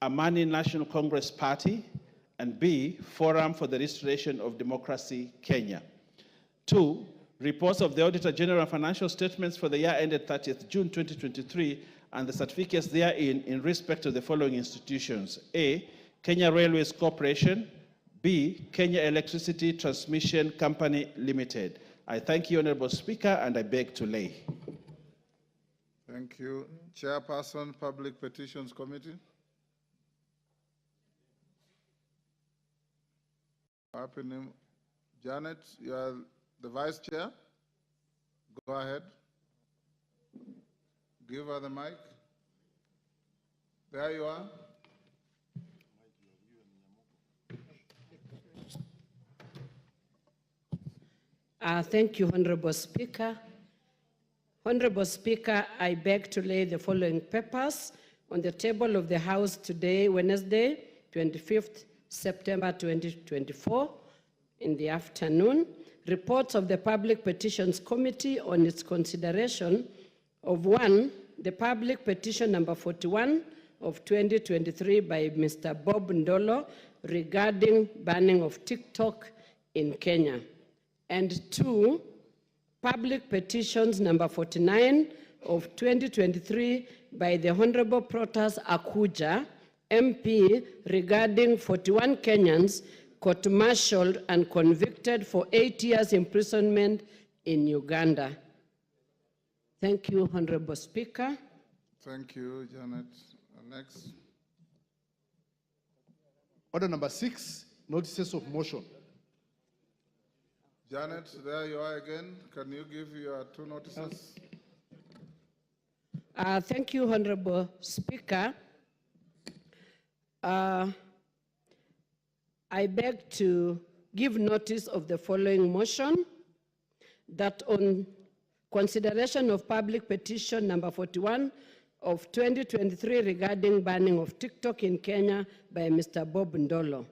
Amani National Congress Party, and B, Forum for the Restoration of Democracy, Kenya. 2, reports of the Auditor General financial statements for the year ended 30th June 2023 and the certificates therein in respect of the following institutions. A, Kenya Railways Corporation. B, Kenya Electricity Transmission Company Limited. I thank you, Honorable Speaker, and I beg to lay. Thank you. Chairperson, Public Petitions Committee. Happening. Janet, you are the Vice Chair. Go ahead. Give her the mic. There you are. Thank you, Honorable Speaker. Honorable Speaker, I beg to lay the following papers on the table of the House today, Wednesday, 25th September 2024, in the afternoon. Reports of the Public Petitions Committee on its consideration of 1, the public petition number 41 of 2023 by Mr. Bob Ndolo regarding banning of TikTok in Kenya. And 2, public petitions number 49 of 2023 by the Honorable Protas Akuja, MP, regarding 41 Kenyans court-martialed and convicted for 8 years imprisonment in Uganda. Thank you, Honorable Speaker. Thank you, Janet. Next. Order number 6, notices of motion. Janet, there you are again. Can you give your 2 notices? Thank you, Honorable Speaker. I beg to give notice of the following motion, that on consideration of public petition number 41 of 2023 regarding banning of TikTok in Kenya by Mr. Bob Ndolo.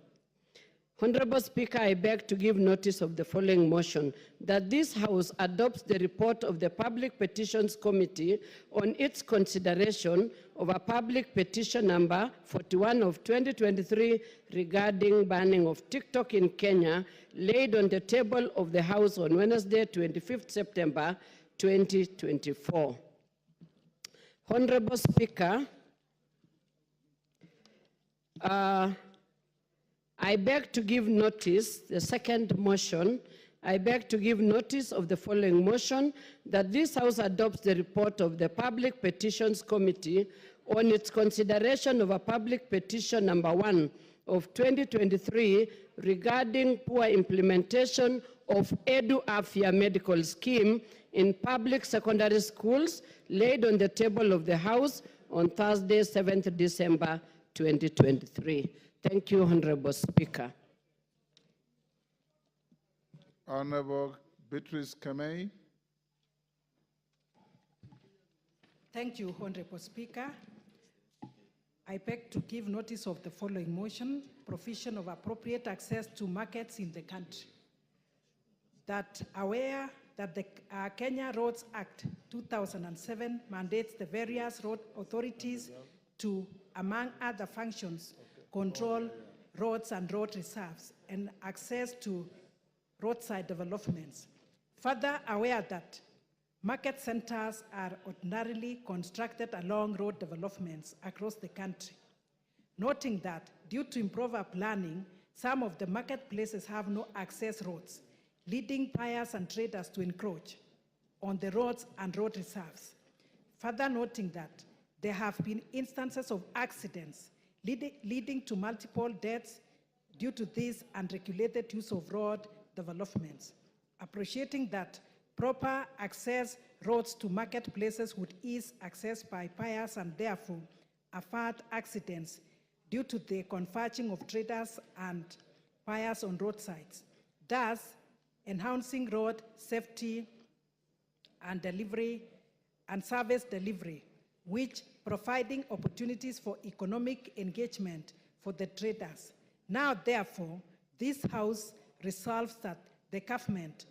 Honorable Speaker, I beg to give notice of the following motion, that this House adopts the report of the Public Petitions Committee on its consideration of a public petition number 41 of 2023 regarding banning of TikTok in Kenya, laid on the table of the House on Wednesday, 25th September 2024. Honorable Speaker, I beg to give notice, the second motion, I beg to give notice of the following motion, that this House adopts the report of the Public Petitions Committee on its consideration of a public petition number 1 of 2023 regarding poor implementation of Edu Afya medical scheme in public secondary schools, laid on the table of the House on Thursday, 7th December 2023. Thank you, Honorable Speaker. Honorable Beatrice Kamei. Thank you, Honorable Speaker. I beg to give notice of the following motion, provision of appropriate access to markets in the country. That aware that the Kenya Roads Act 2007 mandates the various road authorities to, among other functions, control roads and road reserves and access to roadside developments. Further aware that market centers are ordinarily constructed along road developments across the country. Noting that due to improper planning, some of the marketplaces have no access roads, leading buyers and traders to encroach on the roads and road reserves. Further noting that there have been instances of accidents leading to multiple deaths due to this unregulated use of road developments. Appreciating that proper access roads to marketplaces would ease access by buyers and therefore avert accidents due to the converging of traders and buyers on roadsides, thus enhancing road safety and delivery and service delivery, which providing opportunities for economic engagement for the traders. Now, therefore, this House resolves that the government,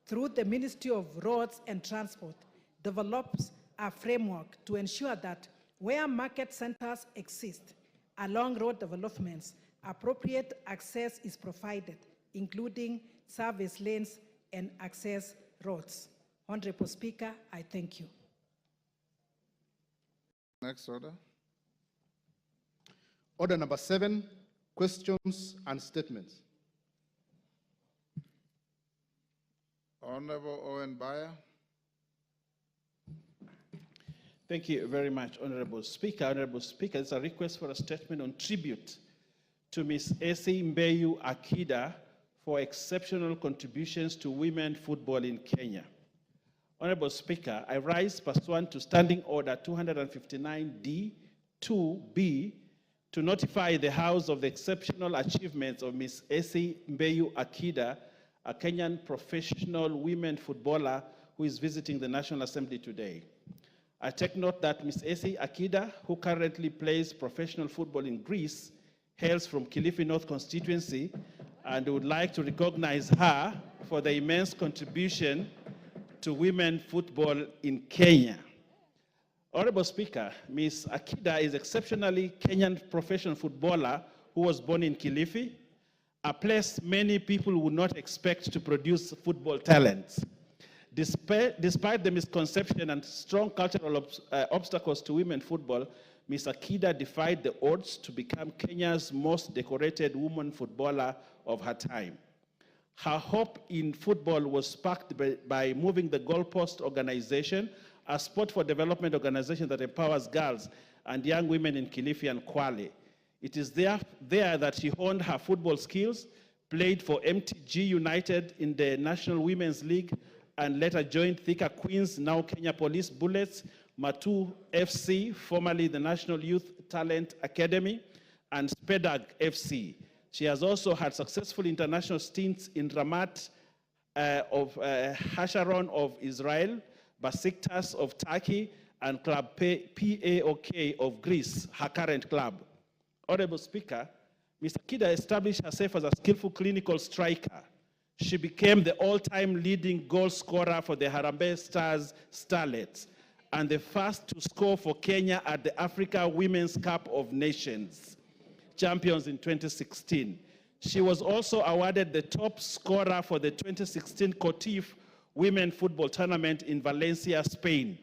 through the Ministry of Roads and Transport, develops a framework to ensure that where market centers exist, Along road developments, appropriate access is provided, including service lanes and access roads. Honorable Speaker, I thank you. Next order. Order number 7, questions and statements. Honorable Owen Bayer. Thank you very much, Honorable Speaker. Honorable Speaker, it's a request for a statement on tribute to Ms. Essie Mbeyu Akida for exceptional contributions to women football in Kenya. Honorable Speaker, I rise pursuant to Standing Order 259D-2B to notify the House of the exceptional achievements of Ms. Essie Mbeyu Akida, a Kenyan professional women footballer who is visiting the National Assembly today. I take note that Ms. Essie Akida, who currently plays professional football in Greece, hails from Kilifi North constituency, and would like to recognize her for the immense contribution to women football in Kenya. Honorable Speaker, Ms. Akida is exceptionally Kenyan professional footballer who was born in Kilifi, a place many people would not expect to produce football talents. Despite the misconception and strong cultural obstacles to women football, Ms. Akida defied the odds to become Kenya's most decorated woman footballer of her time. Her hope in football was sparked by moving the Goalpost organization, a sport for development organization that empowers girls and young women in Kilifi and Kwale. It is there that she honed her football skills, played for MTG United in the National Women's League, and later joined Thika Queens, now Kenya Police Bullets, Matu FC, formerly the National Youth Talent Academy, and Spedag FC. She has also had successful international stints in Ramat of Hasharon of Israel, Besiktas of Turkey, and Club PAOK of Greece, her current club. Honorable Speaker, Ms. Akida established herself as a skillful clinical striker. She became the all-time leading goal scorer for the Harambee Stars Starlets and the first to score for Kenya at the Africa Women's Cup of Nations champions in 2016. She was also awarded the top scorer for the 2016 Cotif Women Football Tournament in Valencia, Spain,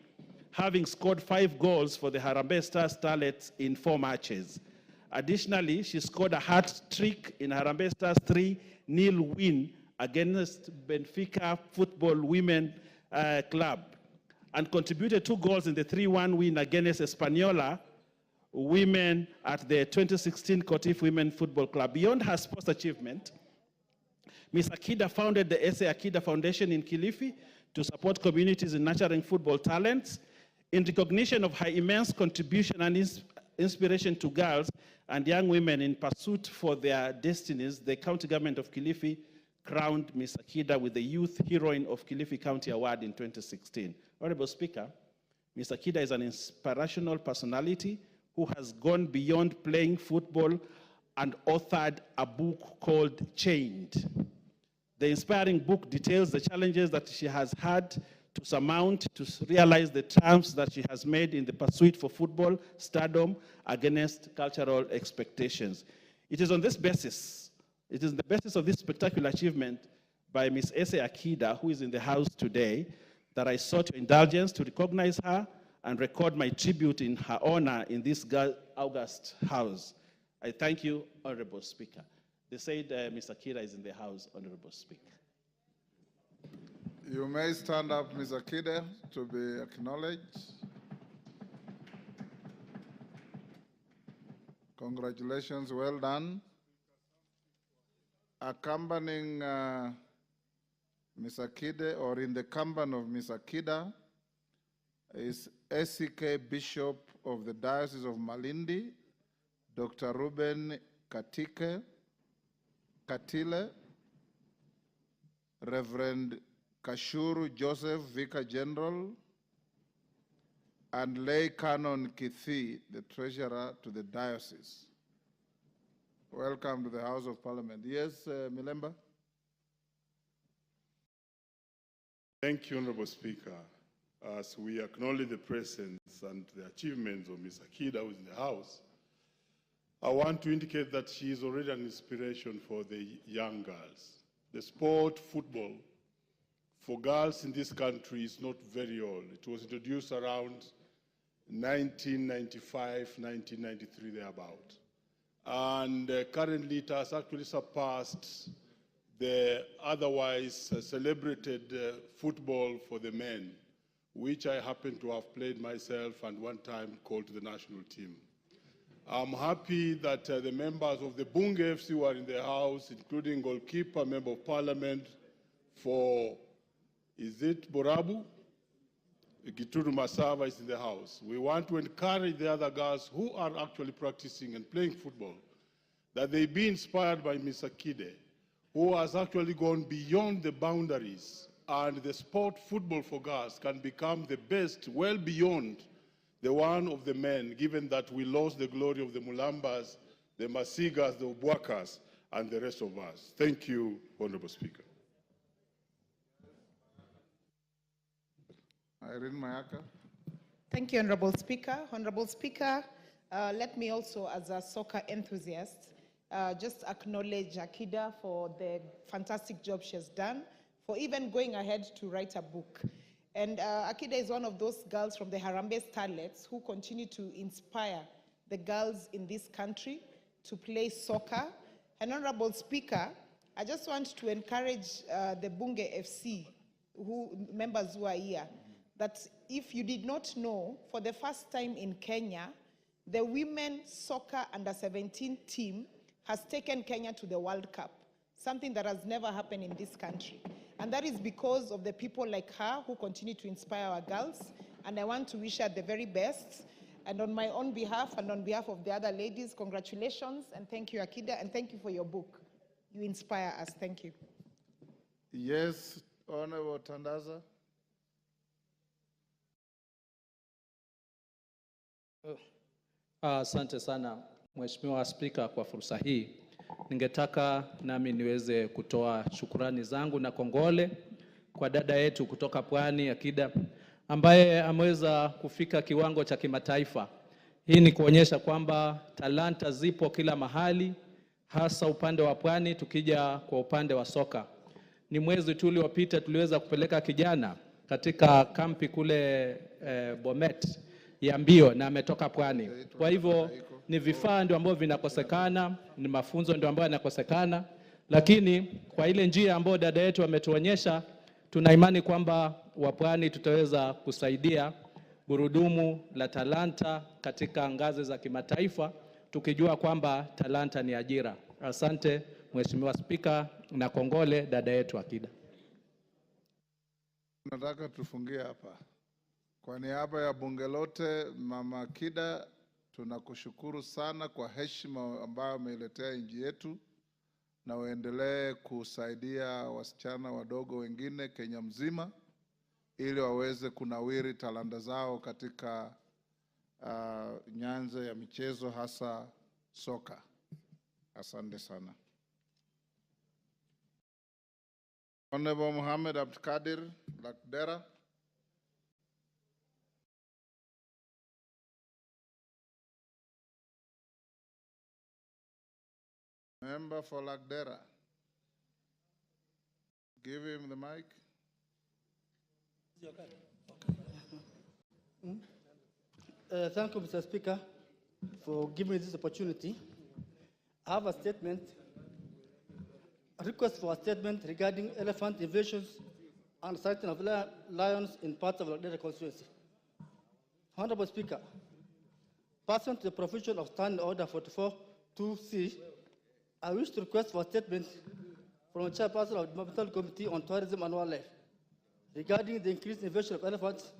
having scored 5 goals for the Harambee Stars Starlets in 4 matches. Additionally, she scored a hat-trick in Harambee Stars' 3-0 win against Benfica Football Women Club and contributed 2 goals in the 3-1 win against Española Women at the 2016 Cotif Women Football Club. Beyond her sports achievement, Ms. Akida founded the S.A. Akida Foundation in Kilifi to support communities in nurturing football talents. In recognition of her immense contribution and inspiration to girls and young women in pursuit for their destinies, the County Government of Kilifi crowned Ms. Akida with the Youth Heroine of Kilifi County Award in 2016. Honorable Speaker, Ms. Akida is an inspirational personality who has gone beyond playing football and authored a book called Chained. The inspiring book details the challenges that she has had to surmount to realize the triumphs that she has made in the pursuit for football stardom against cultural expectations. It is on this basis, it is the basis of this spectacular achievement by Ms. S.A. Akida, who is in the House today, that I sought your indulgence to recognize her and record my tribute in her honor in this august House. I thank you, Honorable Speaker. They said Ms. Akida is in the House, Honorable Speaker. You may stand up, Ms. Akida, to be acknowledged. Congratulations, well done. Accompanying Ms. Akida, or in the company of Ms. Akida, is SCK Bishop of the Diocese of Malindi, Dr. Ruben Katile, Reverend Kashuru Joseph, Vicar General, and Lay Canon Kithi, the Treasurer to the Diocese. Welcome to the House of Parliament. Yes, Milemba? Thank you, Honorable Speaker. As we acknowledge the presence and the achievements of Ms. Akida, who is in the House, I want to indicate that she is already an inspiration for the young girls. The sport, football, for girls in this country is not very old. It was introduced around 1995, 1993, thereabout. And currently it has actually surpassed the otherwise celebrated football for the men, which I happen to have played myself and one time called to the national team. I'm happy that the members of the Bunge FC who are in the house, including goalkeeper, member of parliament for, is it Borabu? Gituru Masava is in the house. We want to encourage the other girls who are actually practicing and playing football that they be inspired by Ms. Akide, who has actually gone beyond the boundaries, and the sport football for girls can become the best, well beyond the one of the men, given that we lost the glory of the Mulambas, the Masigas, the Ubwakas, and the rest of us. Thank you, Honorable Speaker. Irene Mayaka. Thank you, Honorable Speaker. Honorable Speaker, let me also, as a soccer enthusiast, just acknowledge Akida for the fantastic job she has done, for even going ahead to write a book. And Akida is one of those girls from the Harambee Starlets who continue to inspire the girls in this country to play soccer. And Honorable Speaker, I just want to encourage the Bunge FC members who are here, that if you did not know, for the first time in Kenya, the women soccer under-17 team has taken Kenya to the World Cup, something that has never happened in this country. And that is because of the people like her who continue to inspire our girls. And I want to wish her the very best. And on my own behalf and on behalf of the other ladies, congratulations and thank you, Akida, and thank you for your book. You inspire us. Thank you. Yes, Honorable Tandaza. Asante sana Mheshimiwa Spika kwa fursa hii. Ningetaka nami niweze kutoa shukrani zangu na kongole kwa dada yetu kutoka Pwani Akida ambaye ameweza kufika kiwango cha kimataifa. Hii ni kuonyesha kwamba talanta zipo kila mahali, hasa upande wa Pwani. Tukija kwa upande wa soka, ni mwezi tu uliopita tuliweza kupeleka kijana katika kampi kule Bomet ya mbio na ametoka Pwani. Kwa hivyo ni vifaa ndio ambavyo vinakosekana, ni mafunzo ndio ambayo yanakosekana, lakini kwa ile njia ambayo dada yetu ametuonyesha, tuna imani kwamba Wapwani tutaweza kusaidia gurudumu la talanta katika ngazi za kimataifa, tukijua kwamba talanta ni ajira. Asante Mheshimiwa Spika na kongole dada yetu Akida. Nataka tufungie hapa. Kwa niaba ya bunge lote, Mama Akida, tunakushukuru sana kwa heshima ambayo umeiletea nchi yetu, na uendelee kusaidia wasichana wadogo wengine Kenya mzima ili waweze kunawiri talanta zao katika nyanza ya michezo, hasa soka. Asante sana. Honorable Mohamed Abdikadir Lakdera. Member for Lakdera. Give him the mic. Thank you, Mr. Speaker, for giving me this opportunity. I have a statement, a request for a statement regarding elephant invasions and sighting of lions in parts of the Lakdera constituency. Honorable Speaker, pursuant to the provision of Standing Order 44-2C, I wish to request for a statement from the chairperson of the Departmental Committee on Tourism and Wildlife regarding the increased invasion of elephants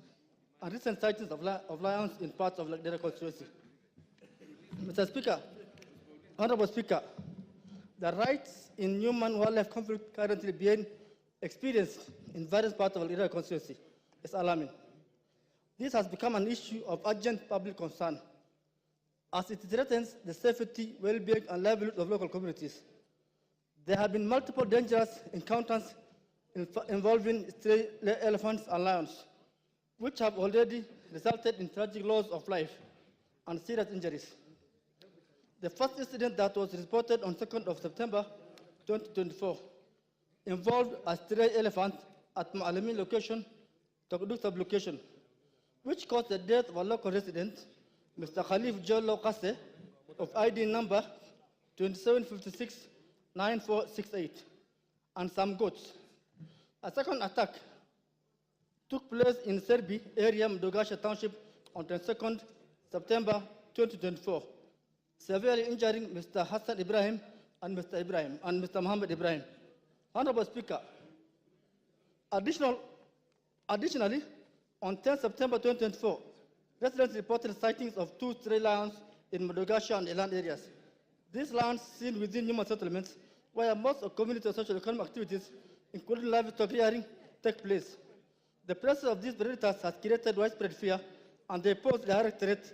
and recent sightings of lions in parts of the Lakdera constituency. Mr. Speaker, Honorable Speaker, the rights in human-wildlife conflict currently being experienced in various parts of the Lakdera constituency is alarming. This has become an issue of urgent public concern, as it threatens the safety, well-being, and livelihood of local communities. There have been multiple dangerous encounters involving stray elephants and lions, which have already resulted in tragic loss of life and serious injuries. The first incident that was reported on 2nd of September 2024 involved a stray elephant at Ma'alamin location, Tokuduk sub-location, which caused the death of a local resident, Mr. Khalif Jollo Kase, of ID number 2756-9468, and some goats. A second attack took place in Serbi area, Mdogasha Township, on 22nd September 2024, severely injuring Mr. Hassan Ibrahim and Mr. Muhammad Ibrahim. Honorable Speaker, additionally, on 10 September 2024, residents reported sightings of 2 stray lions in Madagascar and Eland areas. These lions seen within human settlements, where most of community and social economic activities, including livestock rearing, take place. The presence of these predators has created widespread fear, and they pose direct threat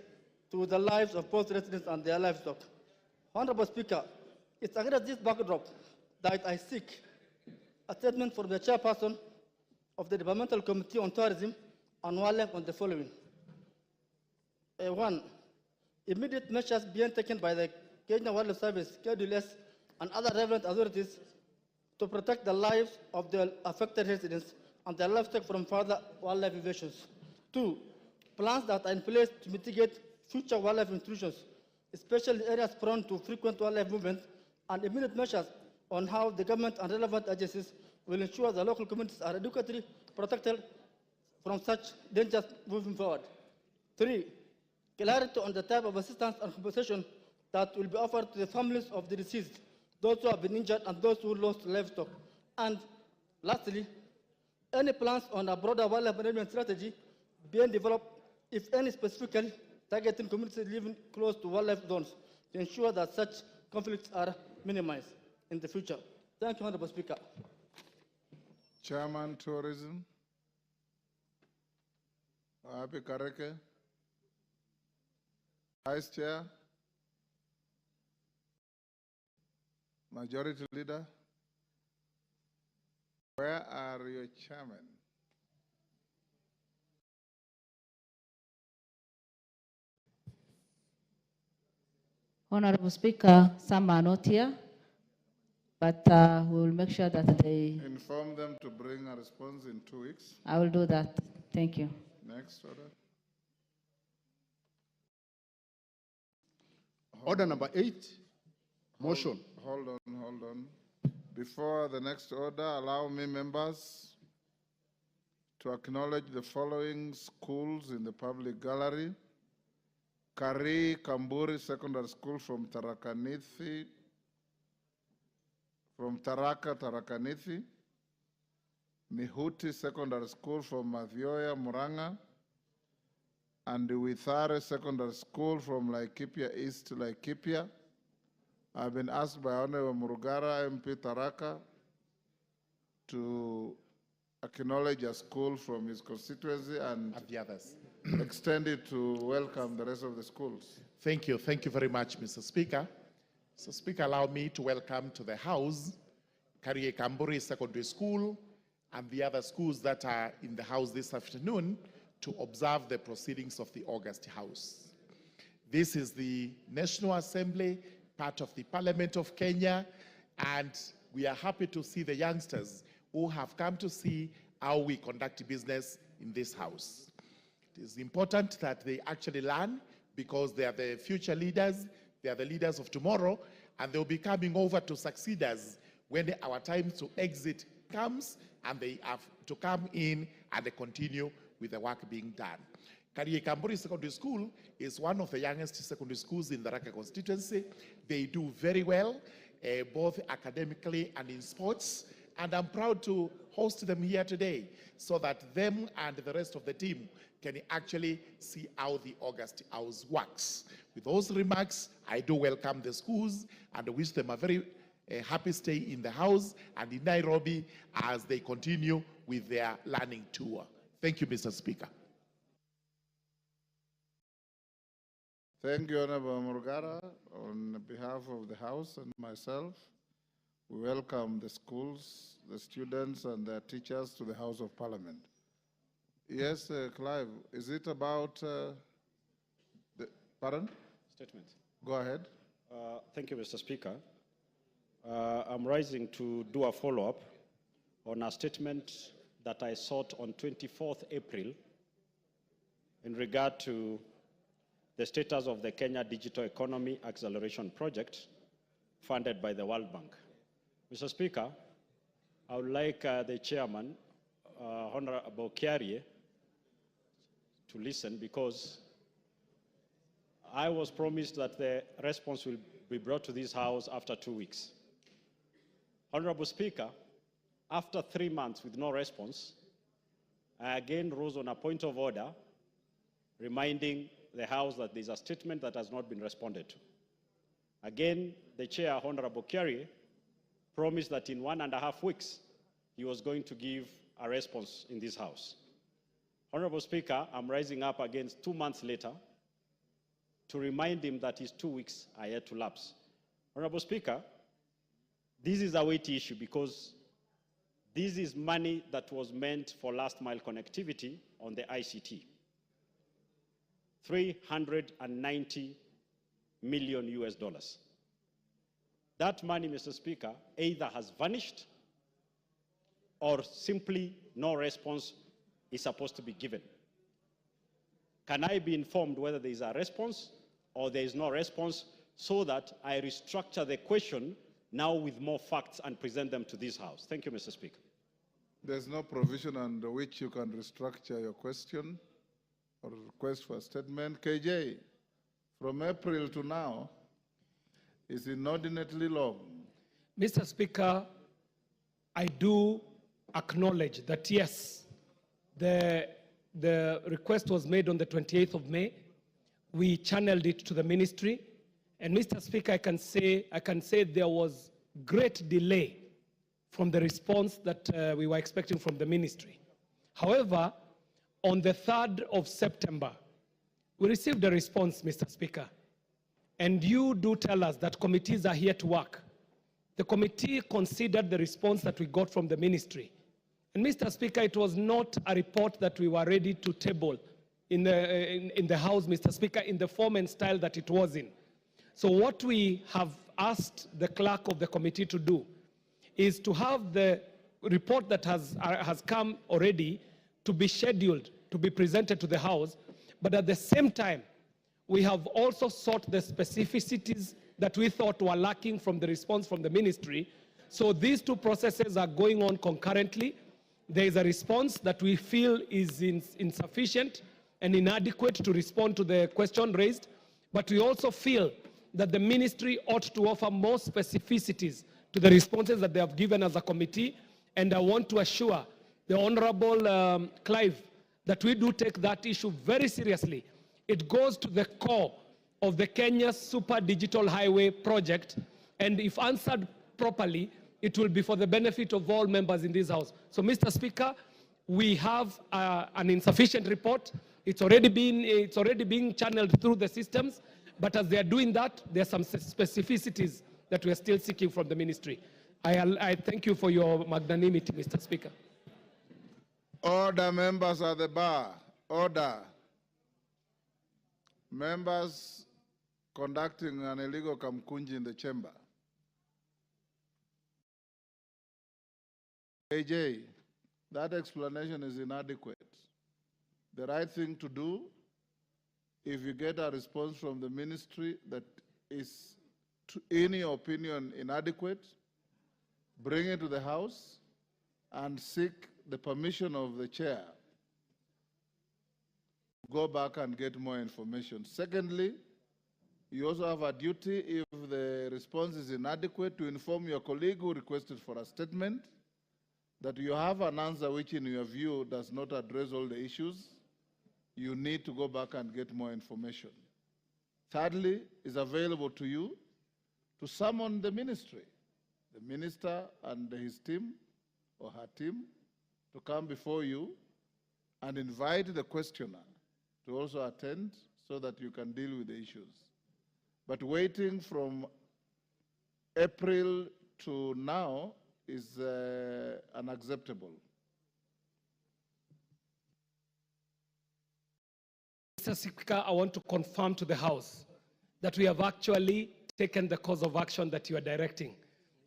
to the lives of both residents and their livestock. Honorable Speaker, it's against this backdrop that I seek a statement from the chairperson of the Departmental Committee on Tourism and Wildlife on the following. 1. Immediate measures being taken by the Kenya Wildlife Service, KWS, and other relevant authorities to protect the lives of the affected residents and their livestock from further wildlife invasions. 2. Plans that are in place to mitigate future wildlife intrusions, especially areas prone to frequent wildlife movement, and immediate measures on how the government and relevant agencies will ensure the local communities are adequately protected from such dangers moving forward. 3. Clarity on the type of assistance and compensation that will be offered to the families of the deceased, those who have been injured, and those who lost livestock. And lastly, any plans on a broader wildlife management strategy being developed, if any specifically targeting communities living close to wildlife zones, to ensure that such conflicts are minimized in the future. Thank you, Honorable Speaker. Chairman, Tourism. Abi Kareke. Vice Chair. Majority Leader. Where are your chairmen? Honorable Speaker, some are not here, but we will make sure that they... Inform them to bring a response in 2 weeks. I will do that. Thank you. Next order. Order number 8, motion. Hold on. Before the next order, allow me, members, to acknowledge the following schools in the public gallery. Kari Kamburi Secondary School from Taraka, Tarakanithi. Mihuti Secondary School from Mathioya, Muranga. And the Withare Secondary School from Laikipia East, Laikipia. I've been asked by Honorable Murugara, MP Taraka, to acknowledge a school from his constituency and the others. Extend it to welcome the rest of the schools. Thank you very much, Mr. Speaker. So, Speaker, allow me to welcome to the House Karie Kamburi Secondary School and the other schools that are in the House this afternoon to observe the proceedings of the August House. This is the National Assembly, part of the Parliament of Kenya, and we are happy to see the youngsters who have come to see how we conduct business in this House. It is important that they actually learn because they are the future leaders, they are the leaders of tomorrow, and they'll be coming over to succeed us when our time to exit comes, and they have to come in and they continue with the work being done. Karie Kamburi Secondary School is one of the youngest secondary schools in the Raka constituency. They do very well, both academically and in sports, and I'm proud to host them here today so that them and the rest of the team can actually see how the August House works. With those remarks, I do welcome the schools and wish them a very happy stay in the House and in Nairobi as they continue with their learning tour. Thank you, Mr. Speaker. Thank you, Honorable Murugara. On behalf of the House and myself, we welcome the schools, the students, and their teachers to the House of Parliament. Yes, Clive, is it about pardon? Statement. Go ahead. Thank you, Mr. Speaker. I'm rising to do a follow-up on a statement that I sought on 24th April in regard to the status of the Kenya Digital Economy Acceleration Project funded by the World Bank. Mr. Speaker, I would like the chairman, Honorable Kiarie, to listen, because I was promised that the response will be brought to this House after 2 weeks. Honorable Speaker, after 3 months with no response, I again rose on a point of order, reminding the House that there is a statement that has not been responded to. Again, the chair, Honorable Kiarie, promised that in 1.5 weeks, he was going to give a response in this House. Honorable Speaker, I'm rising up again 2 months later to remind him that his 2 weeks are yet to lapse. Honorable Speaker, this is a weighty issue because this is money that was meant for last mile connectivity on the ICT. 390 million US dollars. That money, Mr. Speaker, either has vanished or simply no response is supposed to be given. Can I be informed whether there is a response or there is no response, so that I restructure the question now with more facts and present them to this House? Thank you, Mr. Speaker. There's no provision under which you can restructure your question or request for a statement. KJ, from April to now is inordinately long. Mr. Speaker, I do acknowledge that yes, the request was made on the 28th of May. We channeled it to the ministry. And Mr. Speaker, I can say there was great delay from the response that we were expecting from the ministry. However, on the 3rd of September, we received a response, Mr. Speaker. And you do tell us that committees are here to work. The committee considered the response that we got from the ministry. And Mr. Speaker, it was not a report that we were ready to table in the House, Mr. Speaker, in the form and style that it was in. So what we have asked the clerk of the committee to do is to have the report that has come already to be scheduled, to be presented to the House, but at the same time, we have also sought the specificities that we thought were lacking from the response from the ministry. So these two processes are going on concurrently. There is a response that we feel is insufficient and inadequate to respond to the question raised, but we also feel that the ministry ought to offer more specificities to the responses that they have given as a committee, and I want to assure the Honorable Clive that we do take that issue very seriously. It goes to the core of the Kenya Super Digital Highway project, and if answered properly, it will be for the benefit of all members in this House. So, Mr. Speaker, we have an insufficient report. It's already being channeled through the systems, but as they are doing that, there are some specificities that we are still seeking from the ministry. I thank you for your magnanimity, Mr. Speaker. Order, members at the bar. Order. Members conducting an illegal kamkunji in the chamber. AJ, that explanation is inadequate. The right thing to do, if you get a response from the ministry that is, in your opinion, inadequate, bring it to the House and seek the permission of the chair. Go back and get more information. Secondly, you also have a duty, if the response is inadequate, to inform your colleague who requested for a statement that you have an answer which, in your view, does not address all the issues. You need to go back and get more information. Thirdly, is available to you to summon the ministry, the minister and his team or her team, to come before you and invite the questioner to also attend so that you can deal with the issues. But waiting from April to now is unacceptable. Mr. Speaker, I want to confirm to the House that we have actually taken the course of action that you are directing.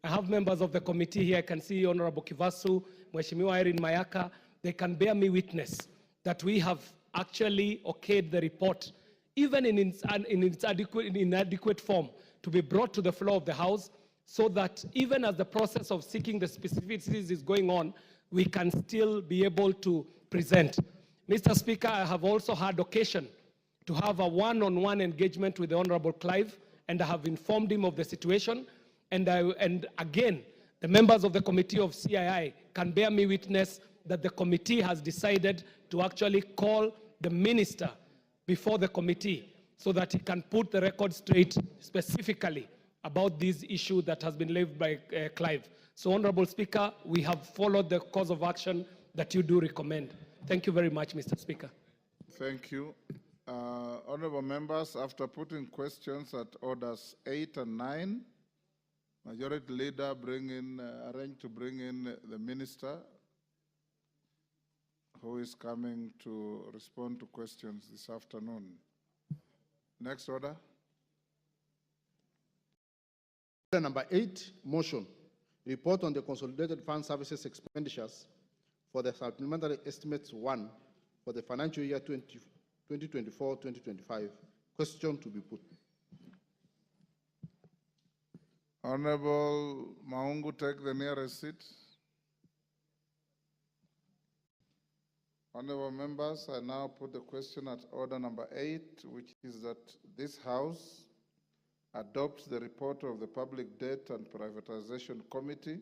I have members of the committee here. I can see Honorable Kivasu, Mheshimiwa Irene Mayaka. They can bear me witness that we have actually okayed the report, even in its inadequate form, to be brought to the floor of the House, so that even as the process of seeking the specificities is going on, we can still be able to present. Mr. Speaker, I have also had occasion to have a one-on-one engagement with the Honorable Clive, and I have informed him of the situation. And again, the members of the Committee of CII can bear me witness that the committee has decided to actually call the minister before the committee so that he can put the record straight specifically about this issue that has been laid by Clive. So, Honorable Speaker, we have followed the course of action that you do recommend. Thank you very much, Mr. Speaker. Thank you. Honorable members, after putting questions at orders 8 and 9, Majority Leader arranged to bring in the minister who is coming to respond to questions this afternoon. Next order. Order number 8, motion. Report on the Consolidated Fund Services expenditures for the Supplementary Estimates 1 for the financial year 2024-2025. Question to be put. Honorable Maungu, take the nearest seat. Honorable members, I now put the question at order number 8, which is that this House adopts the report of the Public Debt and Privatization Committee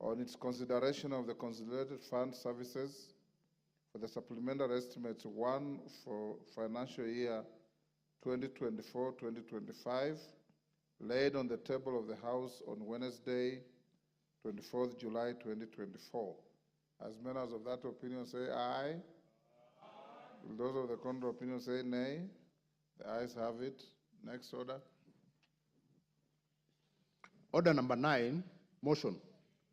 on its consideration of the Consolidated Fund Services for the Supplementary Estimates 1 for financial year 2024-2025, laid on the table of the House on Wednesday, 24th July 2024. As members of that opinion say aye. Will those of the contrary opinion say nay? The ayes have it. Next order. Order number 9, motion.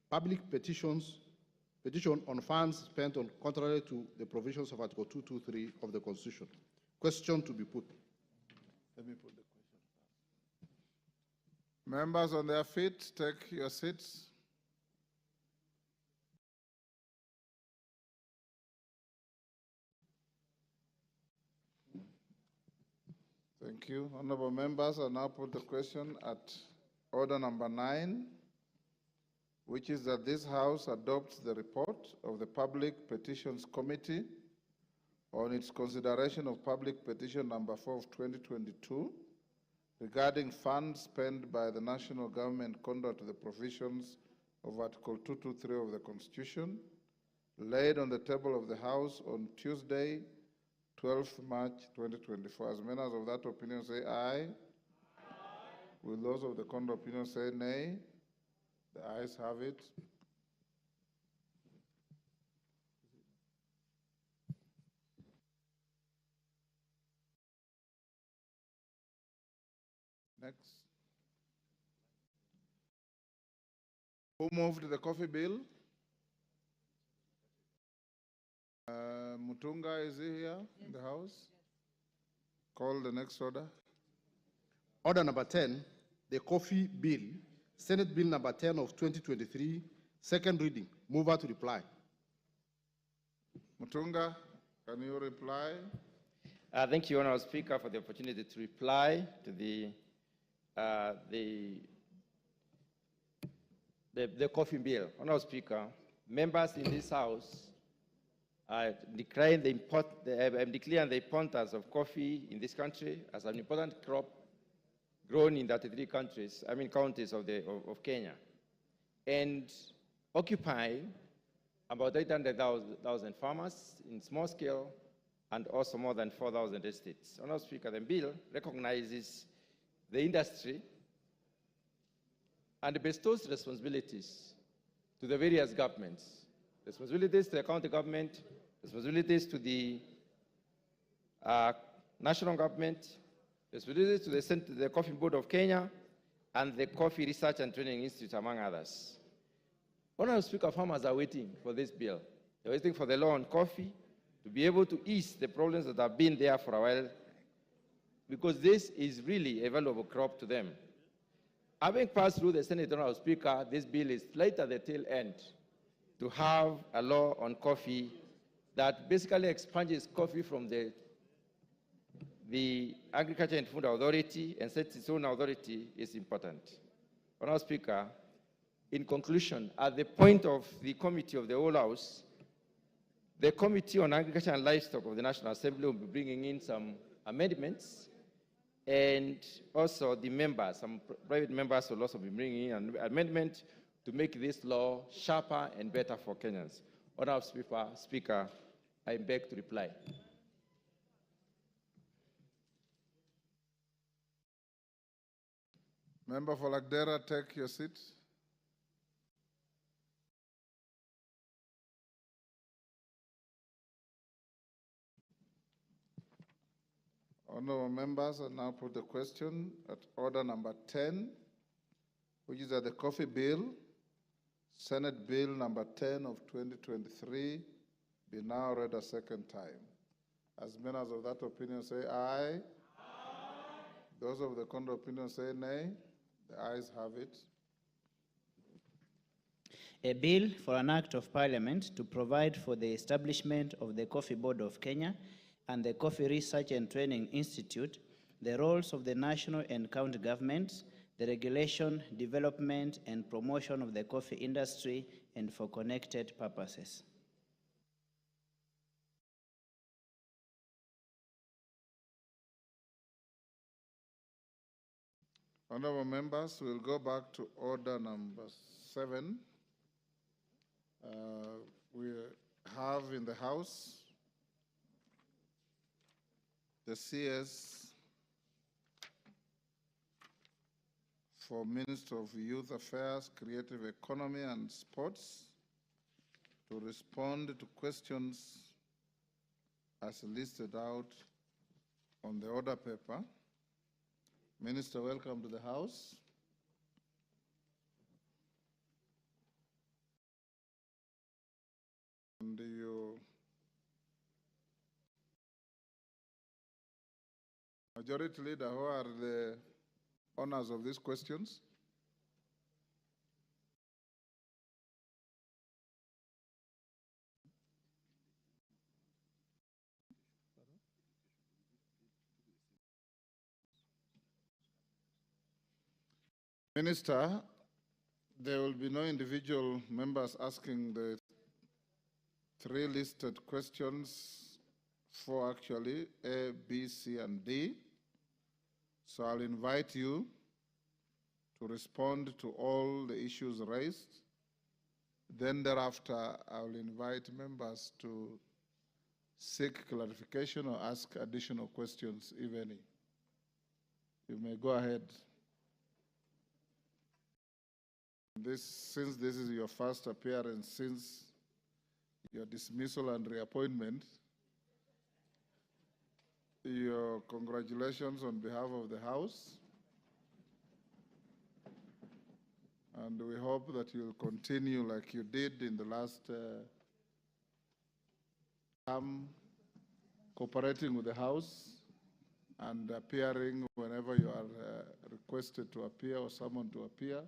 Public petition on funds spent on contrary to the provisions of Article 223 of the Constitution. Question to be put. Let me put the question. Members on their feet, take your seats. Thank you. Honorable members, I now put the question at order number 9, which is that this House adopts the report of the Public Petitions Committee on its consideration of public petition number 4 of 2022 regarding funds spent by the national government contrary to the provisions of Article 223 of the Constitution, laid on the table of the House on Tuesday, 12th March 2024. As members of that opinion say aye. Will those of the contrary opinion say nay? The ayes have it. Next. Who moved the coffee bill? Mutunga, is he here in the House? Call the next order. Order number 10, the coffee bill, Senate Bill number 10 of 2023, second reading. Mover to reply. Mutunga, can you reply? Thank you, Honourable Speaker, for the opportunity to reply to the coffee bill. Honourable Speaker, members in this House are declaring the importance of coffee in this country as an important crop grown in 33 counties of Kenya, and occupying about 800,000 farmers in small scale and also more than 4,000 estates. Honourable Speaker, the bill recognizes the industry and bestows responsibilities to the various governments, responsibilities to the county government, responsibilities to the national government, responsibilities to the Coffee Board of Kenya, and the Coffee Research and Training Institute, among others. Honourable Speaker, farmers are waiting for this bill. They're waiting for the law on coffee to be able to ease the problems that have been there for a while because this is really a valuable crop to them. Having passed through the Senate, Honorable Speaker, this bill is late at the tail end to have a law on coffee that basically expunges coffee from the Agriculture and Food Authority and sets its own authority is important. Honorable Speaker, in conclusion, at the point of the committee of the whole House, the Committee on Agriculture and Livestock of the National Assembly will be bringing in some amendments, and also the members, some private members will also be bringing in an amendment to make this law sharper and better for Kenyans. Honorable Speaker, I beg to reply. Member for Lagdera, take your seat. Honorable members, I now put the question at order number 10, which is that the coffee bill, Senate Bill number 10 of 2023, be now read a second time. As members of that opinion say aye. Aye. Those of the contrary opinion say nay. The ayes have it. A bill for an act of parliament to provide for the establishment of the Coffee Board of Kenya and the Coffee Research and Training Institute, the roles of the national and county governments, the regulation, development, and promotion of the coffee industry, and for connected purposes. Honorable members, we'll go back to order number 7. We have in the House the CS for Minister of Youth Affairs, Creative Economy and Sports to respond to questions as listed out on the order paper. Minister, welcome to the House. And you, Majority Leader, who are the owners of these questions? Minister, there will be no individual members asking the 3 listed questions, 4 actually, A, B, C, and D. So I'll invite you to respond to all the issues raised. Then thereafter, I'll invite members to seek clarification or ask additional questions, if any. You may go ahead. Since this is your first appearance since your dismissal and reappointment, your congratulations on behalf of the House. And we hope that you'll continue like you did in the last term, cooperating with the House and appearing whenever you are requested to appear or summoned to appear.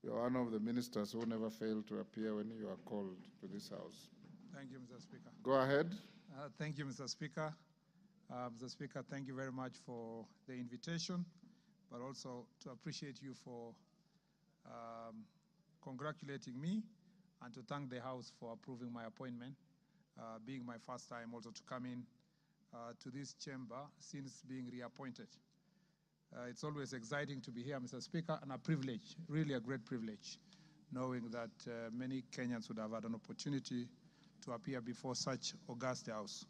You're one of the ministers who never fail to appear when you are called to this House. Thank you, Mr. Speaker. Go ahead. Thank you, Mr. Speaker. Mr. Speaker, thank you very much for the invitation, but also to appreciate you for congratulating me and to thank the House for approving my appointment, being my first time also to come in to this chamber since being reappointed. It's always exciting to be here, Mr. Speaker, and a privilege, really a great privilege, knowing that many Kenyans would have had an opportunity to appear before such august House.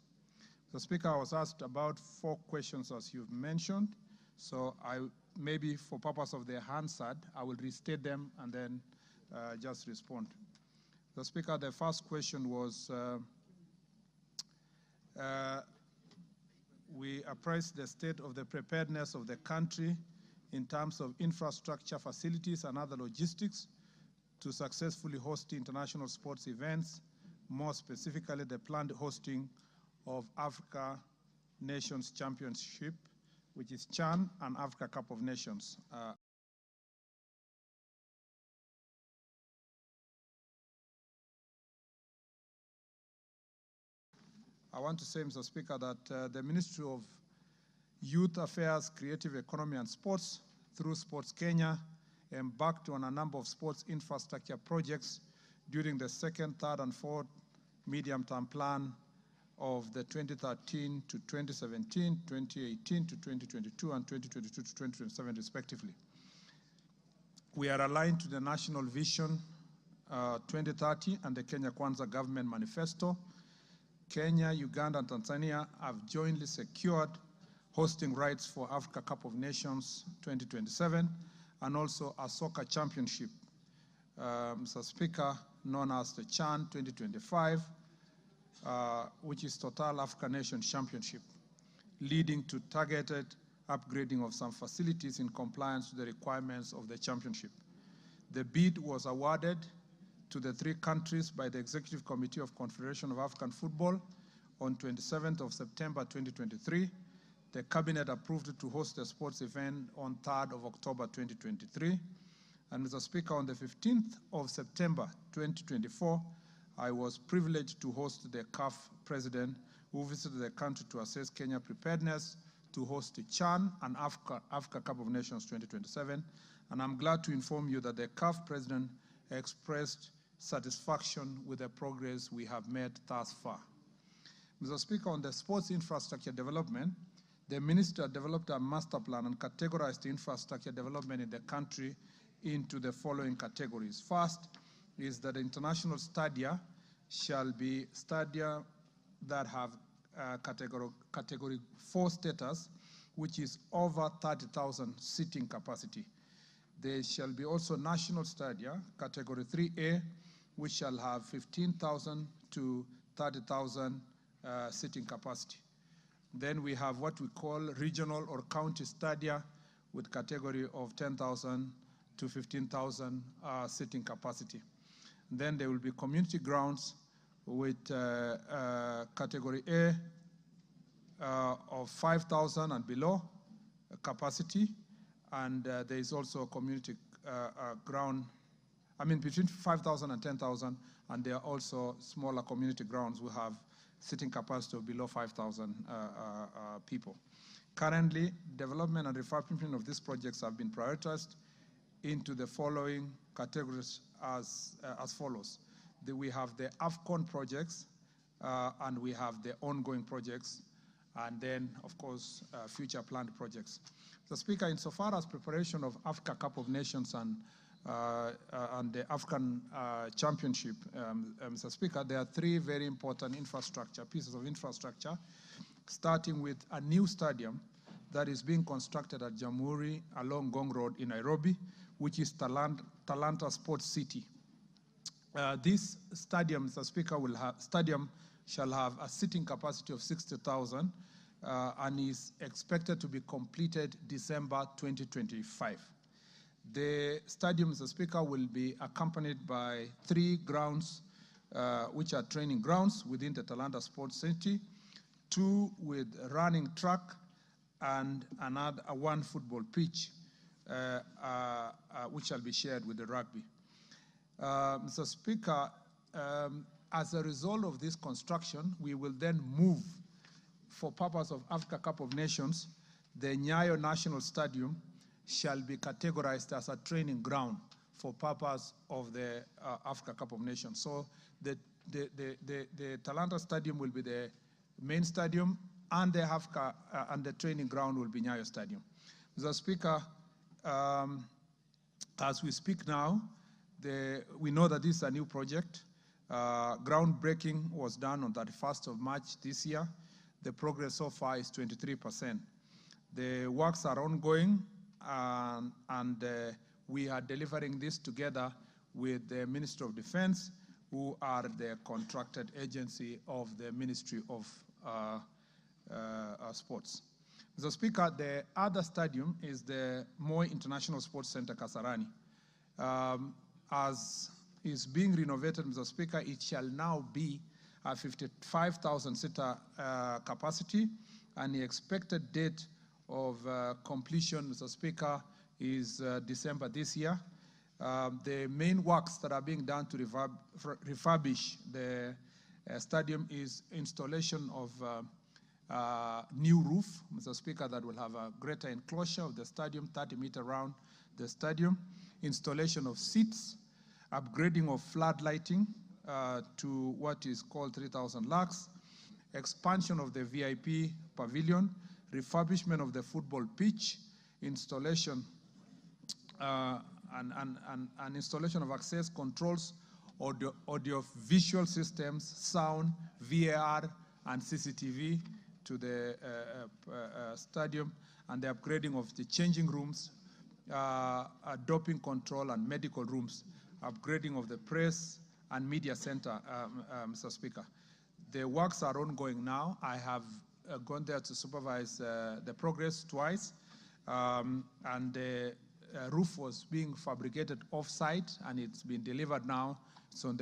Mr. Speaker, I was asked about 4 questions as you've mentioned, so maybe for purpose of the Hansard, I will restate them and then just respond. Mr. Speaker, the first question was, we appraised the state of the preparedness of the country in terms of infrastructure, facilities, and other logistics to successfully host international sports events, more specifically the planned hosting of Africa Nations Championship which is CHAN and Africa Cup of Nations. I want to say, Mr. Speaker, that the Ministry of Youth Affairs, Creative Economy and Sports, through Sports Kenya, embarked on a number of sports infrastructure projects during the second, third, and fourth medium-term plan of the 2013 to 2017, 2018 to 2022, and 2022 to 2027, respectively. We are aligned to the National Vision 2030 and the Kenya Kwanza Government Manifesto. Kenya, Uganda, and Tanzania have jointly secured hosting rights for Africa Cup of Nations 2027 and also a soccer championship, Mr. Speaker, known as the CHAN 2025, which is Total African Nations Championship, leading to targeted upgrading of some facilities in compliance with the requirements of the championship. The bid was awarded to the 3 countries by the Executive Committee of Confederation of African Football on 27th of September 2023. The Cabinet approved to host the sports event on 3rd of October 2023. And Mr. Speaker, on the 15th of September 2024, I was privileged to host the CAF president who visited the country to assess Kenya's preparedness to host the CHAN and Africa Cup of Nations 2027. And I'm glad to inform you that the CAF president expressed satisfaction with the progress we have made thus far. Mr. Speaker, on the sports infrastructure development, the minister developed a master plan and categorized the infrastructure development in the country into the following categories. First is that the international stadia shall be stadia that have category 4 status, which is over 30,000 seating capacity. There shall be also national stadia, category 3A, which shall have 15,000 to 30,000 seating capacity. Then we have what we call regional or county stadia with category of 10,000 to 15,000 seating capacity. Then there will be community grounds with category A of 5,000 and below capacity. And there is also a community ground, between 5,000 and 10,000, and there are also smaller community grounds who have sitting capacity of below 5,000 people. Currently, development and refurbishment of these projects have been prioritized into the following categories as follows. We have the AFCON projects, and we have the ongoing projects, and then, of course, future planned projects. So, Speaker, insofar as preparation of Africa Cup of Nations and the African Championship, Mr. Speaker, there are 3 very important pieces of infrastructure, starting with a new stadium that is being constructed at Jamhuri along Gong Road in Nairobi, which is Talanta Sports City. This stadium, Mr. Speaker, shall have a seating capacity of 60,000 and is expected to be completed December 2025. The stadium, Mr. Speaker, will be accompanied by 3 grounds, which are training grounds within the Talanta Sports City, 2 with running track, and another 1 football pitch, which shall be shared with the rugby. Mr. Speaker, as a result of this construction, we will then move, for purpose of Africa Cup of Nations, the Nyayo National Stadium shall be categorized as a training ground for purpose of the Africa Cup of Nations. So the Talanta Stadium will be the main stadium, and the Africa and the training ground will be Nyayo Stadium. Mr. Speaker, as we speak now, we know that this is a new project. Groundbreaking was done on 31st of March this year. The progress so far is 23%. The works are ongoing, and we are delivering this together with the Ministry of Defense, who are the contracted agency of the Ministry of Sports. Mr. Speaker, the other stadium is the Moi International Sports Center, Kasarani. As is being renovated, Mr. Speaker, it shall now be a 55,000 seater capacity, and the expected date of completion, Mr. Speaker, is December this year. The main works that are being done to refurbish the stadium is installation of new roof, Mr. Speaker, that will have a greater enclosure of the stadium, 30-meter round the stadium, installation of seats, upgrading of flood lighting to what is called 3,000 lux, expansion of the VIP pavilion, refurbishment of the football pitch, installation and installation of access controls, audio-visual systems, sound, VAR, and CCTV to the stadium, and the upgrading of the changing rooms, doping control and medical rooms, upgrading of the press and media center, Mr. Speaker. The works are ongoing now. I have gone there to supervise the progress twice, and the roof was being fabricated off-site, and it's been delivered now. It's on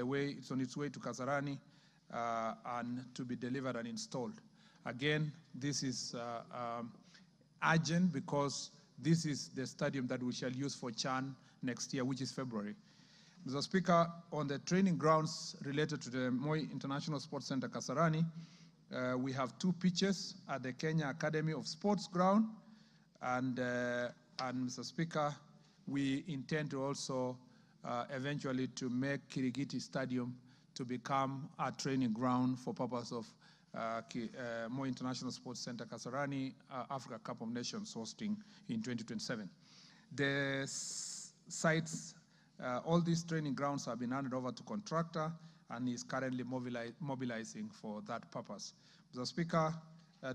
its way to Kasarani and to be delivered and installed. Again, this is urgent because this is the stadium that we shall use for CHAN next year, which is February. Mr. Speaker, on the training grounds related to the Moi International Sports Center, Kasarani, we have 2 pitches at the Kenya Academy of Sports ground, and Mr. Speaker, we intend to also eventually to make Kirigiti Stadium to become a training ground for purpose of Moi International Sports Center Kasarani Africa Cup of Nations hosting in 2027. The sites, all these training grounds have been handed over to contractor and is currently mobilizing for that purpose. Mr. Speaker,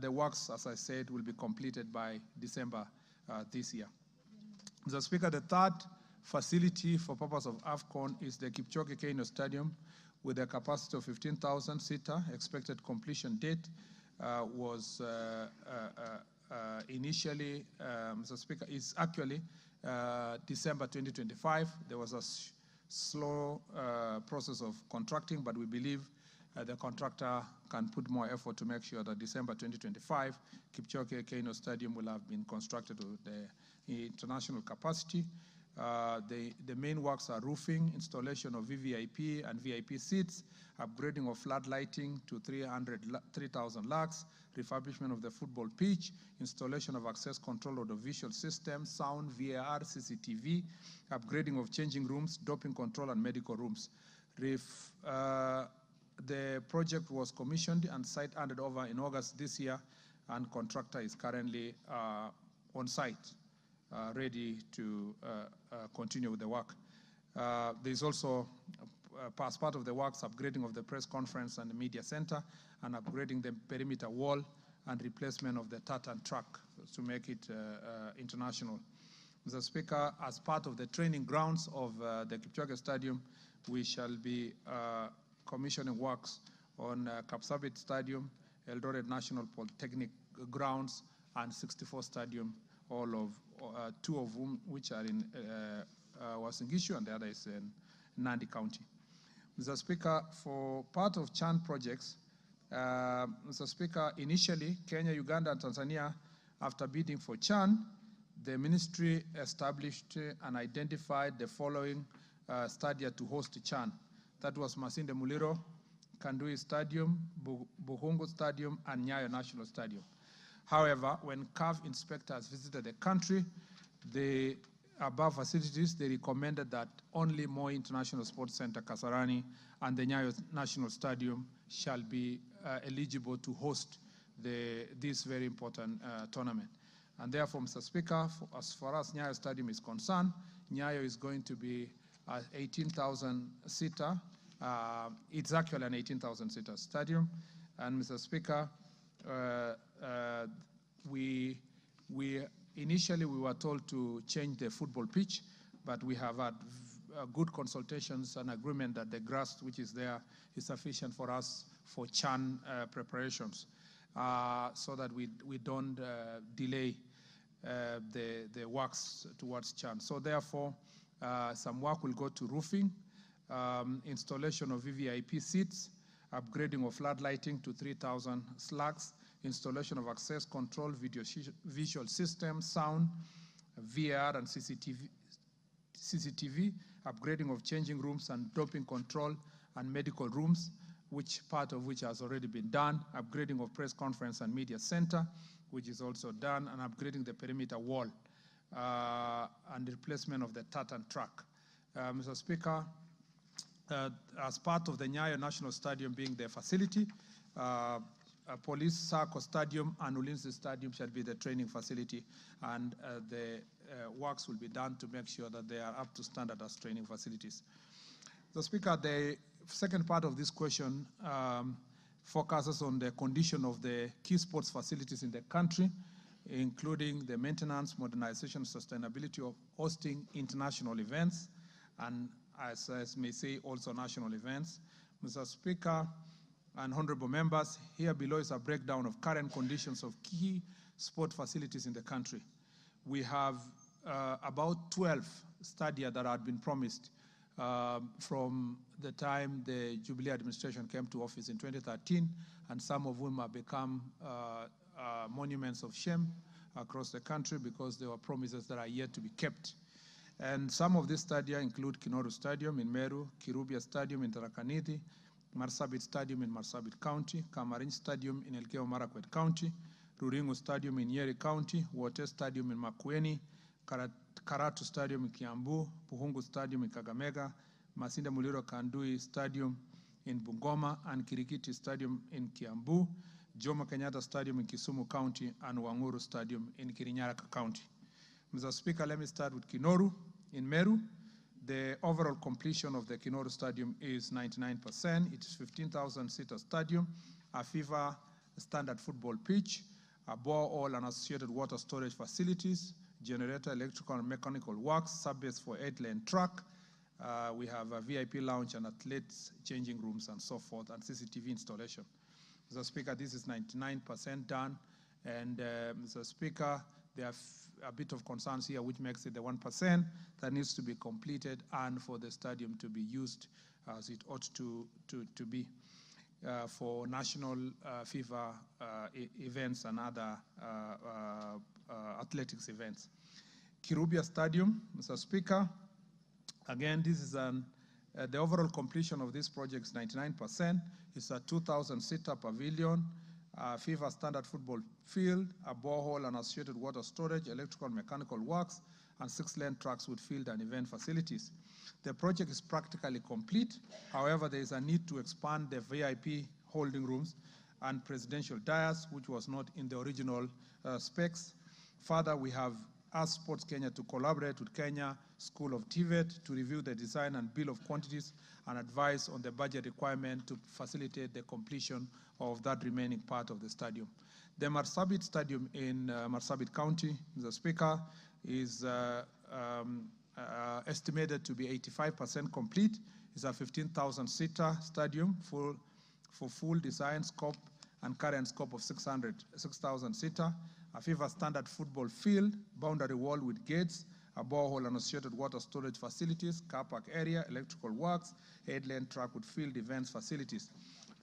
the works, as I said, will be completed by December this year. Mr. Speaker, the third facility for purpose of AFCON is the Kipchoge Keino Stadium with a capacity of 15,000 seater. Expected completion date was initially, Mr. Speaker, is actually December 2025. There was a slow process of contracting, but we believe the contractor can put more effort to make sure that December 2025, Kipchoge Keino Stadium will have been constructed with the international capacity. The main works are roofing, installation of VVIP and VIP seats, upgrading of flood lighting to 3,000 lux, refurbishment of the football pitch, installation of access control of the visual system, sound, VAR, CCTV, upgrading of changing rooms, doping control, and medical rooms. The project was commissioned and site handed over in August this year, and contractor is currently on site, ready to continue with the work. There's also, as part of the works, upgrading of the press conference and the media center, and upgrading the perimeter wall, and replacement of the tartan track to make it international. Mr. Speaker, as part of the training grounds of the Kipchoge Stadium, we shall be commissioning works on Kapsabet Stadium, Eldoret National Polytechnic grounds, and 64 Stadium, all of 2 of whom which are in Uasin Gishu, and the other is in Nandi County. Mr. Speaker, for part of CHAN projects, Mr. Speaker, initially Kenya, Uganda, and Tanzania, after bidding for CHAN, the ministry established and identified the following stadia to host CHAN. That was Masinde Muliro, Kandui Stadium, Buhungu Stadium, and Nyayo National Stadium. However, when CAF inspectors visited the country, the above facilities, they recommended that only Moi International Sports Center, Kasarani, and the Nyayo National Stadium shall be eligible to host this very important tournament. And therefore, Mr. Speaker, as far as Nyayo Stadium is concerned, Nyayo is going to be 18,000 seater. It's actually an 18,000 seater stadium. And Mr. Speaker, initially we were told to change the football pitch, but we have had good consultations and agreement that the grass which is there is sufficient for us for CHAN preparations, so that we don't delay the works towards CHAN. So therefore, some work will go to roofing, installation of VVIP seats, upgrading of flood lighting to 3,000 slugs, installation of access control, visual systems, sound, VR and CCTV, upgrading of changing rooms and doping control and medical rooms, part of which has already been done, upgrading of press conference and media center, which is also done, and upgrading the perimeter wall, and the replacement of the tartan track. Mr. Speaker, as part of the Nyayo National Stadium being the facility, Police Sacco Stadium and Ulinzi Stadium shall be the training facility, and the works will be done to make sure that they are up to standard as training facilities. The Speaker, the second part of this question focuses on the condition of the key sports facilities in the country, including the maintenance, modernization, sustainability of hosting international events, and as I may say, also national events. Mr. Speaker and honorable members, here below is a breakdown of current conditions of key sport facilities in the country. We have about 12 stadia that had been promised from the time the Jubilee administration came to office in 2013, and some of whom have become monuments of shame across the country because there were promises that are yet to be kept. And some of these stadia include Kinoru Stadium in Meru, Kirubia Stadium in Tharaka Nithi, Marsabit Stadium in Marsabit County, Kamarin Stadium in Elgeyo Marakwet County, Ruringu Stadium in Nyeri County, Wote Stadium in Makueni, Karatu Stadium in Kiambu, Puhungu Stadium in Kakamega, Masinde Muliro Kandui Stadium in Bungoma, and Kirikiti Stadium in Kiambu, Jomo Kenyatta Stadium in Kisumu County, and Wanguru Stadium in Kirinyaga County. Mr. Speaker, let me start with Kinoru in Meru. The overall completion of the Kinoru Stadium is 99%. It is 15,000-seater stadium, a FIFA standard football pitch, a borehole and associated water storage facilities, generator, electrical and mechanical works, subbase for 8-lane track. We have a VIP lounge and athletes changing rooms and so forth, and CCTV installation. Mr. Speaker, this is 99% done. And Mr. Speaker, there are a bit of concerns here, which makes it the 1% that needs to be completed and for the stadium to be used as it ought to be for national FIFA events and other athletics events. Kirubia Stadium, Mr. Speaker, again, this is the overall completion of this project is 99%. It's a 2,000-seater pavilion, FIFA standard football field, a borehole and associated water storage, electrical and mechanical works, and 6-lane tracks with field and event facilities. The project is practically complete. However, there is a need to expand the VIP holding rooms and presidential dais, which was not in the original specs. Further, we have asked Sports Kenya to collaborate with Kenya School of TVET to review the design and bill of quantities and advise on the budget requirement to facilitate the completion of that remaining part of the stadium. The Marsabit Stadium in Marsabit County, Mr. Speaker, is estimated to be 85% complete. It's a 15,000-seater stadium for full design scope and current scope of 6,000-seater, a FIFA standard football field, boundary wall with gates, a borehole and associated water storage facilities, car park area, electrical works, 8-lane track with field events facilities.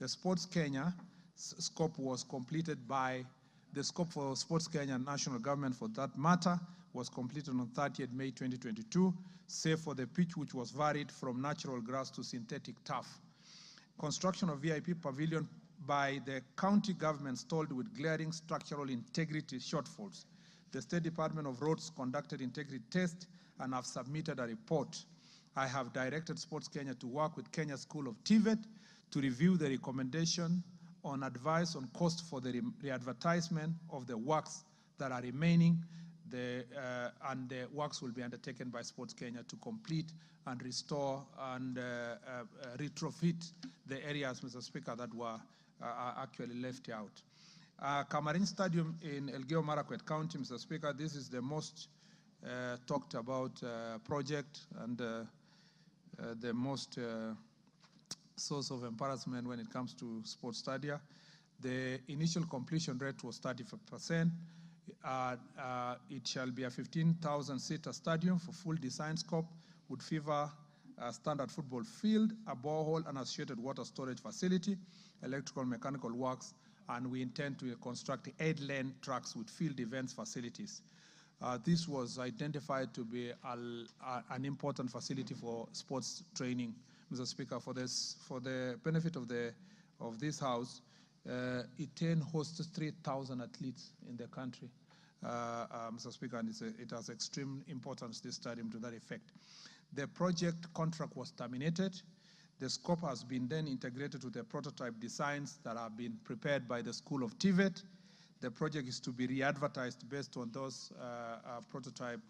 The Sports Kenya scope was completed by, the scope for Sports Kenya national government for that matter was completed on 30th May 2022, save for the pitch which was varied from natural grass to synthetic turf. Construction of VIP pavilion by the county government stalled with glaring structural integrity shortfalls. The State Department of Roads conducted integrity tests and have submitted a report. I have directed Sports Kenya to work with Kenya School of TVET to review the recommendation on advice on cost for the re-advertisement of the works that are remaining, and the works will be undertaken by Sports Kenya to complete and restore and retrofit the areas, Mr. Speaker, that were actually left out. Kamarin Stadium in Elgeyo Marakwet County, Mr. Speaker, this is the most talked about project and the most source of embarrassment when it comes to sports stadia. The initial completion rate was 35%. It shall be a 15,000-seater stadium for full design scope with FIFA standard football field, a borehole and associated water storage facility, electrical and mechanical works, and we intend to construct 8-lane tracks with field events facilities. This was identified to be an important facility for sports training, Mr. Speaker. For the benefit of this House, it hosts 3,000 athletes in the country, Mr. Speaker, and it has extreme importance, this stadium, to that effect. The project contract was terminated. The scope has been then integrated to the prototype designs that have been prepared by the School of TVET. The project is to be re-advertised based on those prototype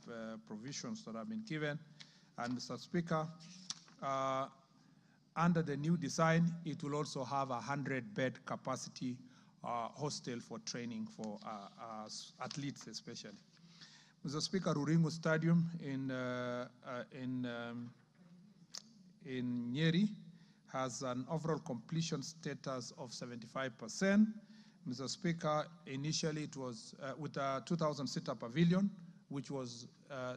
provisions that have been given. And Mr. Speaker, under the new design, it will also have a 100-bed capacity hostel for training for athletes especially. Mr. Speaker, Ruringu Stadium in Nyeri has an overall completion status of 75%. Mr. Speaker, initially it was with a 2,000-seater pavilion, which was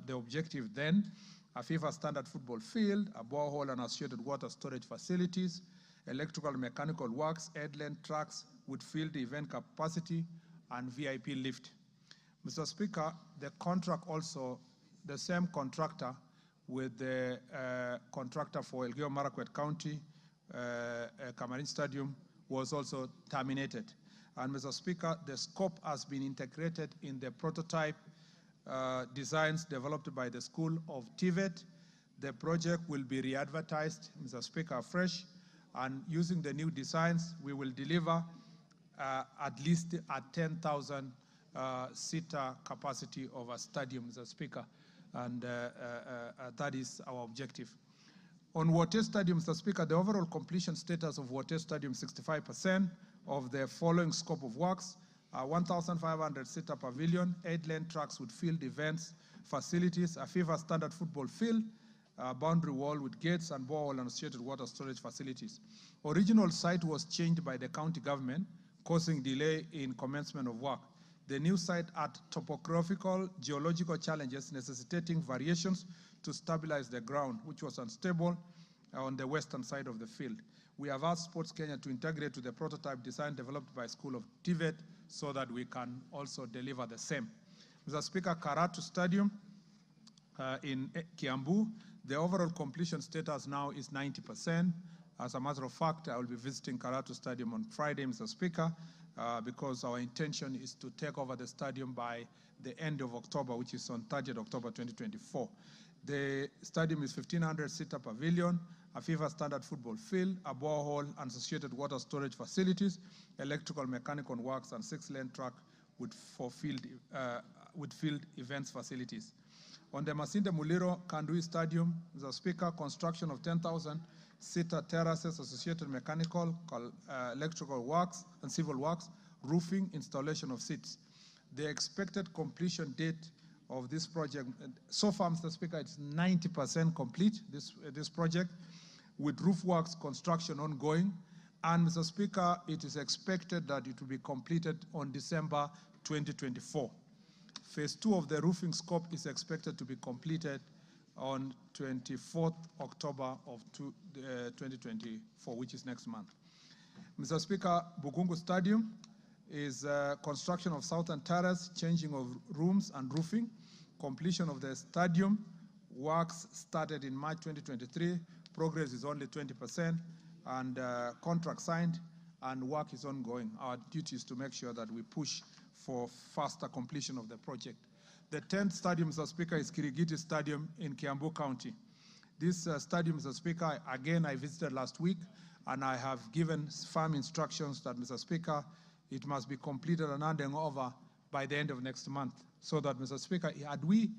the objective then, a FIFA standard football field, a borehole and associated water storage facilities, electrical and mechanical works, 8-lane tracks with field event capacity, and VIP lift. Mr. Speaker, the contract also, the same contractor with the contractor for Elgeyo Marakwet County, Kamarin Stadium, was also terminated. And Mr. Speaker, the scope has been integrated in the prototype designs developed by the School of TVET. The project will be re-advertised, Mr. Speaker, afresh, and using the new designs, we will deliver at least a 10,000 seater capacity of a stadium, Mr. Speaker, and that is our objective. On Wote Stadium, Mr. Speaker, the overall completion status of Wote Stadium, 65% of the following scope of works: 1,500-seater pavilion, 8-lane tracks with field events facilities, a FIFA standard football field, a boundary wall with gates and borehole and associated water storage facilities. Original site was changed by the county government, causing delay in commencement of work. The new site had topographical, geological challenges necessitating variations to stabilize the ground, which was unstable on the western side of the field. We have asked Sports Kenya to integrate to the prototype design developed by School of TVET so that we can also deliver the same. Mr. Speaker, Karatu Stadium in Kiambu, the overall completion status now is 90%. As a matter of fact, I will be visiting Karatu Stadium on Friday, Mr. Speaker, because our intention is to take over the stadium by the end of October, which is on 30th October 2024. The stadium is 1,500-seater pavilion, a FIFA standard football field, a borehole and associated water storage facilities, electrical, mechanical works, and 6-lane track with field events facilities. On the Masinde Muliro Kandui Stadium, Mr. Speaker, construction of 10,000-seater terraces, associated mechanical, electrical works, and civil works, roofing, installation of seats. The expected completion date of this project, so far, Mr. Speaker, it's 90% complete, this project, with roof works construction ongoing. And Mr. Speaker, it is expected that it will be completed on December 2024. Phase 2 of the roofing scope is expected to be completed on 24th October of 2024, which is next month. Mr. Speaker, Bukungu Stadium is construction of southern terrace, changing of rooms and roofing. Completion of the stadium works started in March 2023. Progress is only 20%, and contract signed, and work is ongoing. Our duty is to make sure that we push for faster completion of the project. The 10th stadium, Mr. Speaker, is Kirigiti Stadium in Kiambu County. This stadium, Mr. Speaker, again, I visited last week, and I have given firm instructions that, Mr. Speaker, it must be completed and handing over by the end of next month, so that, Mr. Speaker, had we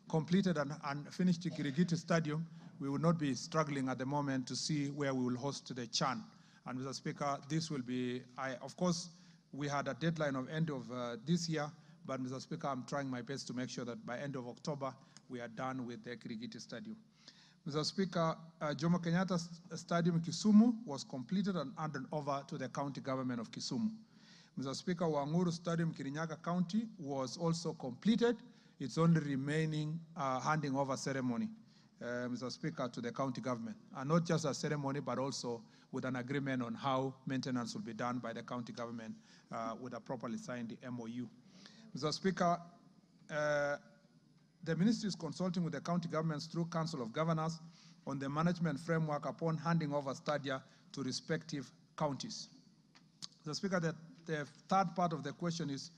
completed and finished the Kirigiti Stadium, we will not be struggling at the moment to see where we will host the CHAN. And Mr. Speaker, this will be, of course, we had a deadline of end of this year, but Mr. Speaker, I'm trying my best to make sure that by end of October, we are done with the Kirigiti Stadium. Mr. Speaker, Jomo Kenyatta Stadium in Kisumu was completed and handed over to the county government of Kisumu. Mr. Speaker, Wanguru Stadium, Kirinyaga County, was also completed. It's only remaining handing over ceremony, Mr. Speaker, to the county government. And not just a ceremony, but also with an agreement on how maintenance will be done by the county government with a properly signed MOU. Mr. Speaker, the ministry is consulting with the county governments through Council of Governors on the management framework upon handing over stadia to respective counties. Mr. Speaker, the third part of the question is,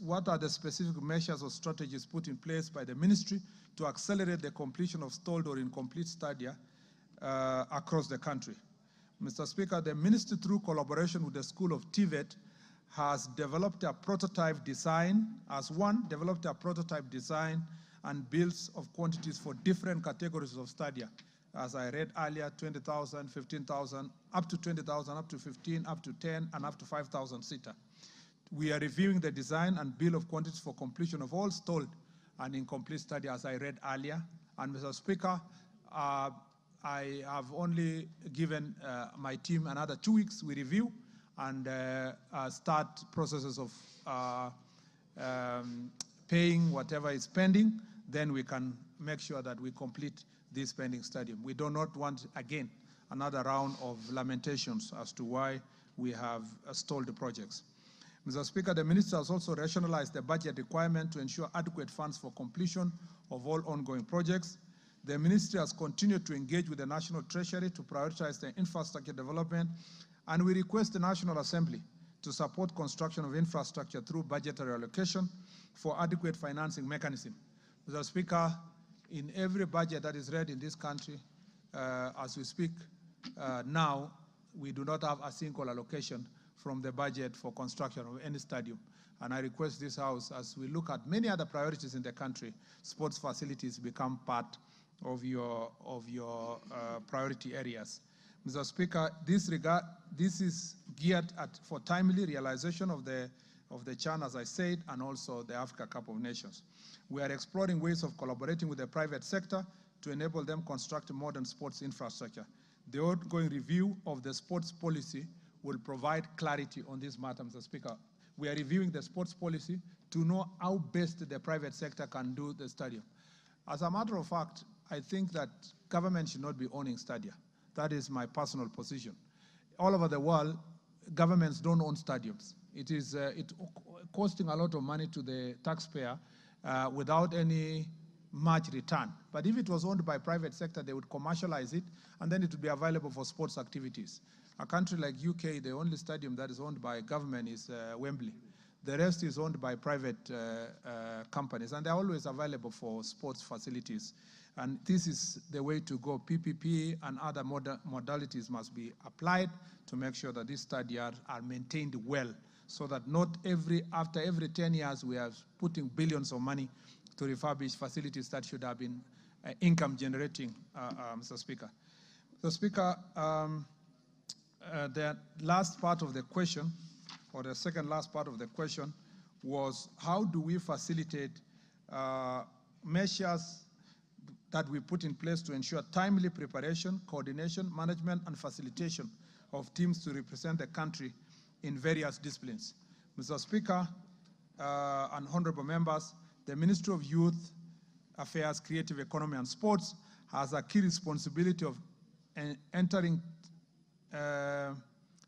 what are the specific measures or strategies put in place by the ministry to accelerate the completion of stalled or incomplete stadia across the country? Mr. Speaker, the ministry, through collaboration with the School of TVET, has developed a prototype design, developed a prototype design and builds of quantities for different categories of stadia. As I read earlier, 20,000, 15,000, up to 20,000, up to 15, up to 10, and up to 5,000 seater. We are reviewing the design and bill of quantities for completion of all stalled and incomplete stadia, as I read earlier. And Mr. Speaker, I have only given my team another 2 weeks. We review and start processes of paying whatever is pending. Then we can make sure that we complete this pending stadium. We do not want, again, another round of lamentations as to why we have stalled the projects. Mr. Speaker, the minister has also rationalized the budget requirement to ensure adequate funds for completion of all ongoing projects. The ministry has continued to engage with the National Treasury to prioritize the infrastructure development, and we request the National Assembly to support construction of infrastructure through budgetary allocation for adequate financing mechanism. Mr. Speaker, in every budget that is read in this country, as we speak now, we do not have a single allocation from the budget for construction of any stadium. And I request this House, as we look at many other priorities in the country, sports facilities become part of your priority areas. Mr. Speaker, this is geared for timely realization of the CHAN, as I said, and also the Africa Cup of Nations. We are exploring ways of collaborating with the private sector to enable them construct modern sports infrastructure. The ongoing review of the sports policy will provide clarity on this matter, Mr. Speaker. We are reviewing the sports policy to know how best the private sector can do the stadium. As a matter of fact, I think that government should not be owning stadia. That is my personal position. All over the world, governments don't own stadiums. It is costing a lot of money to the taxpayer without any much return. But if it was owned by private sector, they would commercialize it, and then it would be available for sports activities. A country like UK, the only stadium that is owned by government is Wembley. The rest is owned by private companies, and they're always available for sports facilities. And this is the way to go. PPP and other modalities must be applied to make sure that these stadiums are maintained well, so that not after every 10 years we are putting billions of money to refurbish facilities that should have been income generating, Mr. Speaker. Mr. Speaker, the last part of the question, or the second last part of the question, was how do we facilitate measures that we put in place to ensure timely preparation, coordination, management, and facilitation of teams to represent the country in various disciplines. Mr. Speaker and honorable members, the Ministry of Youth Affairs, Creative Economy, and Sports has a key responsibility of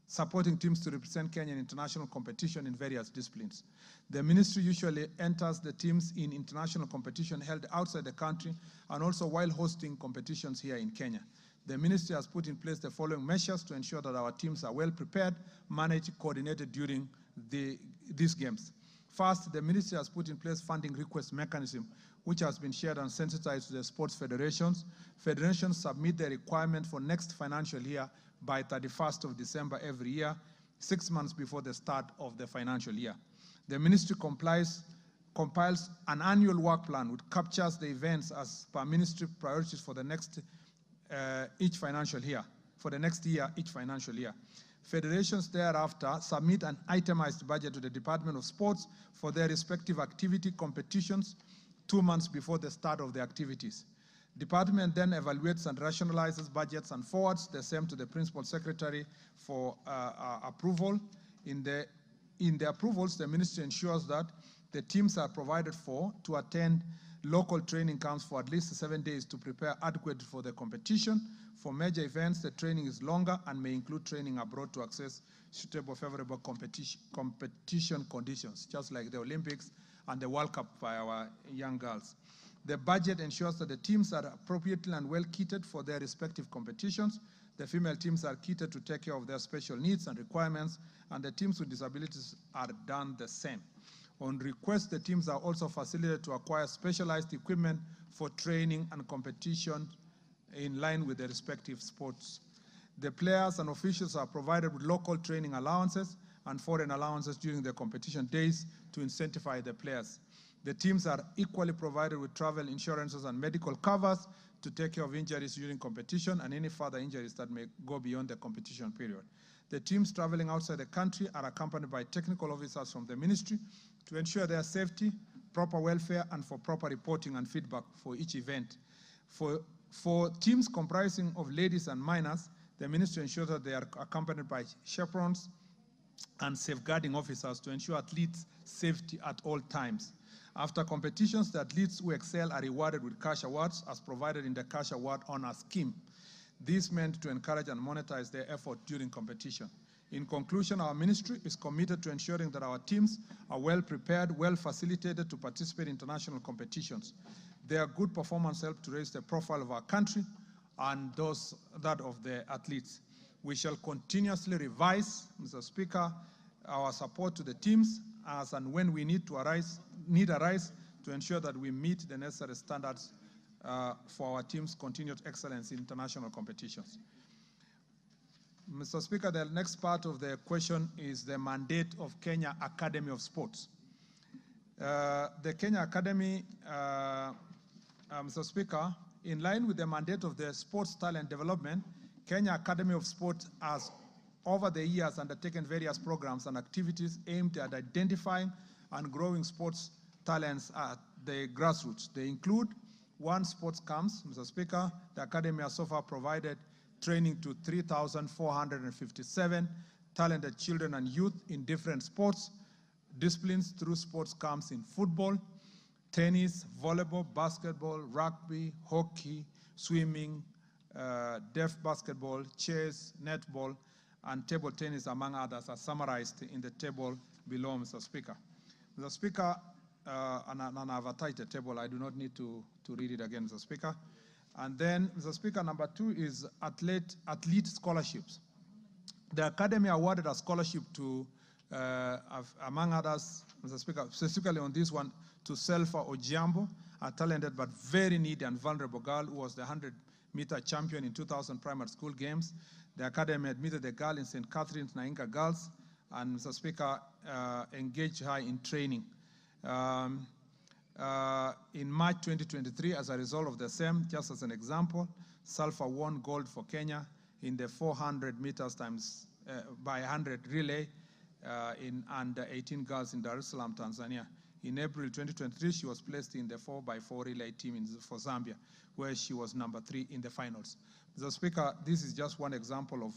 supporting teams to represent Kenya in international competition in various disciplines. The ministry usually enters the teams in international competition held outside the country and also while hosting competitions here in Kenya. The ministry has put in place the following measures to ensure that our teams are well prepared, managed, coordinated during these games. First, the ministry has put in place funding request mechanism, which has been shared and sensitized to the sports federations. Federations submit their requirement for next financial year by 31st of December every year, 6 months before the start of the financial year. The ministry compiles an annual work plan which captures the events as per ministry priorities for the next each financial year, each financial year. Federations thereafter submit an itemized budget to the Department of Sports for their respective activity competitions 2 months before the start of the activities. Department then evaluates and rationalizes budgets and forwards the same to the Principal Secretary for approval. In the approvals, the ministry ensures that the teams are provided for to attend Local training counts for at least 7 days to prepare adequately for the competition. For major events, the training is longer and may include training abroad to access suitable, favorable competition conditions, just like the Olympics and the World Cup for our young girls. The budget ensures that the teams are appropriately and well kitted for their respective competitions. The female teams are kitted to take care of their special needs and requirements, and the teams with disabilities are done the same. On request, the teams are also facilitated to acquire specialized equipment for training and competition in line with their respective sports. The players and officials are provided with local training allowances and foreign allowances during the competition days to incentivize the players. The teams are equally provided with travel insurances and medical covers to take care of injuries during competition and any further injuries that may go beyond the competition period. The teams traveling outside the country are accompanied by technical officers from the ministry to ensure their safety, proper welfare, and for proper reporting and feedback for each event. For teams comprising of ladies and minors, the ministry ensures that they are accompanied by chaperones and safeguarding officers to ensure athletes' safety at all times. After competitions, the athletes who excel are rewarded with cash awards as provided in the Cash Award Honor Scheme. This meant to encourage and monetize their effort during competition. In conclusion, our ministry is committed to ensuring that our teams are well prepared, well facilitated to participate in international competitions. Their good performance helps to raise the profile of our country and that of the athletes. We shall continuously revise, Mr. Speaker, our support to the teams as and when we need arise to ensure that we meet the necessary standards for our team's continued excellence in international competitions. Mr. Speaker, the next part of the question is the mandate of Kenya Academy of Sports. The Kenya Academy, Mr. Speaker, in line with the mandate of the Sports Talent Development, Kenya Academy of Sports has over the years undertaken various programs and activities aimed at identifying and growing sports talents at the grassroots. They include one sports camps, Mr. Speaker. The Academy has so far provided training to 3,457 talented children and youth in different sports disciplines through sports camps in football, tennis, volleyball, basketball, rugby, hockey, swimming, deaf basketball, chess, netball, and table tennis, among others, are summarized in the table below, Mr. Speaker. Mr. Speaker, and I've attached the table. I do not need to read it again, Mr. Speaker. And then, Mr. Speaker, number 2 is athlete scholarships. The Academy awarded a scholarship to, among others, Mr. Speaker, specifically on this one, to Selfa Ojiambo, a talented but very needy and vulnerable girl who was the 100-meter champion in 2000 primary school games. The Academy admitted the girl in St. Catherine's Nainka Girls and, Mr. Speaker, engaged her in training. In March 2023, as a result of the same, just as an example, Salfa won gold for Kenya in the 400 meters times by 100 relay in under 18 girls in Dar es Salaam, Tanzania. In April 2023, she was placed in the 4x4 relay team for Zambia, where she was number 3 in the finals. Mr. Speaker, this is just one example of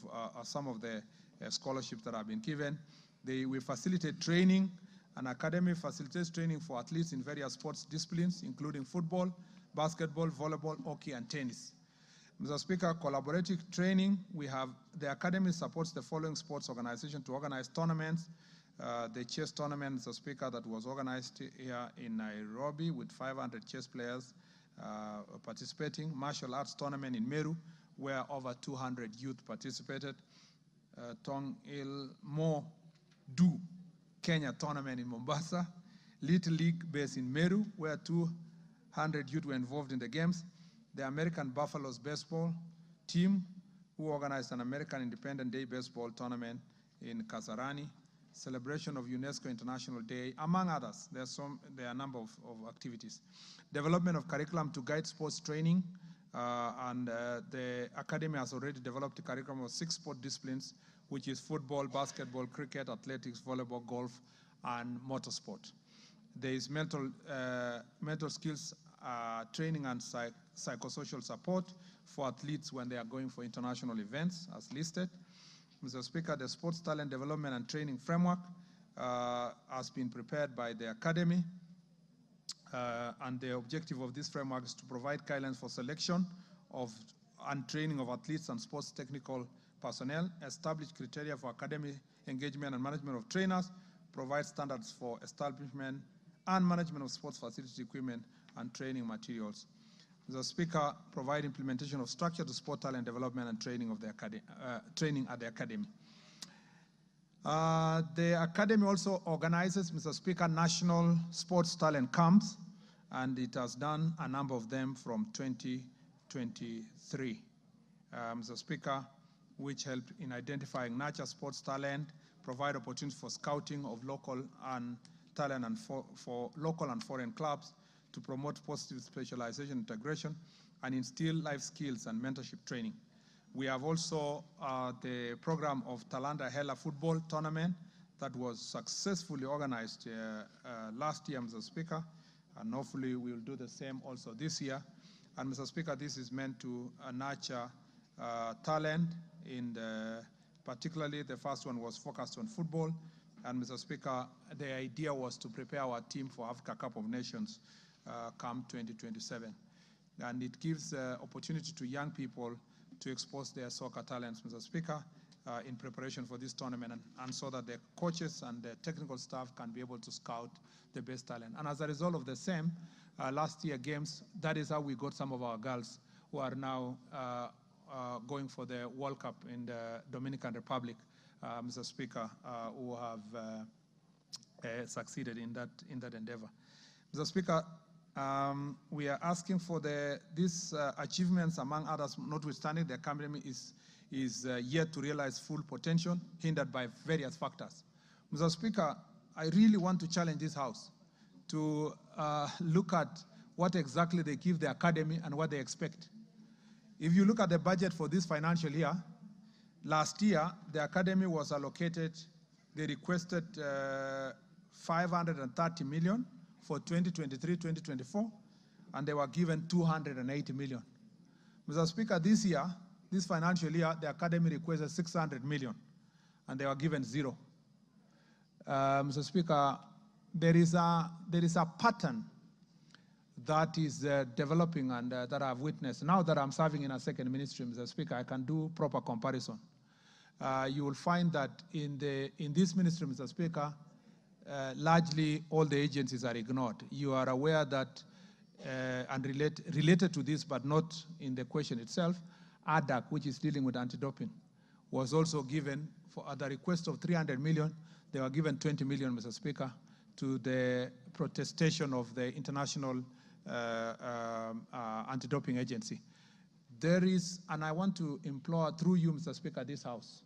some of the scholarships that have been given. We facilitate training. An academy facilitates training for athletes in various sports disciplines, including football, basketball, volleyball, hockey, and tennis. Mr. Speaker, collaborative training, the academy supports the following sports organizations to organize tournaments. The chess tournament, Mr. Speaker, that was organized here in Nairobi with 500 chess players participating. Martial arts tournament in Meru, where over 200 youth participated. Tong Il Mo Du Kenya tournament in Mombasa. Little League based in Meru, where 200 youth were involved in the games. The American Buffaloes baseball team, who organized an American Independent Day baseball tournament in Kasarani. Celebration of UNESCO International Day, among others. There are a number of activities. Development of curriculum to guide sports training, and the academy has already developed a curriculum of 6 sport disciplines, which is football, basketball, cricket, athletics, volleyball, golf, and motorsport. There is mental skills training and psychosocial support for athletes when they are going for international events, as listed. Mr. Speaker, the Sports Talent Development and Training Framework has been prepared by the Academy. And the objective of this framework is to provide guidelines for selection of and training of athletes and sports technical personnel, establish criteria for academy engagement and management of trainers, provide standards for establishment and management of sports facility equipment and training materials. Mr. Speaker, provide implementation of structure to support talent development and training of the training at the academy. The academy also organizes, Mr. Speaker, national sports talent camps, and it has done a number of them from 2023. Mr. Speaker, which help in identifying nurture sports talent, provide opportunities for scouting of local and talent and for local and foreign clubs, to promote positive specialization integration, and instill life skills and mentorship training. We have also the program of Talanta Hela football tournament that was successfully organized last year, Mr. Speaker, and hopefully we will do the same also this year. And Mr. Speaker, this is meant to nurture talent in particularly the first one was focused on football. And Mr. Speaker, the idea was to prepare our team for Africa Cup of Nations come 2027. And it gives opportunity to young people to expose their soccer talents, Mr. Speaker, in preparation for this tournament, and so that the coaches and the technical staff can be able to scout the best talent. And as a result of the same, last year games, that is how we got some of our girls who are now going for the World Cup in the Dominican Republic, Mr. Speaker, who have succeeded in that endeavor. Mr. Speaker, we are asking for these achievements, among others, notwithstanding the academy is yet to realize full potential, hindered by various factors. Mr. Speaker, I really want to challenge this House to look at what exactly they give the academy and what they expect. If you look at the budget for this financial year, last year, the academy was allocated, they requested 530 million for 2023-2024, and they were given 280 million. Mr. Speaker, this year, this financial year, the academy requested 600 million, and they were given 0. Mr. Speaker, there is a pattern that is developing and that I've witnessed. Now that I'm serving in a second ministry, Mr. Speaker, I can do proper comparison. You will find that in this ministry, Mr. Speaker, largely all the agencies are ignored. You are aware that, and related to this, but not in the question itself, ADAC, which is dealing with anti-doping, was also given, for at the request of 300 million, they were given 20 million, Mr. Speaker, to the protestation of the International Anti-Doping Agency. There is, and I want to implore through you, Mr. Speaker, this House,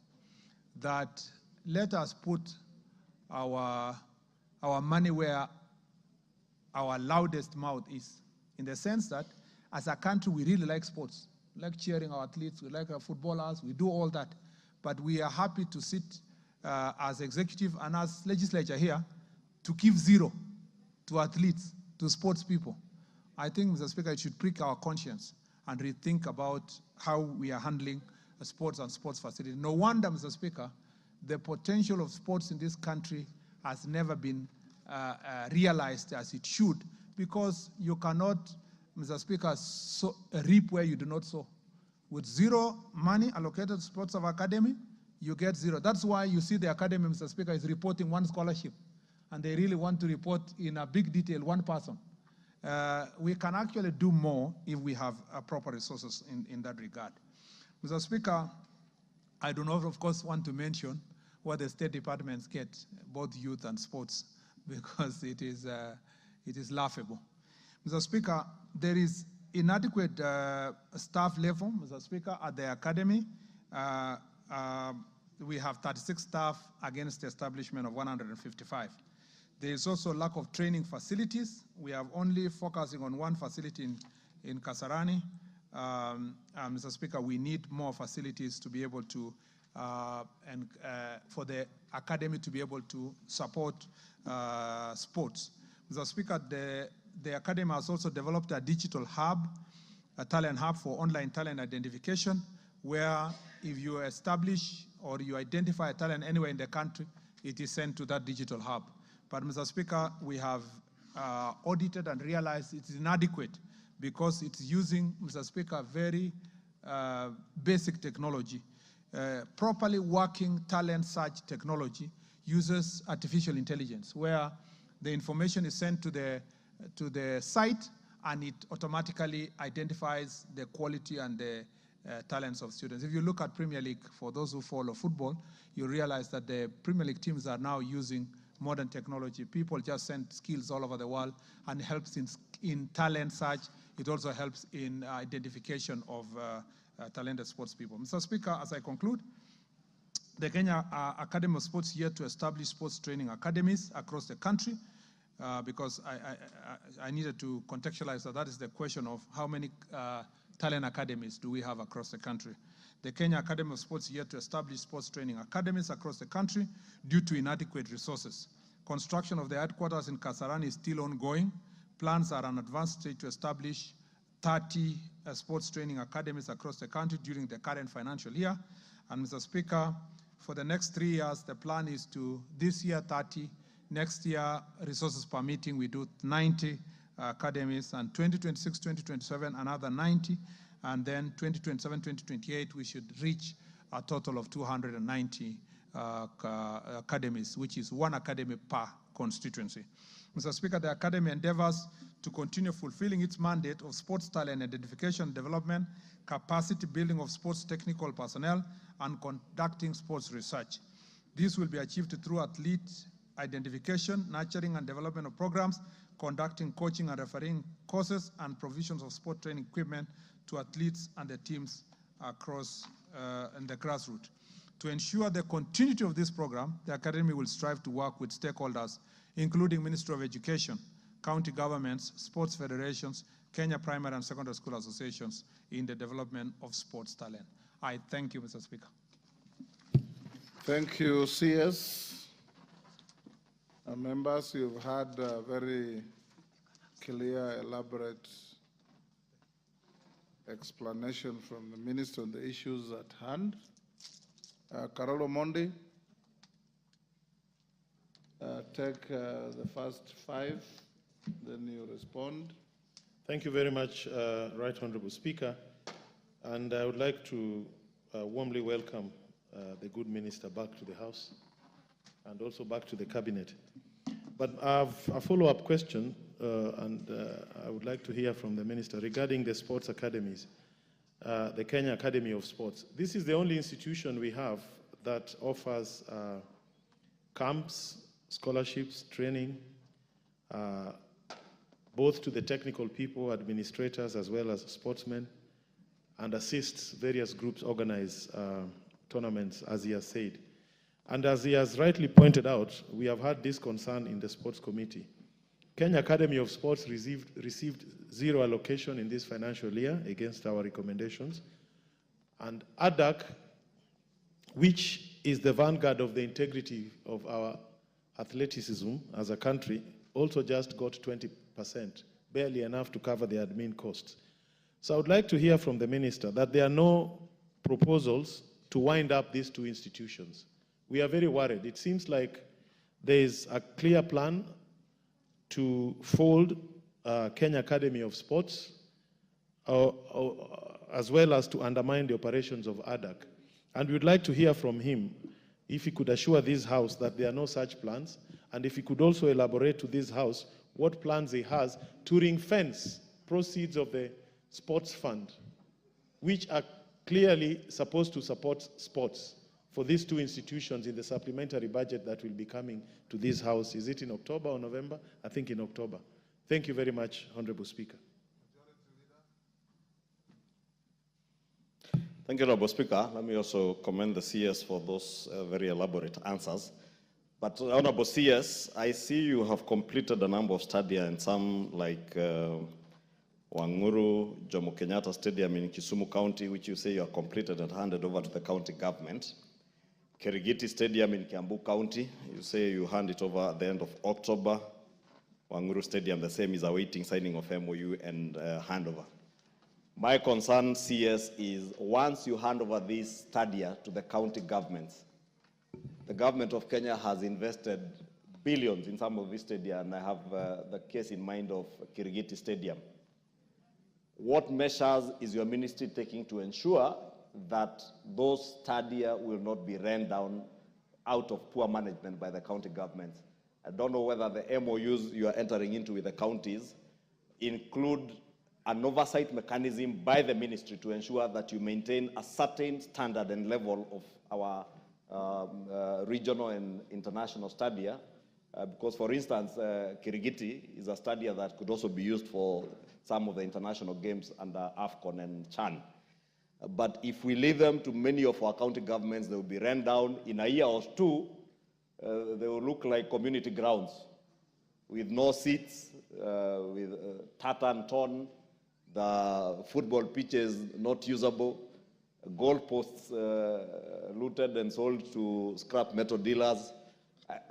that let us put our money where our loudest mouth is, in the sense that as a country, we really like sports, we like cheering our athletes, we like our footballers, we do all that. But we are happy to sit as executive and as legislature here to give 0 to athletes, to sports people. I think, Mr. Speaker, it should prick our conscience and rethink about how we are handling sports and sports facilities. No wonder, Mr. Speaker, the potential of sports in this country has never been realized as it should, because you cannot, Mr. Speaker, reap where you do not sow. With 0 money allocated to sports of academy, you get 0. That's why you see the academy, Mr. Speaker, is reporting 1 scholarship, and they really want to report in a big detail 1 person. We can actually do more if we have proper resources in that regard. Mr. Speaker, I do not, of course, want to mention what the state departments get, both youth and sports, because it is laughable. Mr. Speaker, there is inadequate staff level, Mr. Speaker, at the academy. We have 36 staff against the establishment of 155. There is also lack of training facilities. We are only focusing on 1 facility in Kasarani. Mr. Speaker, we need more facilities to be able to, for the academy to be able to support sports. Mr. Speaker, the academy has also developed a digital hub, a talent hub for online talent identification, where if you establish or you identify a talent anywhere in the country, it is sent to that digital hub. But, Mr. Speaker, we have audited and realized it is inadequate because it's using, Mr. Speaker, very basic technology. Properly working talent search technology uses artificial intelligence, where the information is sent to the site and it automatically identifies the quality and the talents of students. If you look at Premier League, for those who follow football, you realize that the Premier League teams are now using modern technology. People just send skills all over the world and helps in talent search. It also helps in identification of talented sports people. Mr. Speaker, as I conclude, the Kenya Academy of Sports here to establish sports training academies across the country because I needed to contextualize that is the question of how many talent academies do we have across the country. The Kenya Academy of Sports here to establish sports training academies across the country due to inadequate resources. Construction of the headquarters in Kasarani is still ongoing. Plans are on advanced stage to establish 30 sports training academies across the country during the current financial year. And Mr. Speaker, for the next 3 years, the plan is to, this year 30, next year, resources permitting, we do 90 academies, and 2026, 2027, another 90, and then 2027, 2028, we should reach a total of 290 academies, which is one academy per constituency. Mr. Speaker, the Academy endeavors to continue fulfilling its mandate of sports talent identification, development, capacity building of sports technical personnel, and conducting sports research. This will be achieved through athlete identification, nurturing and development of programs, conducting coaching and refereeing courses, and provisions of sport training equipment to athletes and the teams across in the grassroots. To ensure the continuity of this program, the Academy will strive to work with stakeholders, including Ministry of Education, county governments, sports federations, Kenya primary and secondary school associations in the development of sports talent. I thank you, Mr. Speaker. Thank you, CS. Members, you've had a very clear, elaborate explanation from the Minister on the issues at hand. Carolo Mondi, take the first 5, then you respond. Thank you very much, Right Honorable Speaker. And I would like to warmly welcome the good minister back to the House and also back to the Cabinet. But I have a follow-up question, and I would like to hear from the minister regarding the sports academies, the Kenya Academy of Sports. This is the only institution we have that offers camps, scholarships, training, both to the technical people, administrators, as well as sportsmen, and assists various groups organize tournaments, as he has said. And as he has rightly pointed out, we have had this concern in the Sports Committee. Kenya Academy of Sports received 0 allocation in this financial year against our recommendations. And ADAC, which is the vanguard of the integrity of our athleticism as a country, also just got 20%, barely enough to cover the admin costs. So I would like to hear from the minister that there are no proposals to wind up these 2 institutions. We are very worried. It seems like there is a clear plan to fold Kenya Academy of Sports, as well as to undermine the operations of ADAC. And we would like to hear from him if he could assure this House that there are no such plans, and if he could also elaborate to this House what plans he has to ring-fence proceeds of the sports fund, which are clearly supposed to support sports, for these 2 institutions in the supplementary budget that will be coming to this House. Is it in October or November? I think in October. Thank you very much, Honorable Speaker. Thank you, Honorable Speaker. Let me also commend the CS for those very elaborate answers. But Honorable CS, I see you have completed a number of studies and some like Wanguru, Jomo Kenyatta Stadium in Kisumu County, which you say you have completed and handed over to the county government. Kerigiti Stadium in Kiambu County, you say you hand it over at the end of October. Wanguru Stadium, the same, is awaiting signing of MOU and handover. My concern, CS, is once you hand over this stadia to the county governments, the government of Kenya has invested billions in some of these stadia, and I have the case in mind of Kirigiti Stadium. What measures is your ministry taking to ensure that those stadia will not be run down out of poor management by the county governments? I don't know whether the MOUs you are entering into with the counties include an oversight mechanism by the ministry to ensure that you maintain a certain standard and level of our regional and international stadia. Because, for instance, Kirigiti is a stadia that could also be used for some of the international games under AFCON and CHAN. But if we leave them to many of our county governments, they will be run down in a year or two. They will look like community grounds with no seats, with tartan torn, the football pitches not usable, goalposts looted and sold to scrap metal dealers.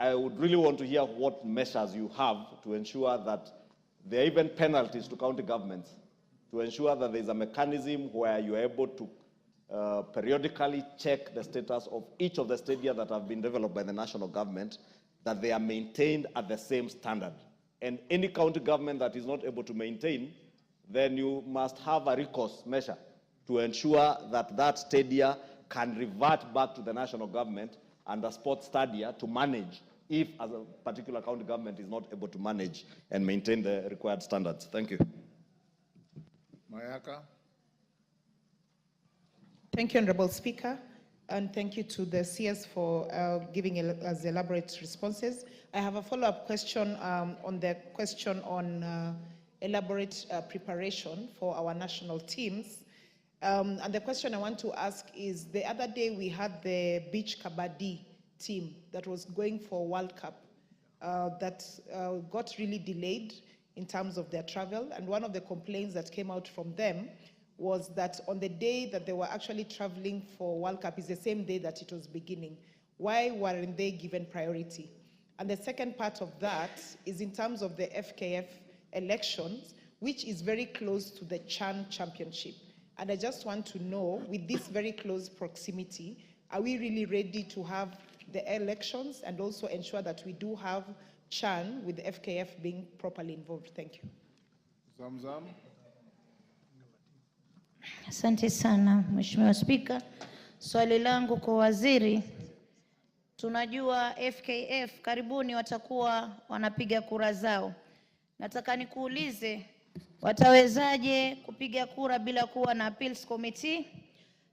I would really want to hear what measures you have to ensure that there are even penalties to county governments, to ensure that there is a mechanism where you are able to periodically check the status of each of the stadia that have been developed by the national government, that they are maintained at the same standard. And any county government that is not able to maintain, then you must have a recourse measure to ensure that that stadia can revert back to the national government and the sports stadia to manage if as a particular county government is not able to manage and maintain the required standards. Thank you. Mayaka. Thank you, Honorable Speaker, and thank you to the CS for giving us elaborate responses. I have a follow-up question on the question on elaborate preparation for our national teams. And the question I want to ask is, the other day we had the beach kabaddi team that was going for World Cup that got really delayed in terms of their travel. And one of the complaints that came out from them was that on the day that they were actually traveling for World Cup is the same day that it was beginning. Why weren't they given priority? And the second part of that is in terms of the FKF elections, which is very close to the CHAN championship. And I just want to know, with this very close proximity, are we really ready to have the elections and also ensure that we do have CHAN with the FKF being properly involved? Thank you. Zamzam. Asante sana, Mheshimiwa Spika. Swali langu kwa waziri, tunajua FKF karibuni watakuwa wanapiga kura zao. Nataka nikuulize, watawezaje kupiga kura bila kuwa na appeals committee?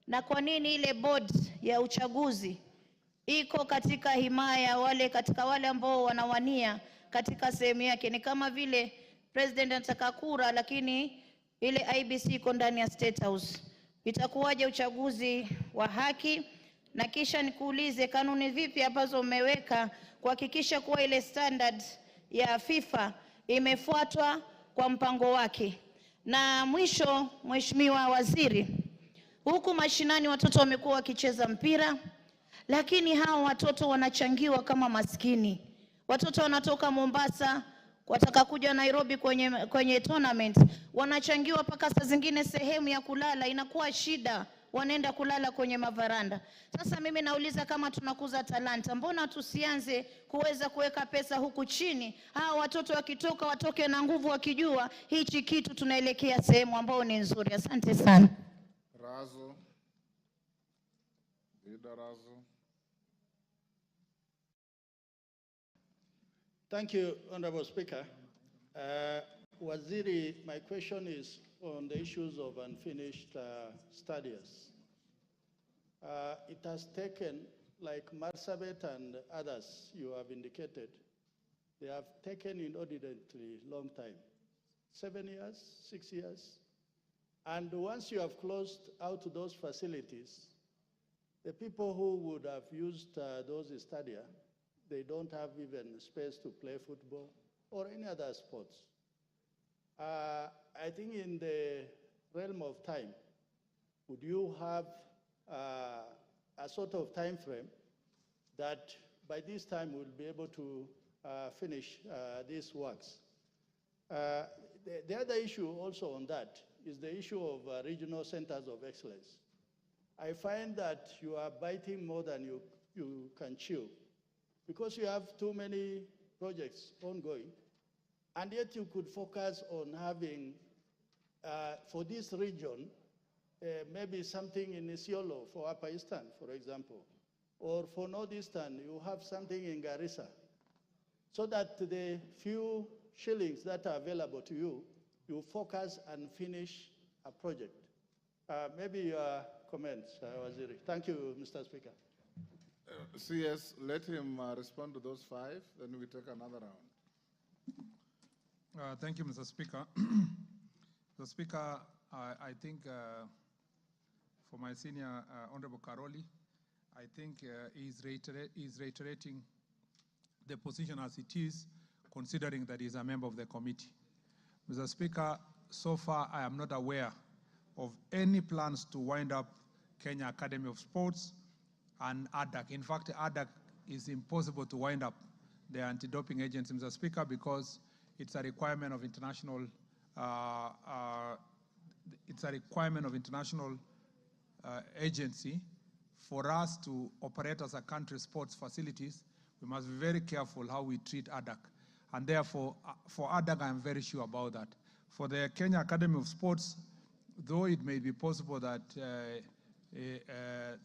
Na kwa nini ile board ya uchaguzi iko katika himaya katika wale ambao wanawania katika sehemu yake? Ni kama vile president anataka kura lakini ile IBC iko ndani ya State House. Itakuwaje uchaguzi wa haki? Na kisha nikuulize, kanuni vipi ambazo umeweka kuhakikisha kuwa ile standard ya FIFA imefuatwa kwa mpango wake? Na mwisho, Mheshimiwa Waziri, huku mashinani watoto wamekuwa wakicheza mpira, lakini hao watoto wanachangiwa kama maskini. Watoto wanatoka Mombasa wataka kuja Nairobi kwenye tournament, wanachangiwa mpaka saa zingine sehemu ya kulala inakuwa shida, wanaenda kulala kwenye mavaranda. Sasa mimi nauliza, kama tunakuza talanta, mbona tusianze kuweza kuweka pesa huku chini? Hao watoto wakitoka watoke na nguvu, wakijua hichi kitu tunaelekea sehemu ambayo ni nzuri. Asante sana. Razo. Razo. Thank you, Honorable Speaker. Waziri, my question is on the issues of unfinished studies. It has taken, like Marsabit and others you have indicated, they have taken inordinately long time, 7 years, 6 years. And once you have closed out those facilities, the people who would have used those stadia, they don't have even space to play football or any other sports. I think in the realm of time, would you have a sort of time frame that by this time we'll be able to finish these works? The other issue also on that is the issue of regional centers of excellence. I find that you are biting more than you can chew, because you have too many projects ongoing, and yet you could focus on having, for this region, maybe something in Isiolo for Upper Eastern, for example, or for Northeastern, you have something in Garissa, so that the few shillings that are available to you, you focus and finish a project. Maybe your comments, Waziri. Thank you, Mr. Speaker. CS, let him respond to those 5, then we take another round. Thank you, Mr. Speaker. Mr. Speaker, I think for my senior Honorable Karoli, I think he's reiterating the position as it is, considering that he's a member of the committee. Mr. Speaker, so far I am not aware of any plans to wind up Kenya Academy of Sports and ADAC. In fact, ADAC is impossible to wind up, the anti-doping agency, Mr. Speaker, because it's a requirement of international agency. For us to operate as a country sports facilities, we must be very careful how we treat ADAC. And therefore, for ADAC, I'm very sure about that. For the Kenya Academy of Sports, though it may be possible that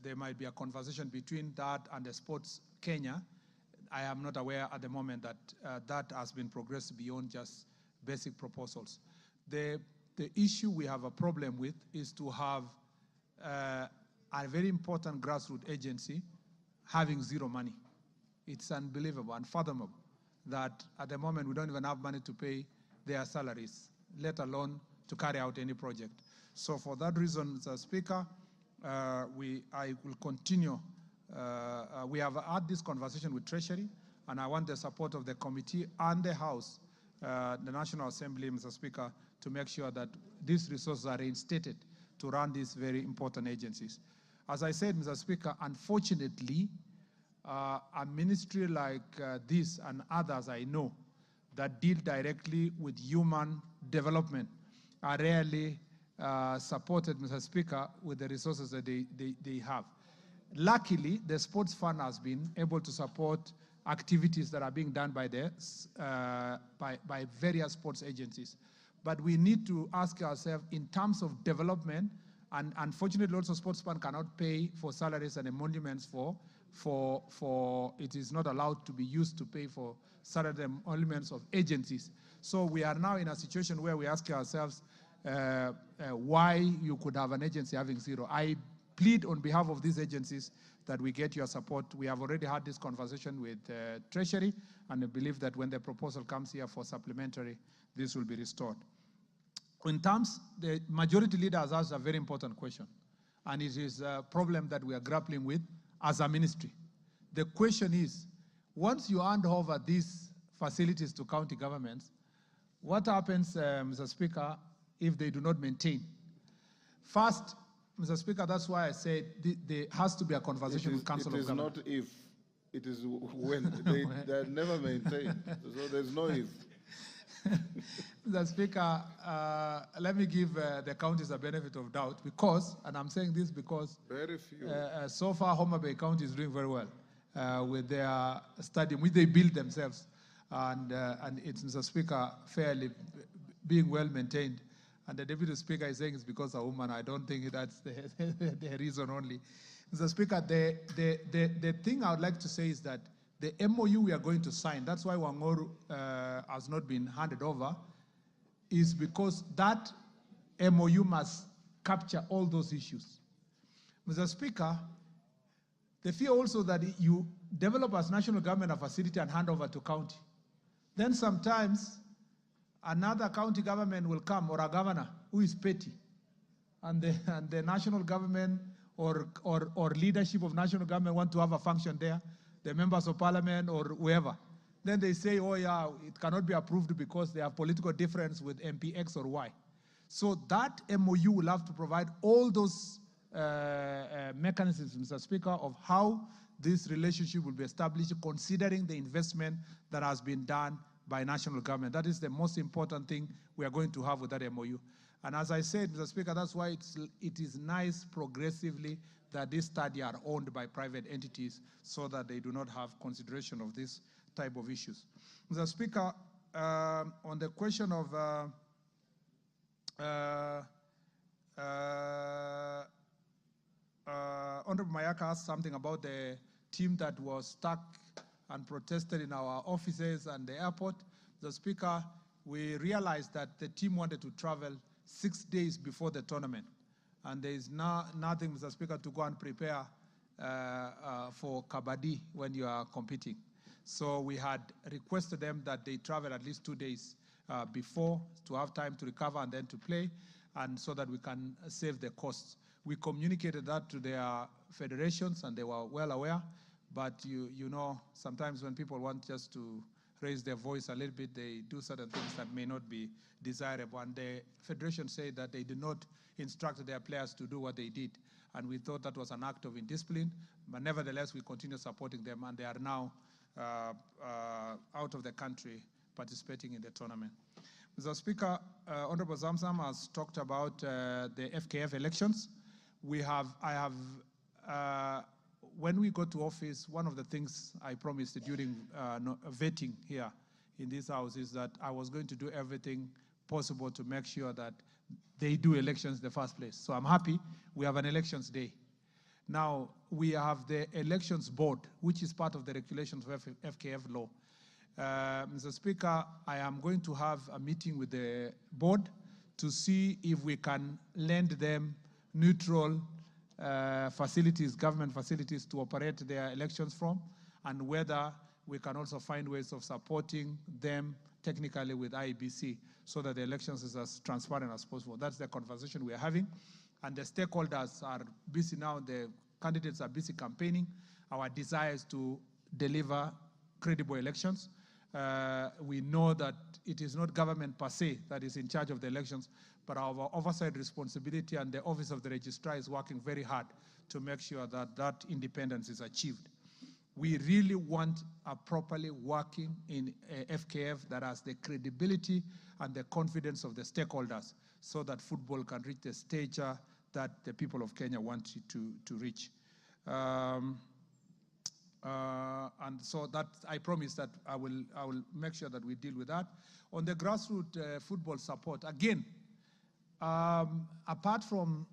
there might be a conversation between that and the Sports Kenya, I am not aware at the moment that that has been progressed beyond just basic proposals. The issue we have a problem with is to have a very important grassroots agency having zero money. It's unbelievable, unfathomable, that at the moment we don't even have money to pay their salaries, let alone to carry out any project. So for that reason, Mr. Speaker, I will continue. We have had this conversation with Treasury, and I want the support of the committee and the House, the National Assembly, Mr. Speaker, to make sure that these resources are reinstated to run these very important agencies. As I said, Mr. Speaker, unfortunately, a ministry like this and others I know that deal directly with human development are rarely supported, Mr. Speaker, with the resources that they have. Luckily, the Sports Fund has been able to support activities that are being done by various sports agencies. But we need to ask ourselves, in terms of development, and unfortunately also Sports Fund cannot pay for salaries and emoluments for it is not allowed to be used to pay for salaries and emoluments of agencies. So we are now in a situation where we ask ourselves why you could have an agency having zero. I plead on behalf of these agencies that we get your support. We have already had this conversation with Treasury, and I believe that when the proposal comes here for supplementary, this will be restored. In terms, the majority leader has asked a very important question, and it is a problem that we are grappling with as a ministry. The question is, once you hand over these facilities to county governments, what happens, Mr. Speaker, if they do not maintain? First, Mr. Speaker, that's why I said there has to be a conversation with Council of Government. It is not if, it is when. They are never maintained, so there's no if. Mr. Speaker, let me give the counties a benefit of doubt because, and I'm saying this because very few. So far Homa Bay County is doing very well with their stadium, which they built themselves, and it's, Mr. Speaker, fairly being well maintained. And the Deputy Speaker is saying it's because of woman. I don't think that's the reason only. Mr. Speaker, the thing I would like to say is that the MOU we are going to sign, that's why Wangoru has not been handed over, is because that MOU must capture all those issues. Mr. Speaker, the fear also that you develop as national government a facility and hand over to county. Then sometimes another county government will come, or a governor who is petty, and the national government or leadership of national government want to have a function there, the members of parliament or whoever. Then they say, oh yeah, it cannot be approved because they have political difference with MP X or Y. So that MOU will have to provide all those mechanisms, Mr. Speaker, of how this relationship will be established, considering the investment that has been done by national government. That is the most important thing we are going to have with that MOU. And as I said, Mr. Speaker, that's why it is nice progressively that this study are owned by private entities so that they do not have consideration of this type of issues. Mr. Speaker, on the question of Honorable Mayaka asked something about the team that was stuck and protested in our offices and the airport. The Speaker, we realized that the team wanted to travel 6 days before the tournament. And there is nothing, Mr. Speaker, to go and prepare for Kabaddi when you are competing. So we had requested them that they travel at least 2 days before to have time to recover and then to play, and so that we can save the costs. We communicated that to their federations, and they were well aware. But you know, sometimes when people want just to raise their voice a little bit, they do certain things that may not be desirable. And the federation said that they did not instruct their players to do what they did. And we thought that was an act of indiscipline. But nevertheless, we continue supporting them, and they are now out of the country participating in the tournament. Mr. Speaker, Honorable Zamzam has talked about the FKF elections. When we got to office, one of the things I promised during vetting here in this house is that I was going to do everything possible to make sure that they do elections in the first place. So I'm happy we have an elections day. Now, we have the elections board, which is part of the regulations of FKF law. Mr. Speaker, I am going to have a meeting with the board to see if we can lend them neutral facilities, government facilities to operate their elections from, and whether we can also find ways of supporting them technically with IEBC so that the elections is as transparent as possible. That's the conversation we are having. And the stakeholders are busy now, the candidates are busy campaigning. Our desire is to deliver credible elections. We know that it is not government per se that is in charge of the elections, but our oversight responsibility and the Office of the Registrar is working very hard to make sure that that independence is achieved. We really want a properly working in FKF that has the credibility and the confidence of the stakeholders so that football can reach the stature that the people of Kenya want it to reach. And so that I promise that I will make sure that we deal with that. On the grassroots football support, again, apart from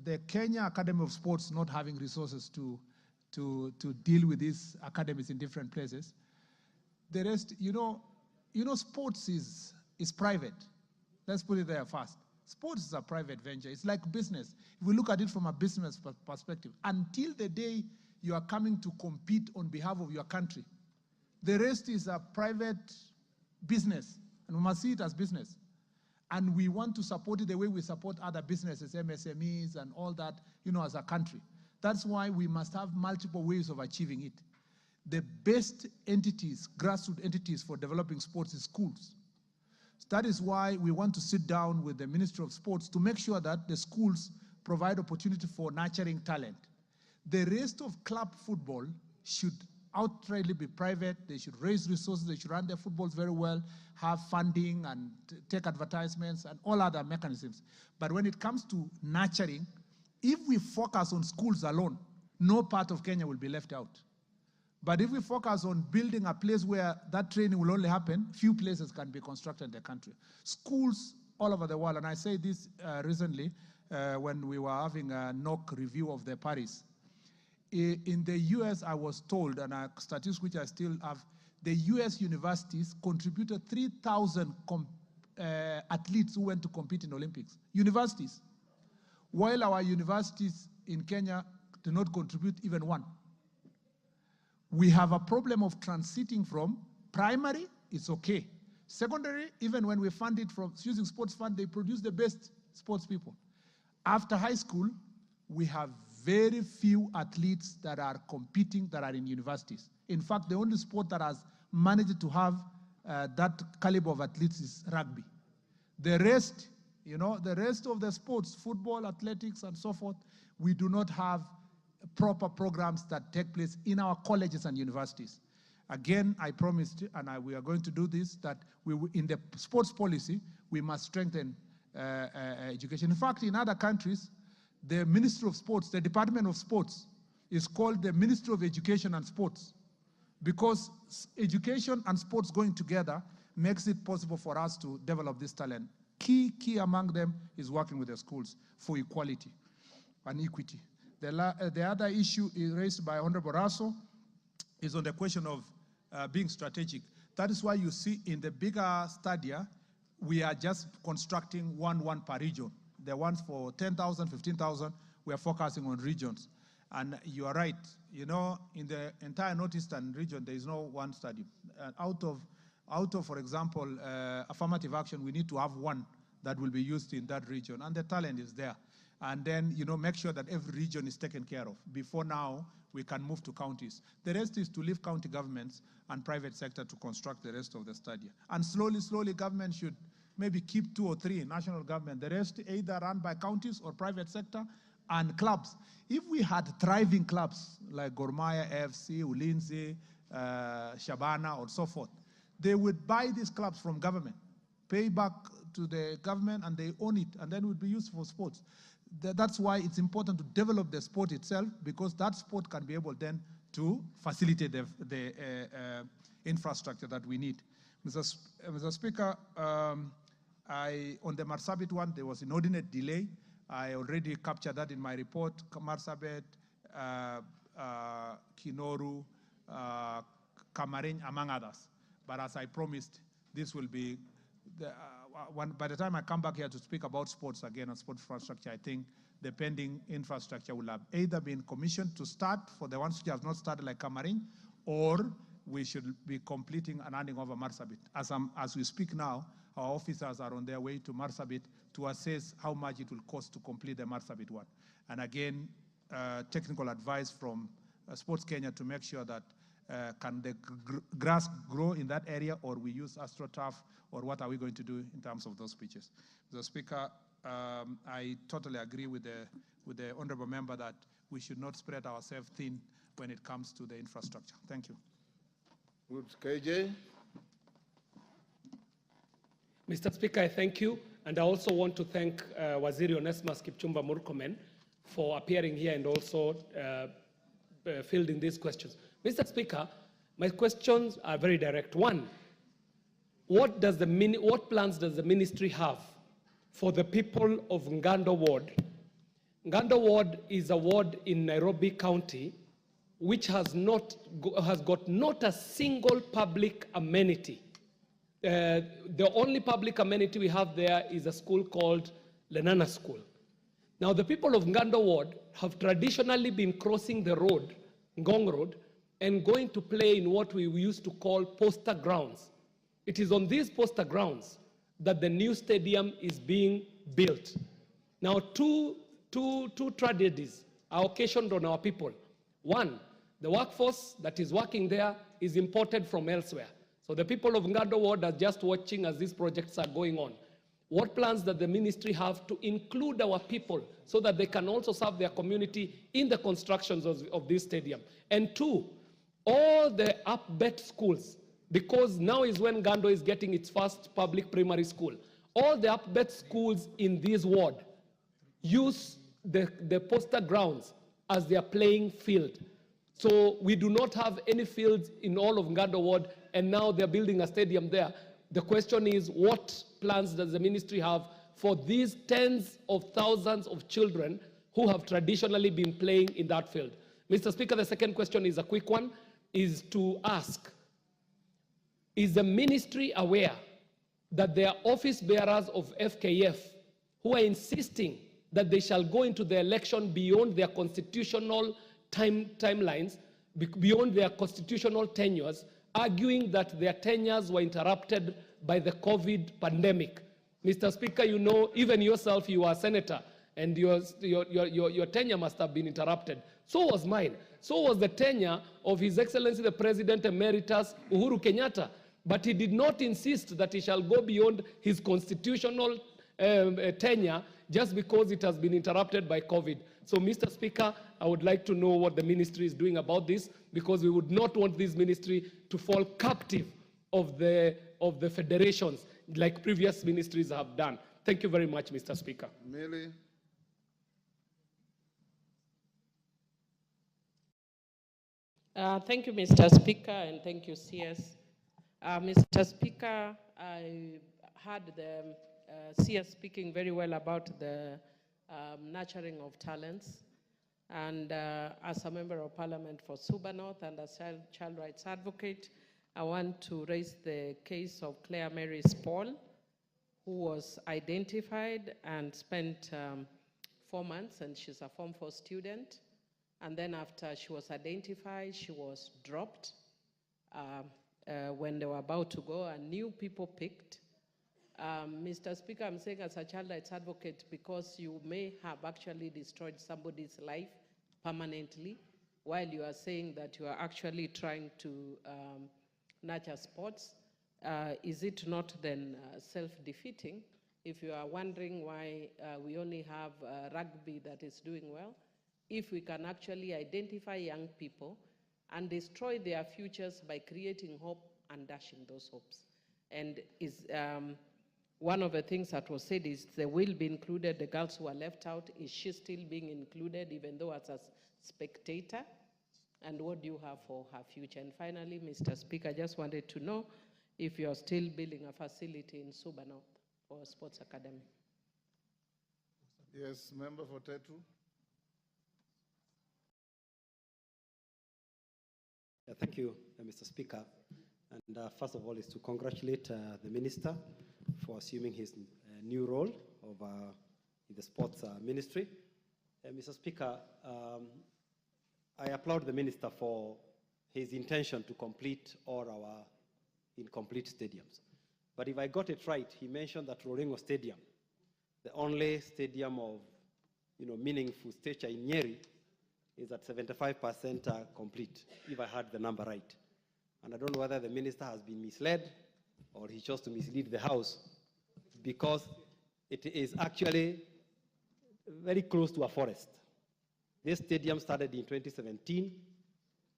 the Kenya Academy of Sports not having resources to deal with these academies in different places, the rest, you know, sports is private. Let's put it there first. Sports is a private venture. It's like business. If we look at it from a business perspective, until the day you are coming to compete on behalf of your country, the rest is a private business, and we must see it as business. And we want to support it the way we support other businesses, MSMEs and all that, you know, as a country. That's why we must have multiple ways of achieving it. The best entities, grassroots entities for developing sports is schools. That is why we want to sit down with the Ministry of Sports to make sure that the schools provide opportunity for nurturing talent. The rest of club football should outrightly be private. They should raise resources. They should run their footballs very well, have funding and take advertisements and all other mechanisms. But when it comes to nurturing, if we focus on schools alone, no part of Kenya will be left out. But if we focus on building a place where that training will only happen, few places can be constructed in the country. Schools all over the world, and I say this recently when we were having a NOC review of the Paris. In the US, I was told, and a statistic which I still have, the US universities contributed 3,000 athletes who went to compete in Olympics. Universities. While our universities in Kenya do not contribute even one. We have a problem of transiting from primary, it's okay. Secondary, even when we fund it from using sports fund, they produce the best sports people. After high school, we have very few athletes that are competing that are in universities. In fact, the only sport that has managed to have that caliber of athletes is rugby. The rest, you know, the rest of the sports, football, athletics, and so forth, we do not have proper programs that take place in our colleges and universities. Again, I promised, and we are going to do this, that in the sports policy, we must strengthen education. In fact, in other countries, the Ministry of Sports, the Department of Sports, is called the Ministry of Education and Sports, because education and sports going together makes it possible for us to develop this talent. Key among them is working with the schools for equality and equity. The other issue is raised by Honorable Raso is on the question of being strategic. That is why you see in the bigger stadia, we are just constructing one per region. The ones for 10,000, 15,000, we are focusing on regions. And you are right, you know, in the entire Northeastern region, there is no one stadium. Out of, for example, affirmative action, we need to have one that will be used in that region, and the talent is there. And then, you know, make sure that every region is taken care of. Before now, we can move to counties. The rest is to leave county governments and private sector to construct the rest of the stadia. And slowly, government should maybe keep 2 or 3 national government. The rest either run by counties or private sector and clubs. If we had thriving clubs like Gor Mahia, AFC, Ulinzi, Shabana, or so forth, they would buy these clubs from government, pay back to the government, and they own it, and then it would be used for sports. That's why it's important to develop the sport itself, because that sport can be able then to facilitate the infrastructure that we need. Mr. Speaker, on the Marsabit one, there was inordinate delay. I already captured that in my report. Marsabit, Kinoru, Kamarin, among others. But as I promised, this will be, by the time I come back here to speak about sports again and sports infrastructure, I think the pending infrastructure will have either been commissioned to start for the ones which have not started like Kamarin, or we should be completing and handing over Marsabit. As we speak now, our officers are on their way to Marsabit to assess how much it will cost to complete the Marsabit one. And again, technical advice from Sports Kenya to make sure that can the grass grow in that area, or we use AstroTurf, or what are we going to do in terms of those pitches? Mr. Speaker, I totally agree with the honorable member that we should not spread ourselves thin when it comes to the infrastructure. Thank you. Good. KJ? Mr. Speaker, I thank you. And I also want to thank Waziri Onesmus Kipchumba Murkomen for appearing here and also fielding these questions. Mr. Speaker, my questions are very direct. One, what plans does the ministry have for the people of Ngando Ward? Ngando Ward is a ward in Nairobi County which has got not a single public amenity. The only public amenity we have there is a school called Lenana School. Now, the people of Ngando Ward have traditionally been crossing the road, Ngong Road, and going to play in what we used to call poster grounds. It is on these poster grounds that the new stadium is being built. Now, two tragedies are occasioned on our people. One, the workforce that is working there is imported from elsewhere. So the people of Ngando Ward are just watching as these projects are going on. What plans does the ministry have to include our people so that they can also serve their community in the constructions of this stadium? And two, all the up-bet schools, because now is when Ngando is getting its first public primary school, all the up-bet schools in this ward use the poster grounds as their playing field. So we do not have any fields in all of Ngando Ward, and now they're building a stadium there. The question is, what plans does the ministry have for these tens of thousands of children who have traditionally been playing in that field? Mr. Speaker, the second question is a quick one, is to ask, is the ministry aware that there are office bearers of FKF who are insisting that they shall go into the election beyond their constitutional timelines, beyond their constitutional tenures, arguing that their tenures were interrupted by the COVID pandemic? Mr. Speaker, you know, even yourself, you are a senator, and your tenure must have been interrupted. So was mine. So was the tenure of His Excellency the President Emeritus Uhuru Kenyatta. But he did not insist that he shall go beyond his constitutional tenure just because it has been interrupted by COVID. So, Mr. Speaker, I would like to know what the ministry is doing about this, because we would not want this ministry to fall captive of the federations like previous ministries have done. Thank you very much, Mr. Speaker. Millie. Thank you, Mr. Speaker, and thank you, CS. Mr. Speaker, I heard the CS speaking very well about the nurturing of talents. And as a member of parliament for Suba North and as a child rights advocate, I want to raise the case of Claire Mary Paul, who was identified and spent 4 months, and she's a Form 4 student. And then after she was identified, she was dropped. When they were about to go, and new people picked. Mr. Speaker, I'm saying as a child rights advocate, because you may have actually destroyed somebody's life permanently, while you are saying that you are actually trying to nurture sports. Is it not then self-defeating? If you are wondering why we only have rugby that is doing well, if we can actually identify young people and destroy their futures by creating hope and dashing those hopes. And is one of the things that was said is they will be included, the girls who are left out. Is she still being included, even though as a spectator? And what do you have for her future? And finally, Mr. Speaker, I just wanted to know if you're still building a facility in Suba North for a sports academy. Yes, member for Tetu. Thank you, Mr. Speaker. And first of all is to congratulate the Minister for assuming his new role of in the sports ministry. Mr. Speaker, I applaud the Minister for his intention to complete all our incomplete stadiums. But if I got it right, he mentioned that Roringo Stadium, the only stadium of meaningful stature in Nyeri, is at 75% complete, if I heard the number right. And I don't know whether the minister has been misled or he chose to mislead the House, because it is actually very close to a forest. This stadium started in 2017,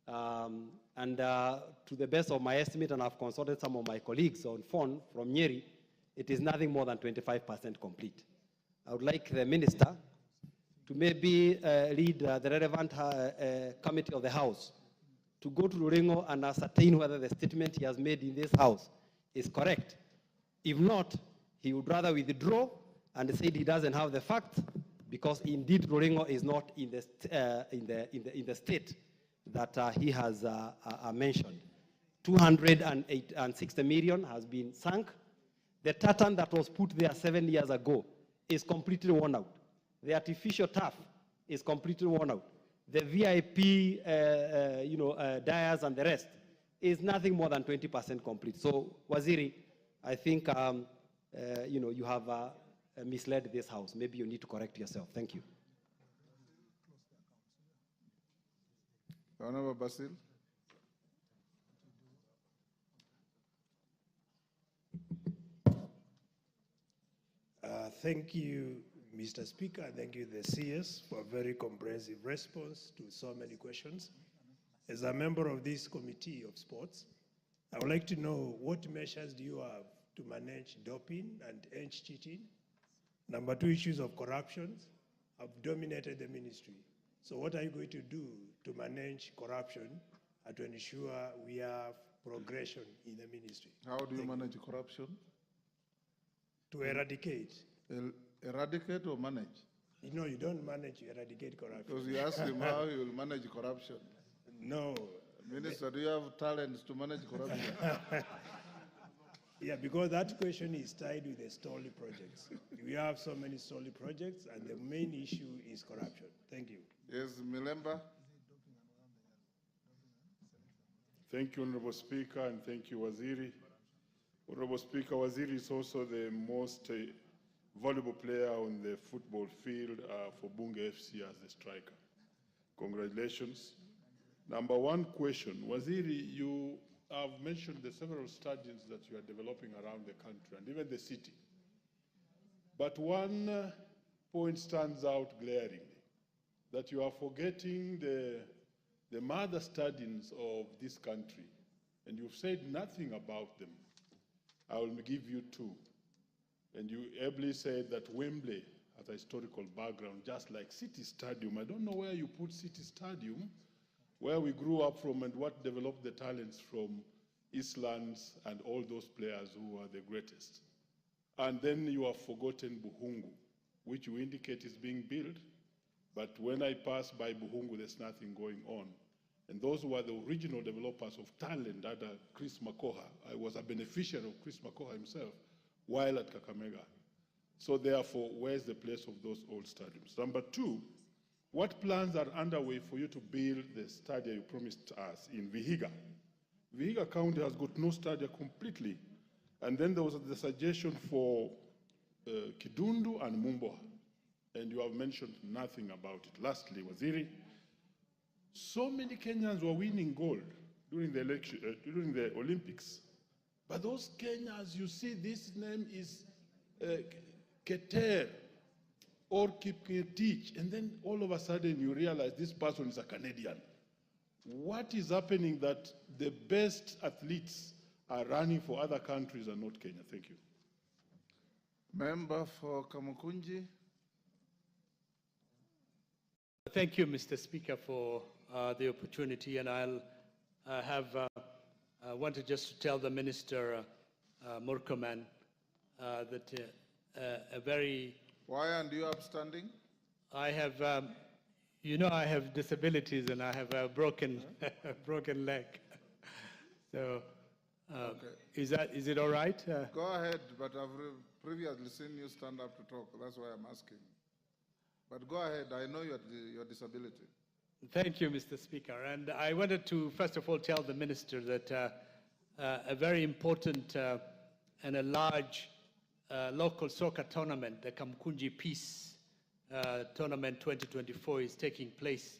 and to the best of my estimate, and I've consulted some of my colleagues on phone from Nyeri, it is nothing more than 25% complete. I would like the minister to maybe lead the relevant committee of the House to go to Roringo and ascertain whether the statement he has made in this House is correct. If not, he would rather withdraw and say he doesn't have the facts, because indeed Roringo is not in the state that he has mentioned. 260 million has been sunk. The tartan that was put there 7 years ago is completely worn out. The artificial turf is completely worn out. The VIP, dyers and the rest is nothing more than 20% complete. So, Waziri, I think you have misled this House. Maybe you need to correct yourself. Thank you. Honorable Basil. Thank you, Mr. Speaker. Thank you, the CS, for a very comprehensive response to so many questions. As a member of this Committee of Sports, I would like to know what measures do you have to manage doping and end cheating? Number two, issues of corruption have dominated the ministry. So what are you going to do to manage corruption and to ensure we have progression in the ministry? How do you manage corruption? To eradicate. Eradicate or manage? No, you don't manage, you eradicate corruption. Because you asked him how he will manage corruption. No. Minister, do you have talents to manage corruption? Yeah, because that question is tied with the Stolly projects. We have so many Stolly projects, and the main issue is corruption. Thank you. Yes, Milemba. Thank you, Honorable Speaker, and thank you, Waziri. Honorable Speaker, Waziri is also the most valuable player on the football field for Bunge FC as the striker. Congratulations. Number one question, Waziri, you have mentioned the several stadiums that you are developing around the country and even the city. But one point stands out glaringly, that you are forgetting the mother stadiums of this country, and you've said nothing about them. I will give you two. And you ably said that Wembley has a historical background, just like City Stadium. I don't know where you put City Stadium where we grew up from and what developed the talents from Eastlands and all those players who are the greatest. And then you have forgotten Buhungu, which you indicate is being built, but when I pass by Buhungu, there's nothing going on. And those were the original developers of talent under Chris Makoha. I was a beneficiary of Chris Makoha himself while at Kakamega. So therefore, where's the place of those old stadiums? Number two, what plans are underway for you to build the stadium you promised us in Vihiga? Vihiga County has got no stadium completely. And then there was the suggestion for Kidundu and Mumboa, and you have mentioned nothing about it. Lastly, Waziri, so many Kenyans were winning gold during the election, during the Olympics. But those Kenyans, you see, this name is Keter or Kipketich, and then all of a sudden you realize this person is a Canadian. What is happening that the best athletes are running for other countries and not Kenya? Thank you. Member for Kamukunji. Thank you, Mr. Speaker, for the opportunity, and I'll wanted just to tell the Minister, Murkomen, that a very... Why aren't you upstanding? I have, you know, I have disabilities and I have a broken, broken leg. So, is it all right? Go ahead, but I've previously seen you stand up to talk. That's why I'm asking. But go ahead. I know your disability. Thank you, Mr. Speaker. And I wanted to, first of all, tell the Minister that a very important and a large local soccer tournament, the Kamkunji Peace Tournament 2024, is taking place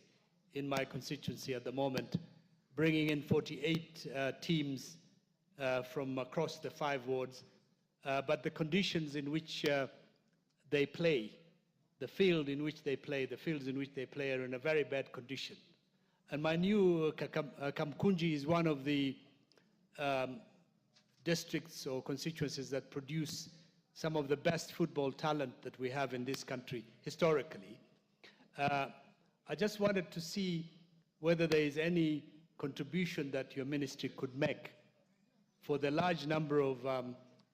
in my constituency at the moment, bringing in 48 teams from across the 5 wards. But the conditions in which they play, the field in which they play, the fields in which they play are in a very bad condition. And my new Kamkunji is one of the districts or constituencies that produce some of the best football talent that we have in this country historically. I just wanted to see whether there is any contribution that your ministry could make for the large number of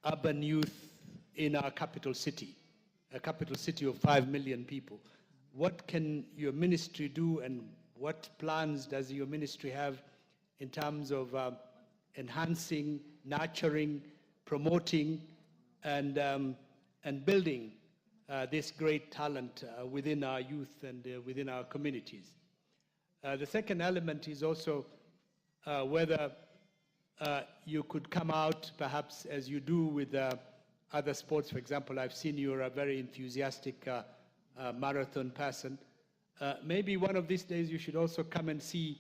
urban youth in our capital city, a capital city of 5 million people. What can your ministry do, and what plans does your ministry have in terms of enhancing, nurturing, promoting, and building this great talent within our youth and within our communities? The second element is also whether you could come out, perhaps as you do with other sports. For example, I've seen you're a very enthusiastic marathon person. Maybe one of these days you should also come and see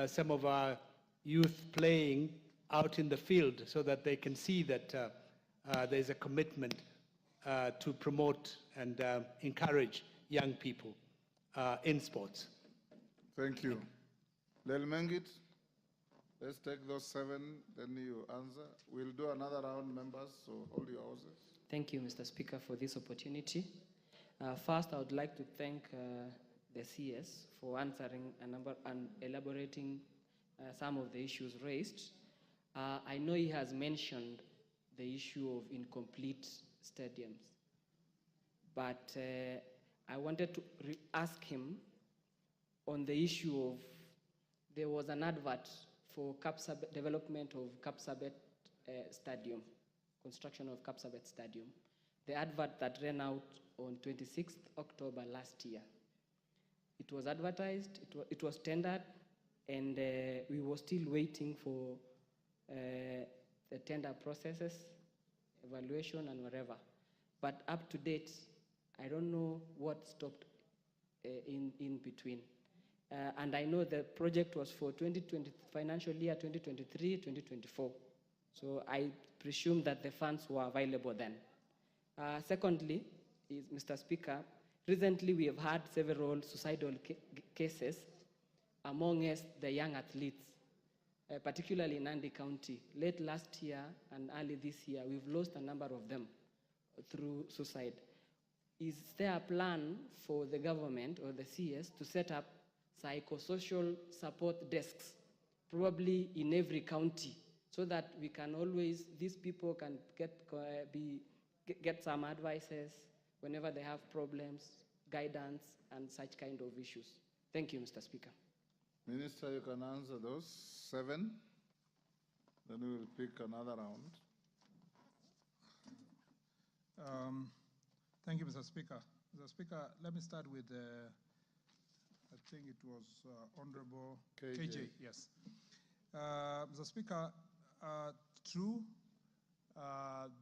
some of our youth playing out in the field so that they can see that there's a commitment to promote and encourage young people in sports. Thank you. Lel Mengit, let's take those 7, then you answer. We'll do another round, members, so hold your horses. Thank you, Mr. Speaker, for this opportunity. First, I would like to thank the CS for answering a number and elaborating some of the issues raised. I know he has mentioned the issue of incomplete stadiums, but I wanted to ask him on the issue of, there was an advert for development of Kapsabet Stadium, construction of Kapsabet Stadium. The advert that ran out on 26th October last year. It was advertised, it was tendered, and we were still waiting for the tender processes, evaluation, and whatever. But up to date, I don't know what stopped in between. And I know the project was for financial year 2023-2024. So I presume that the funds were available then. Secondly, Mr. Speaker, recently we have had several suicidal cases amongst the young athletes, particularly in Nandi County. Late last year and early this year, we've lost a number of them through suicide. Is there a plan for the government or the CS to set up psychosocial support desks, probably in every county, so that we can always, these people can get some advices whenever they have problems, guidance, and such kind of issues. Thank you, Mr. Speaker. Minister, you can answer those 7. Then we will pick another round. Thank you, Mr. Speaker. Mr. Speaker, let me start with, I think it was Honorable KJ. Yes. Mr. Speaker, true,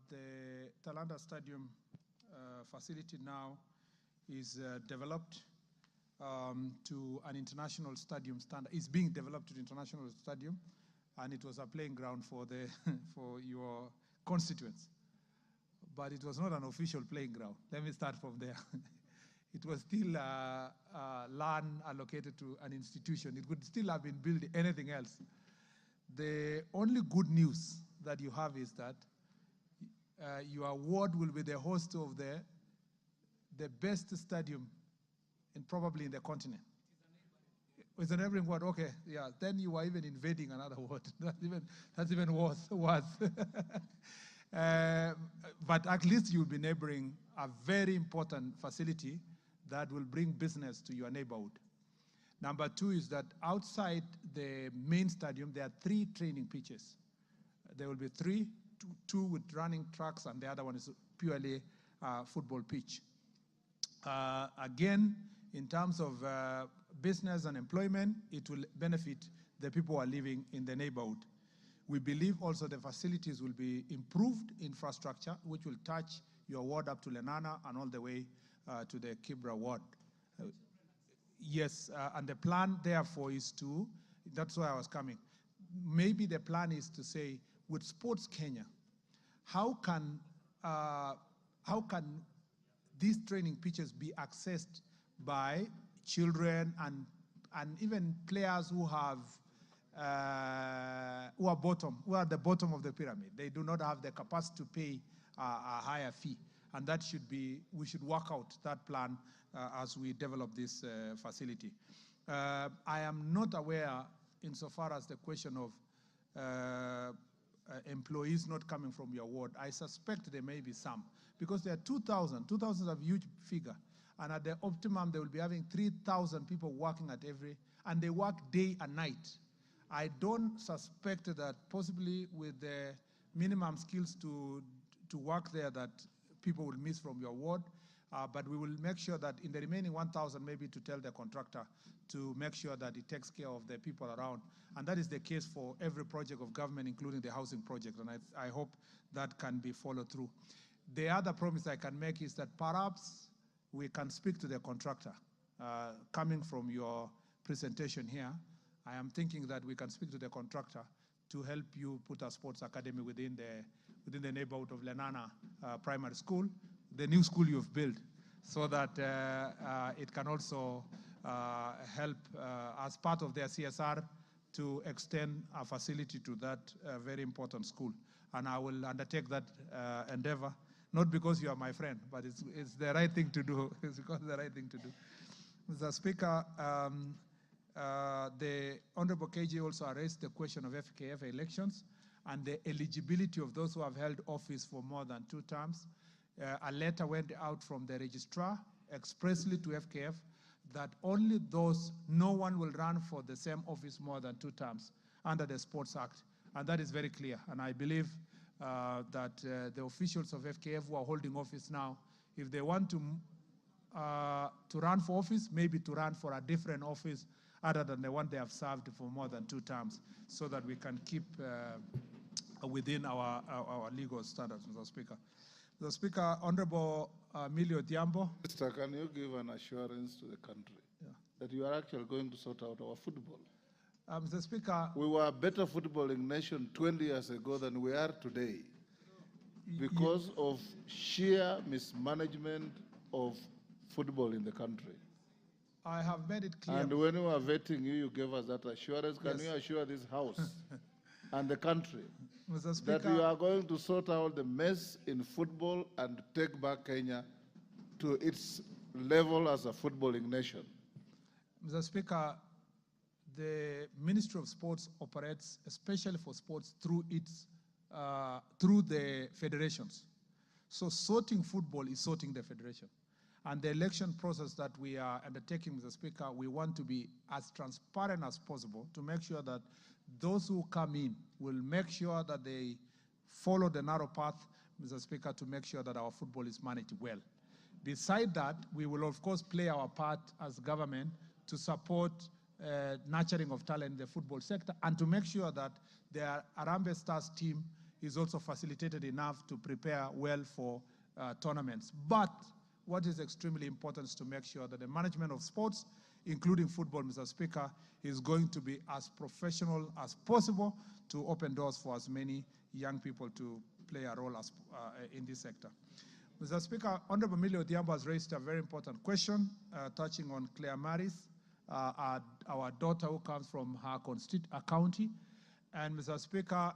the Talanda Stadium facility now is developed to an international stadium standard. It's being developed to the international stadium, and it was a playing ground for for your constituents. But it was not an official playing ground. Let me start from there. It was still land allocated to an institution. It would still have been built anything else. The only good news that you have is that your ward will be the host of the best stadium probably in the continent. It's a neighboring ward, okay, yeah. Then you are even invading another ward. That's even worse. But at least you'll be neighboring a very important facility that will bring business to your neighborhood. Number 2 is that outside the main stadium, there are 3 training pitches. There will be 3, 2 with running tracks, and the other one is purely football pitch. Again, in terms of business and employment, it will benefit the people who are living in the neighborhood. We believe also the facilities will be improved infrastructure, which will touch your ward up to Lenana and all the way to the Kibra ward. Yes, and the plan therefore is to, that's why I was coming. Maybe the plan is to say, with Sports Kenya, how can these training pitches be accessed by children and even players who have who are at the bottom of the pyramid? They do not have the capacity to pay a higher fee, and that should be, we should work out that plan as we develop this facility. I am not aware, insofar as the question of employees not coming from your ward. I suspect there may be some, because there are 2,000. 2,000 is a huge figure. And at the optimum, they will be having 3,000 people working at and they work day and night. I don't suspect that possibly with the minimum skills to work there that people will miss from your ward. But we will make sure that in the remaining 1,000, maybe to tell the contractor to make sure that it takes care of the people around. And that is the case for every project of government, including the housing project. And I hope that can be followed through. The other promise I can make is that perhaps we can speak to the contractor. Coming from your presentation here, I am thinking that we can speak to the contractor to help you put a sports academy within the neighborhood of Lenana Primary School, the new school you've built, so that it can also help as part of their CSR to extend a facility to that very important school. And I will undertake that endeavor, not because you are my friend, but it's the right thing to do. It's because the right thing to do. Mr. Speaker, the Honorable KJ also raised the question of FKF elections and the eligibility of those who have held office for more than 2 terms. A letter went out from the registrar expressly to FKF that only those, no one will run for the same office more than 2 terms under the Sports Act. And that is very clear. And I believe that the officials of FKF who are holding office now, if they want to run for office, maybe to run for a different office other than the one they have served for more than 2 terms, so that we can keep within our legal standards, Mr. Speaker. Mr. Speaker, Honorable Emilio Diambo. Mr. Can you give an assurance to the country that you are actually going to sort out our football? Mr. Speaker, we were a better footballing nation 20 years ago than we are today because of sheer mismanagement of football in the country. I have made it clear. And when we were vetting you, you gave us that assurance. Can you assure this House and the country Mr. Speaker, that you are going to sort out the mess in football and take back Kenya to its level as a footballing nation? Mr. Speaker, the Ministry of Sports operates, especially for sports, through through the federations. So sorting football is sorting the federation. And the election process that we are undertaking, Mr. Speaker, we want to be as transparent as possible to make sure that those who come in will make sure that they follow the narrow path, Mr. Speaker, to make sure that our football is managed well. Beside that, we will, of course, play our part as government to support nurturing of talent in the football sector and to make sure that the Harambee Stars team is also facilitated enough to prepare well for tournaments. But what is extremely important is to make sure that the management of sports, including football, Mr. Speaker, is going to be as professional as possible to open doors for as many young people to play a role as, in this sector. Mr. Speaker, Honorable Millie Odhiambo has raised a very important question touching on Claire Maris, our daughter who comes from her county. And Mr. Speaker,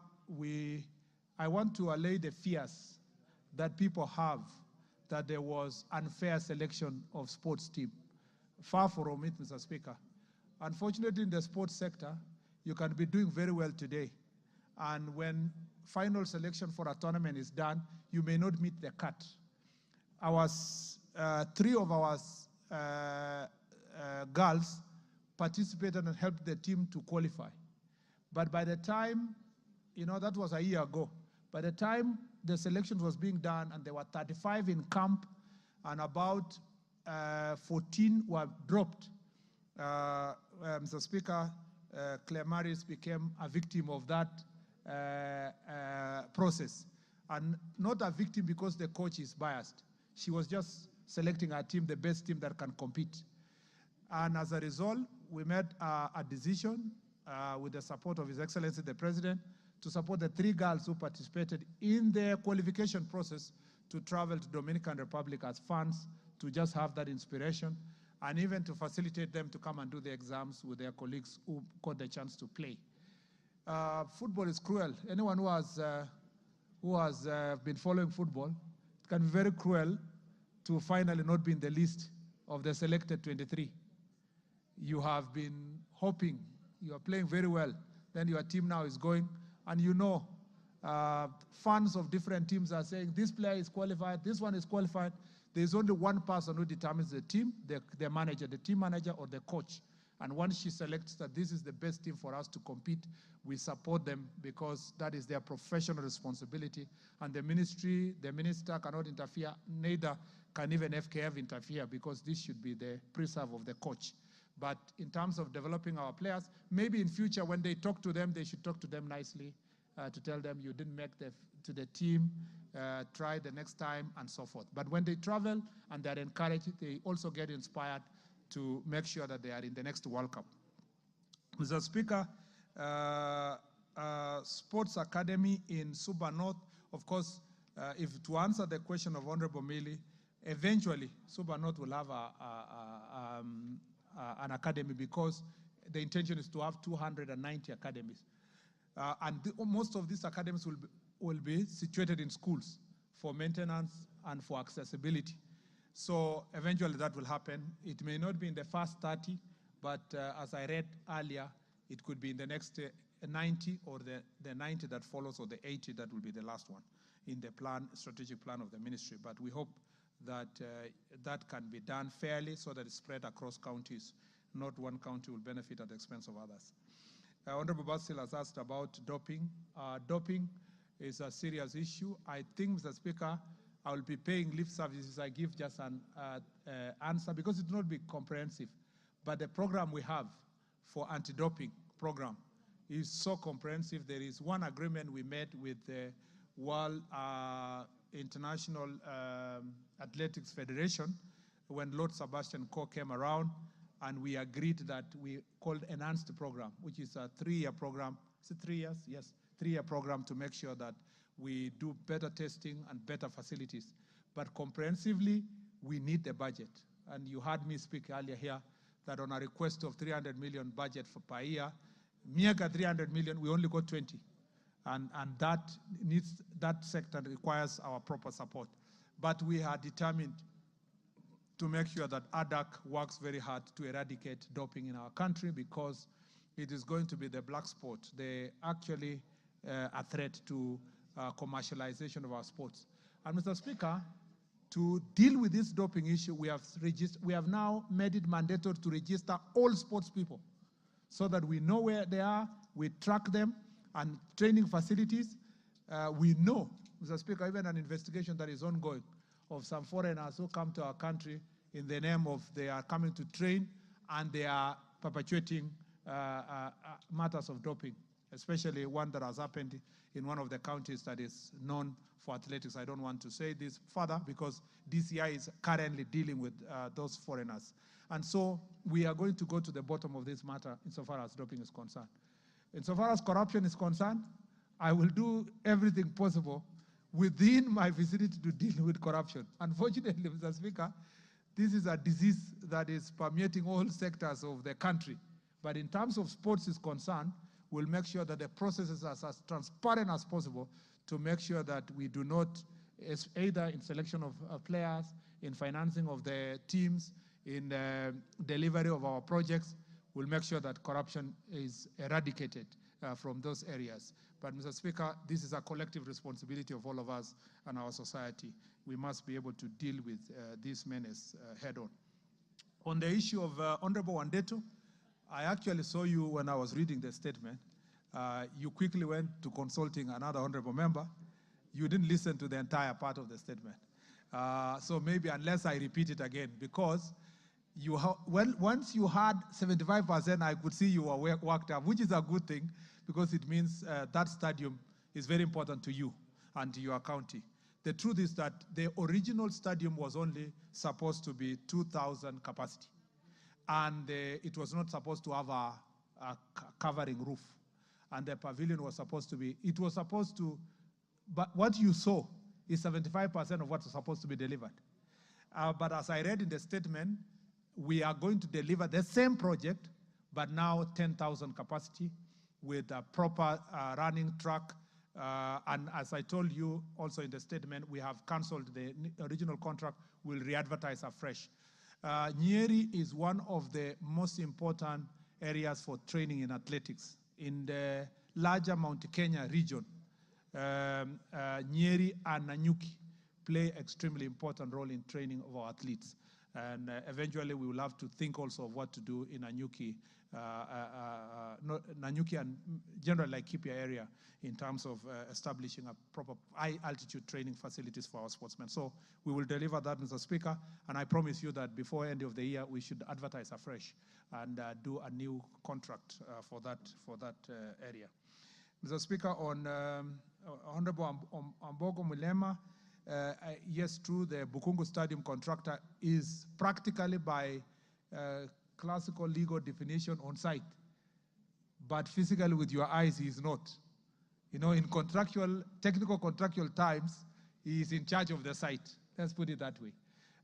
I want to allay the fears that people have that there was unfair selection of sports team. Far from it, Mr. Speaker. Unfortunately, in the sports sector, you can be doing very well today. And when final selection for a tournament is done, you may not meet the cut. Three of our girls participated and helped the team to qualify. But by the time, that was a year ago, by the time the selection was being done and there were 35 in camp and about 14 were dropped, Mr. Speaker, Claire Maris became a victim of that process. And not a victim because the coach is biased. She was just selecting her team, the best team that can compete. And as a result, we made a decision with the support of His Excellency the President to support the 3 girls who participated in the qualification process to travel to Dominican Republic as fans to just have that inspiration and even to facilitate them to come and do the exams with their colleagues who got the chance to play. Football is cruel. Anyone who has been following football, it can be very cruel to finally not be in the list of the selected 23. You have been hoping, you are playing very well, then your team now is going, and fans of different teams are saying, this player is qualified, this one is qualified. There's only one person who determines the team, the manager, the team manager or the coach. And once she selects that this is the best team for us to compete, we support them because that is their professional responsibility. And the minister cannot interfere, neither can even FKF interfere because this should be the preserve of the coach. But in terms of developing our players, maybe in future when they talk to them, they should talk to them nicely to tell them you didn't make to the team, try the next time and so forth. But when they travel and they're encouraged, they also get inspired to make sure that they are in the next World Cup. Mr. Speaker, Sports Academy in Suba North, of course, if to answer the question of Honorable Millie, eventually Suba North will have an academy because the intention is to have 290 academies. Most of these academies will be situated in schools for maintenance and for accessibility. So eventually that will happen. It may not be in the first 30, but as I read earlier, it could be in the next 90 or the 90 that follows or the 80 that will be the last one in the strategic plan of the ministry. But we hope that that can be done fairly so that it's spread across counties. Not one county will benefit at the expense of others. Honorable Basil has asked about doping. Doping is a serious issue. I think, Mr. Speaker, I will be paying lip services. I give just an answer because it will not be comprehensive. But the program we have for anti-doping program is so comprehensive. There is one agreement we made with the World International Athletics Federation when Lord Sebastian Coe came around, and we agreed that we called Enhanced Program, which is a 3-year program. Is it 3 years? Yes, 3-year program to make sure that we do better testing and better facilities. But comprehensively, we need the budget. And you heard me speak earlier here that on a request of 300 million budget per year, MEAGA 300 million, we only got 20. And that sector requires our proper support. But we are determined to make sure that ADAC works very hard to eradicate doping in our country because it is going to be the black sport. They actually a threat to commercialization of our sports. And Mr. Speaker, to deal with this doping issue, we have now made it mandatory to register all sports people so that we know where they are, we track them, and training facilities. We know, Mr. Speaker, even an investigation that is ongoing of some foreigners who come to our country in the name of they are coming to train and they are perpetuating matters of doping, especially one that has happened in one of the counties that is known for athletics. I don't want to say this further because DCI is currently dealing with those foreigners. And so we are going to go to the bottom of this matter insofar as doping is concerned. Insofar as corruption is concerned, I will do everything possible within my vicinity to deal with corruption. Unfortunately, Mr. Speaker, this is a disease that is permeating all sectors of the country. But in terms of sports is concerned, we'll make sure that the processes are as transparent as possible to make sure that we do not, either in selection of players, in financing of the teams, in delivery of our projects, we'll make sure that corruption is eradicated from those areas. But Mr. Speaker, this is a collective responsibility of all of us and our society. We must be able to deal with this menace head on. On the issue of Honorable Wandeto, I actually saw you when I was reading the statement. You quickly went to consulting another honorable member. You didn't listen to the entire part of the statement. So maybe unless I repeat it again, because once you had 75%, I could see you were worked up, which is a good thing, because it means that stadium is very important to you and to your county. The truth is that the original stadium was only supposed to be 2,000 capacity. And it was not supposed to have a covering roof. And the pavilion was supposed to be, but what you saw is 75% of what was supposed to be delivered. But as I read in the statement, we are going to deliver the same project, but now 10,000 capacity with a proper running track. And as I told you also in the statement, we have canceled the original contract. We'll re-advertise afresh. Nyeri is one of the most important areas for training in athletics. In the larger Mount Kenya region, Nyeri and Nanyuki play extremely important role in training of our athletes. And eventually we will have to think also of what to do in Nanyuki, Nanyuki and generally Laikipia area in terms of establishing a proper high altitude training facilities for our sportsmen. So we will deliver that, Mr. Speaker, and I promise you that before end of the year we should advertise afresh and do a new contract for that area. Mr. Speaker, on Honorable Ambogo Mulema, yes, true, the Bukungu Stadium contractor is practically by classical legal definition on site, but physically with your eyes he is not. You know, in technical contractual times, he is in charge of the site. Let's put it that way.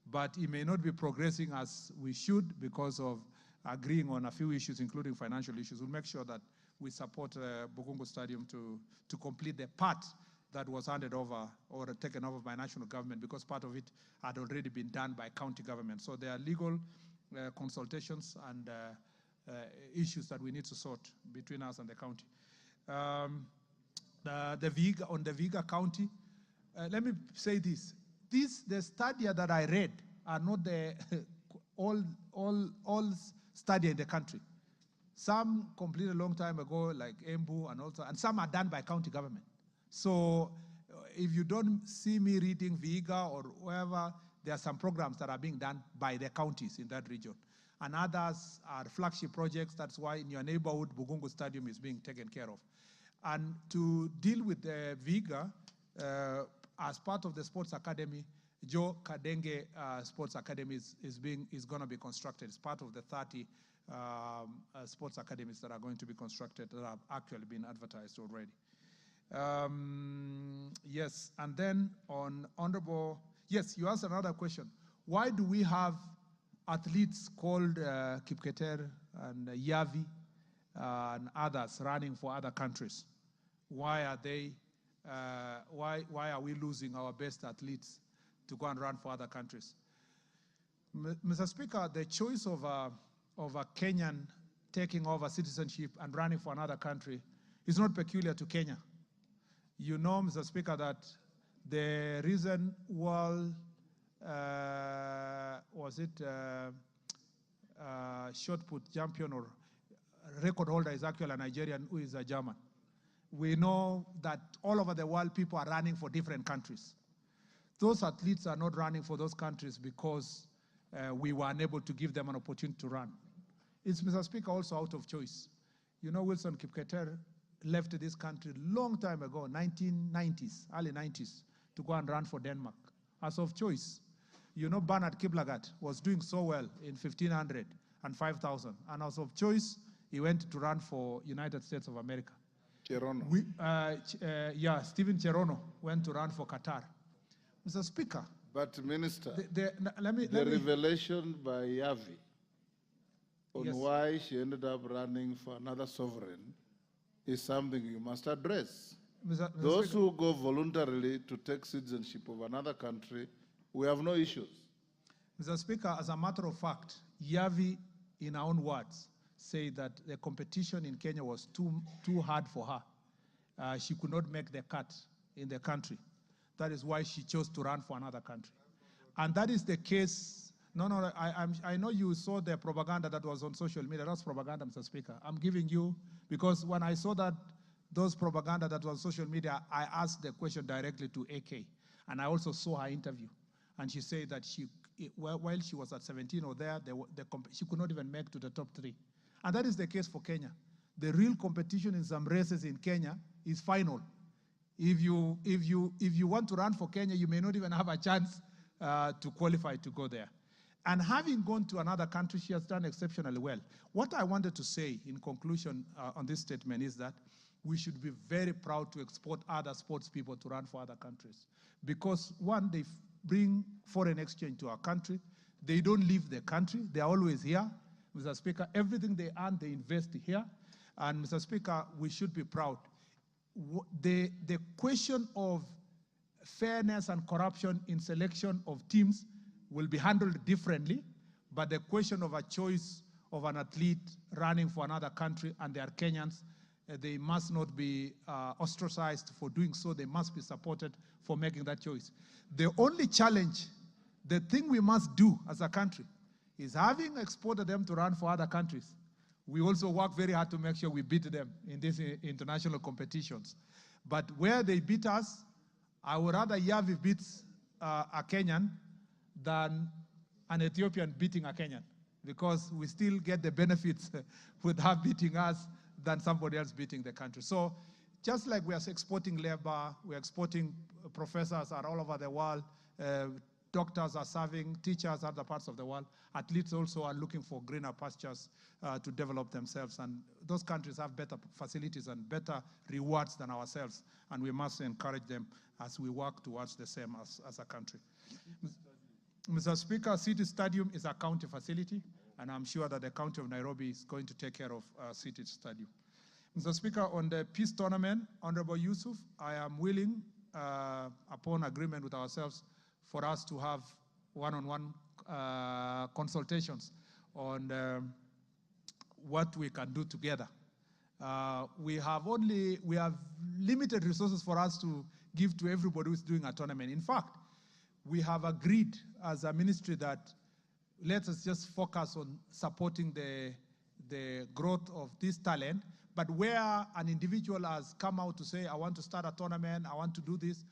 But he may not be progressing as we should because of agreeing on a few issues, including financial issues. We'll make sure that we support Bukungu Stadium to complete the part that was handed over or taken over by national government, because part of it had already been done by county government. So there are legal consultations and issues that we need to sort between us and the county. On the Vihiga County, let me say this. The stadia that I read are not the all stadia in the country. Some completed a long time ago, like Embu and some are done by county government. So if you don't see me reading Vihiga or wherever, there are some programs that are being done by the counties in that region. And others are flagship projects. That's why in your neighborhood, Bukungu Stadium is being taken care of. And to deal with the Vihiga, as part of the Sports Academy, Joe Kadenge Sports Academy is going to be constructed. It's part of the 30 sports academies that are going to be constructed that have actually been advertised already. Yes, and then on Honorable, yes, you asked another question. Why do we have athletes called Kipketer and Yavi and others running for other countries? Why are they? Why are we losing our best athletes to go and run for other countries? Mr. Speaker, the choice of a Kenyan taking over citizenship and running for another country is not peculiar to Kenya. You know, Mr. Speaker, that the recent world, shot put champion or record holder is actually a Nigerian who is a German. We know that all over the world people are running for different countries. Those athletes are not running for those countries because we were unable to give them an opportunity to run. It's, Mr. Speaker, also out of choice. You know, Wilson Kipketer left this country long time ago, 1990s, early 90s, to go and run for Denmark, as of choice. You know, Bernard Kiplagat was doing so well in 1500 and 5,000, and as of choice, he went to run for United States of America. Cherono. Stephen Cherono went to run for Qatar. Mr. Speaker. But Minister, the revelation by Yavi on Yes. why she ended up running for another sovereign is something you must address. Mr. Those Speaker. who go voluntarily to take citizenship of another country, we have no issues. Mr. Speaker, as a matter of fact, Yavi, in her own words, said that the competition in Kenya was too hard for her. She could not make the cut in the country. That is why she chose to run for another country. And that is the case. No, I know you saw the propaganda that was on social media. That's propaganda, Mr. Speaker. I'm giving you, because when I saw those propaganda that was on social media, I asked the question directly to AK. And I also saw her interview. And she said that while she was at 17 or there, she could not even make to the top 3. And that is the case for Kenya. The real competition in some races in Kenya is final. If you want to run for Kenya, you may not even have a chance to qualify to go there. And having gone to another country, she has done exceptionally well. What I wanted to say in conclusion on this statement is that we should be very proud to export other sports people to run for other countries. Because one, they bring foreign exchange to our country. They don't leave the country. They are always here. Mr. Speaker, everything they earn, they invest here. And Mr. Speaker, we should be proud. The question of fairness and corruption in selection of teams will be handled differently, but the question of a choice of an athlete running for another country, and they are Kenyans, they must not be ostracized for doing so. They must be supported for making that choice. The only challenge, the thing we must do as a country, is having exported them to run for other countries, we also work very hard to make sure we beat them in these international competitions. But where they beat us, I would rather Yavi beats a Kenyan than an Ethiopian beating a Kenyan, because we still get the benefits with her beating us than somebody else beating the country. So just like we are exporting labor, we are exporting professors are all over the world, doctors are serving, teachers other parts of the world, athletes also are looking for greener pastures to develop themselves. And those countries have better facilities and better rewards than ourselves. And we must encourage them as we work towards the same as a country. Mr. Speaker, City Stadium is a county facility, and I'm sure that the County of Nairobi is going to take care of City Stadium. Mr. Speaker, on the peace tournament, Honorable Yusuf, I am willing, upon agreement with ourselves, for us to have one-on-one consultations on what we can do together. We have limited resources for us to give to everybody who's doing a tournament. In fact, we have agreed as a ministry that let us just focus on supporting the growth of this talent, but where an individual has come out to say, I want to start a tournament, I want to do this,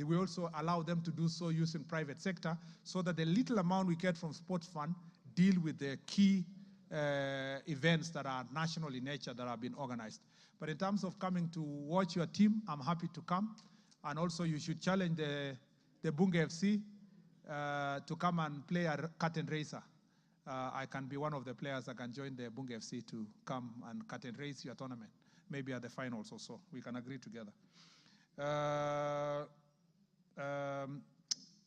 we also allow them to do so using private sector, so that the little amount we get from sports fund deal with the key events that are national in nature that have been organized. But in terms of coming to watch your team, I'm happy to come. And also you should challenge the Bunge FC to come and play a curtain racer. I can be one of the players that can join the Bunge FC to come and curtain race your tournament, maybe at the finals or so. We can agree together.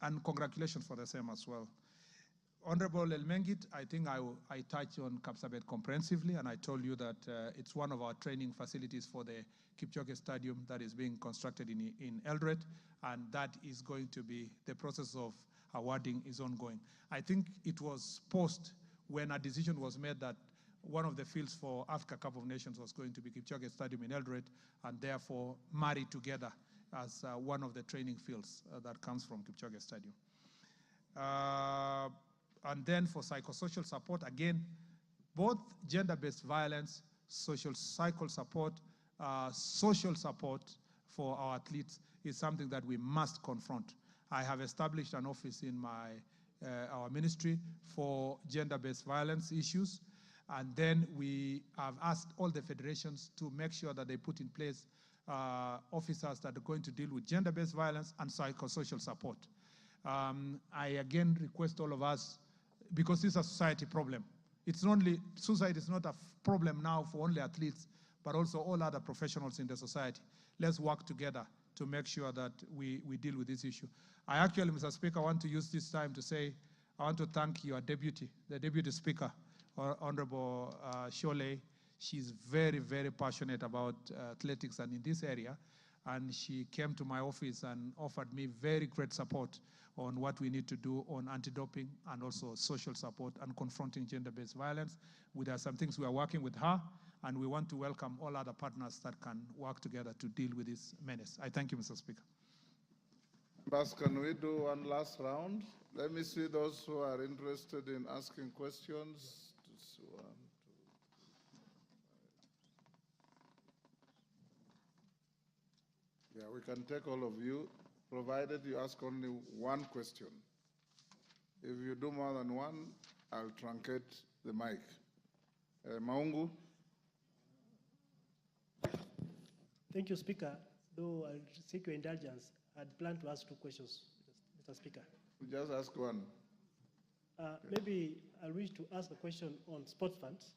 And congratulations for the same as well. Honorable El Mengit, I think I touched on Kapsabet comprehensively, and I told you that it's one of our training facilities for the Kipchoge Stadium that is being constructed in Eldoret, and that is going to be, the process of awarding is ongoing. I think it was post when a decision was made that one of the fields for Africa Cup of Nations was going to be Kipchoge Stadium in Eldoret, and therefore married together as one of the training fields that comes from Kipchoge Stadium. And then for psychosocial support, again, both gender-based violence, social support for our athletes is something that we must confront. I have established an office in our ministry for gender-based violence issues, and then we have asked all the federations to make sure that they put in place officers that are going to deal with gender-based violence and psychosocial support. I again request all of us, because this is a society problem. Suicide is not a problem now for only athletes, but also all other professionals in the society. Let's work together to make sure that we deal with this issue. I actually, Mr. Speaker, want to use this time to say, I want to thank your deputy, the Deputy Speaker, Honorable Sholay. She's very, very passionate about athletics and in this area. And she came to my office and offered me very great support on what we need to do on anti-doping and also social support and confronting gender-based violence. There are some things we are working with her, and we want to welcome all other partners that can work together to deal with this menace. I thank you, Mr. Speaker. Members, can we do one last round? Let me see those who are interested in asking questions. Yeah, we can take all of you, provided you ask only one question. If you do more than one, I'll truncate the mic. Maungu. Thank you, Speaker. Though I'll seek your indulgence, I'd planned to ask two questions, Mr. Speaker. Just ask one. Maybe I wish to ask a question on sports funds.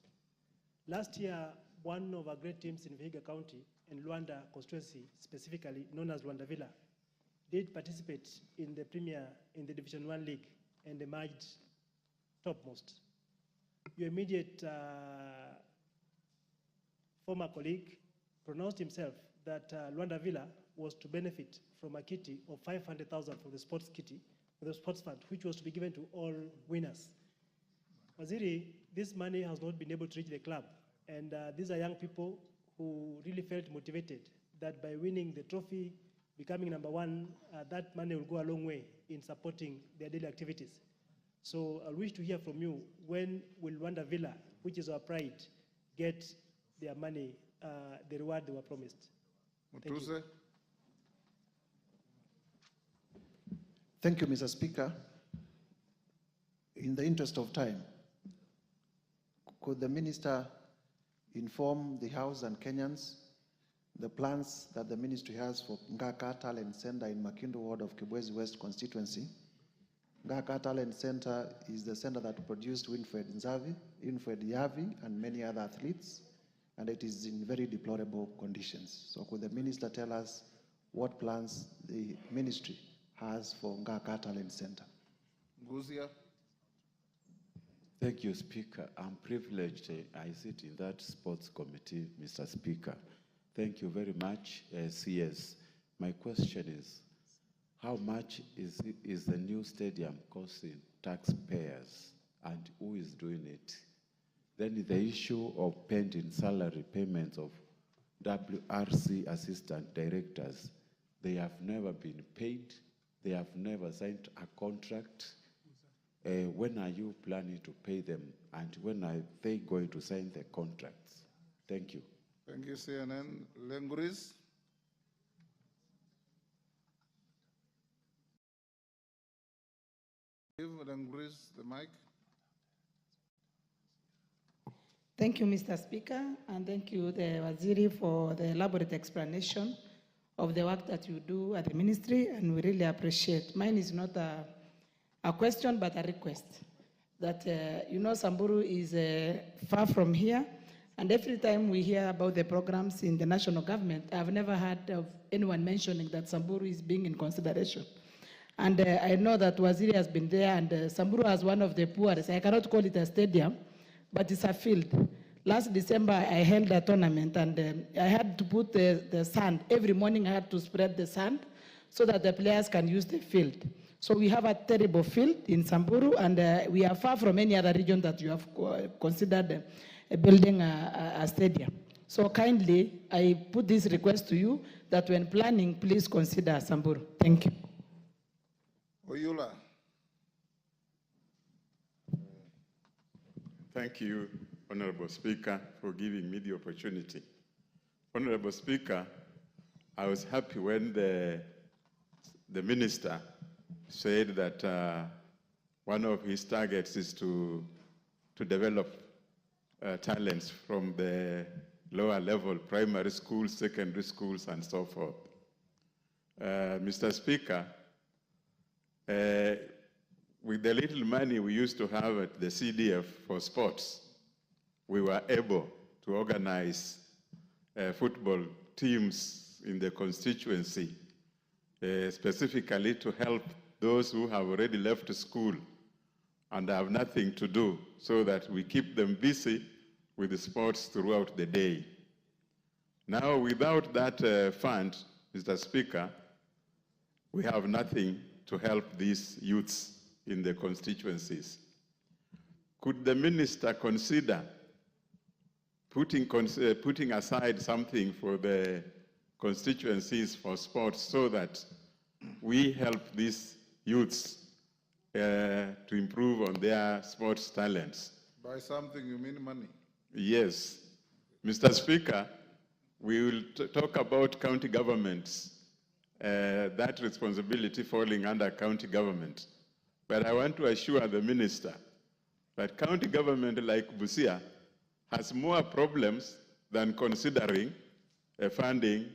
Last year, one of our great teams in Vihiga County and Luanda constituency, specifically known as Luanda Villa, did participate in the Division 1 League and emerged topmost. Your immediate former colleague pronounced himself that Luanda Villa was to benefit from a kitty of 500,000 from the sports kitty, the sports fund, which was to be given to all winners. Waziri, this money has not been able to reach the club, and these are young people who really felt motivated that by winning the trophy, becoming number one, that money will go a long way in supporting their daily activities. So I wish to hear from you, when will Luanda Villa, which is our pride, get their money, the reward they were promised? Mutuse. Thank you, Mr. Speaker. In the interest of time, could the Minister inform the House and Kenyans the plans that the Ministry has for Ngaka Talent Center in Makindu Ward of Kibwezi West constituency? Ngaka Talent Center is the center that produced Winfred Nzavi, Winfred Yavi, and many other athletes, and it is in very deplorable conditions. So could the Minister tell us what plans the Ministry has for Ngaka Talent Center? Guzia. Thank you, Speaker. I'm privileged. I sit in that sports committee, Mr. Speaker. Thank you very much, CS. My question is, how much is the new stadium costing taxpayers, and who is doing it? Then the issue of pending salary payments of WRC assistant directors. They have never been paid. They have never signed a contract. When are you planning to pay them, and when are they going to sign the contracts? Thank you. Thank you, CNN. Lenguris. Give Lenguris the mic. Thank you, Mr. Speaker, and thank you, the Waziri, for the elaborate explanation of the work that you do at the ministry, and we really appreciate. Mine is not a question, but a request. That, Samburu is far from here, and every time we hear about the programs in the national government, I've never heard of anyone mentioning that Samburu is being in consideration. And I know that Waziri has been there, and Samburu has one of the poorest. I cannot call it a stadium, but it's a field. Last December, I held a tournament, and I had to put the sand. Every morning, I had to spread the sand so that the players can use the field. So we have a terrible field in Samburu, and we are far from any other region that you have considered building a stadium. So kindly, I put this request to you that when planning, please consider Samburu. Thank you. Oyula. Thank you, Honorable Speaker, for giving me the opportunity. Honorable Speaker, I was happy when the minister said that one of his targets is to develop talents from the lower level, primary schools, secondary schools, and so forth. Mr. Speaker, with the little money we used to have at the CDF for sports, we were able to organize football teams in the constituency, specifically to help those who have already left school and have nothing to do, so that we keep them busy with the sports throughout the day. Now, without that fund, Mr. Speaker, we have nothing to help these youths in the constituencies. Could the minister consider putting aside something for the constituencies for sports so that we help these youths to improve on their sports talents? By something, you mean money? Yes. Mr. Speaker, we will talk about county governments, that responsibility falling under county government. But I want to assure the minister that county government like Busia has more problems than considering funding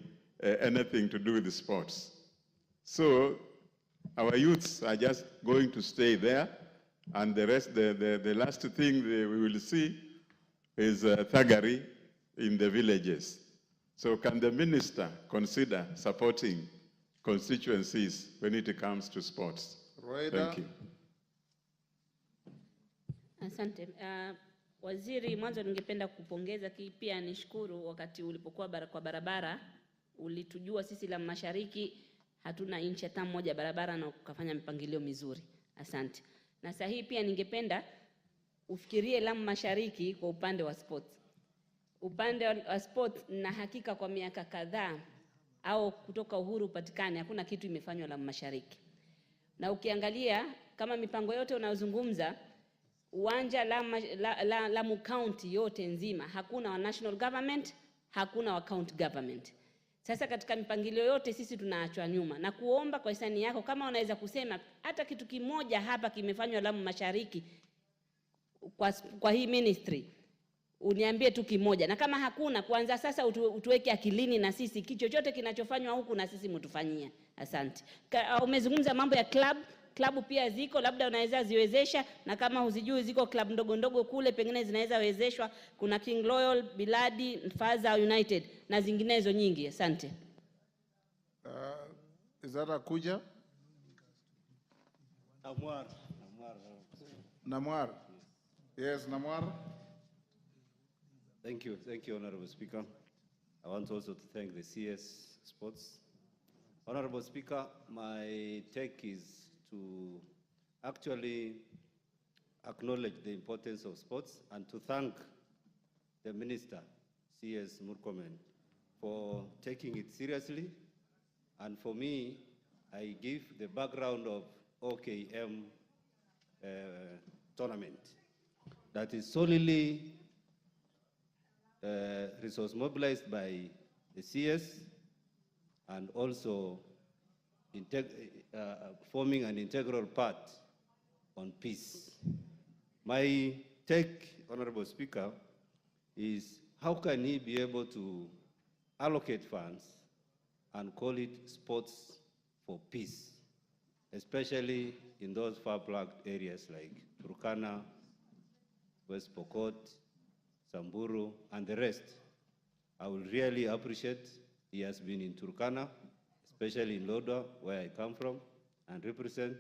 anything to do with the sports. So our youths are just going to stay there, and the rest, the last thing we will see is thuggery in the villages. So can the minister consider supporting constituencies when it comes to sports? Thank you. Asante. Waziri, mwanzo ningependa kupongeza pia nishukuru wakati ulipokuwa kwa barabara ulitujua sisi la Mashariki hatuna inchi hata moja barabara na ukafanya mipangilio mizuri. Asante. Na sahihi pia ningependa ufikirie la Mashariki kwa upande wa sports. Upande wa sports na hakika kwa miaka kadhaa au kutoka uhuru upatikane hakuna kitu imefanywa la Mashariki. Na ukiangalia kama mipango yote unayozungumza uwanja Lamu County yote nzima hakuna wa national government, hakuna wa county government. Sasa katika mipangilio yote sisi tunaachwa nyuma, na kuomba kwa hisani yako kama unaweza kusema hata kitu kimoja hapa kimefanywa Lamu Mashariki kwa hii ministry uniambie tu kimoja, na kama hakuna kuanza sasa utuweke akilini na sisi chochote kinachofanywa huku na sisi mtufanyia. Asante. Umezungumza mambo ya klabu pia ziko, labda unaweza ziwezesha, na kama huzijui ziko club ndogo ndogo kule pengine zinaweza wezeshwa. Kuna King Loyal, Biladi, Faza United na zinginezo nyingi. Asante. Is that Akuja? Namwar. Yes, Namwar. Thank you, Honorable Speaker. I want also to thank the CS Sports. Honorable Speaker, my take is to actually acknowledge the importance of sports and to thank the Minister, CS Murkomen, for taking it seriously. And for me, I give the background of OKM tournament that is solely resource mobilized by the CS and also forming an integral part on peace. My take, Honorable Speaker, is how can he be able to allocate funds and call it sports for peace, especially in those far-plugged areas like Turkana, West Pokot, Samburu, and the rest. I will really appreciate he has been in Turkana, especially in Lodwa, where I come from and represent,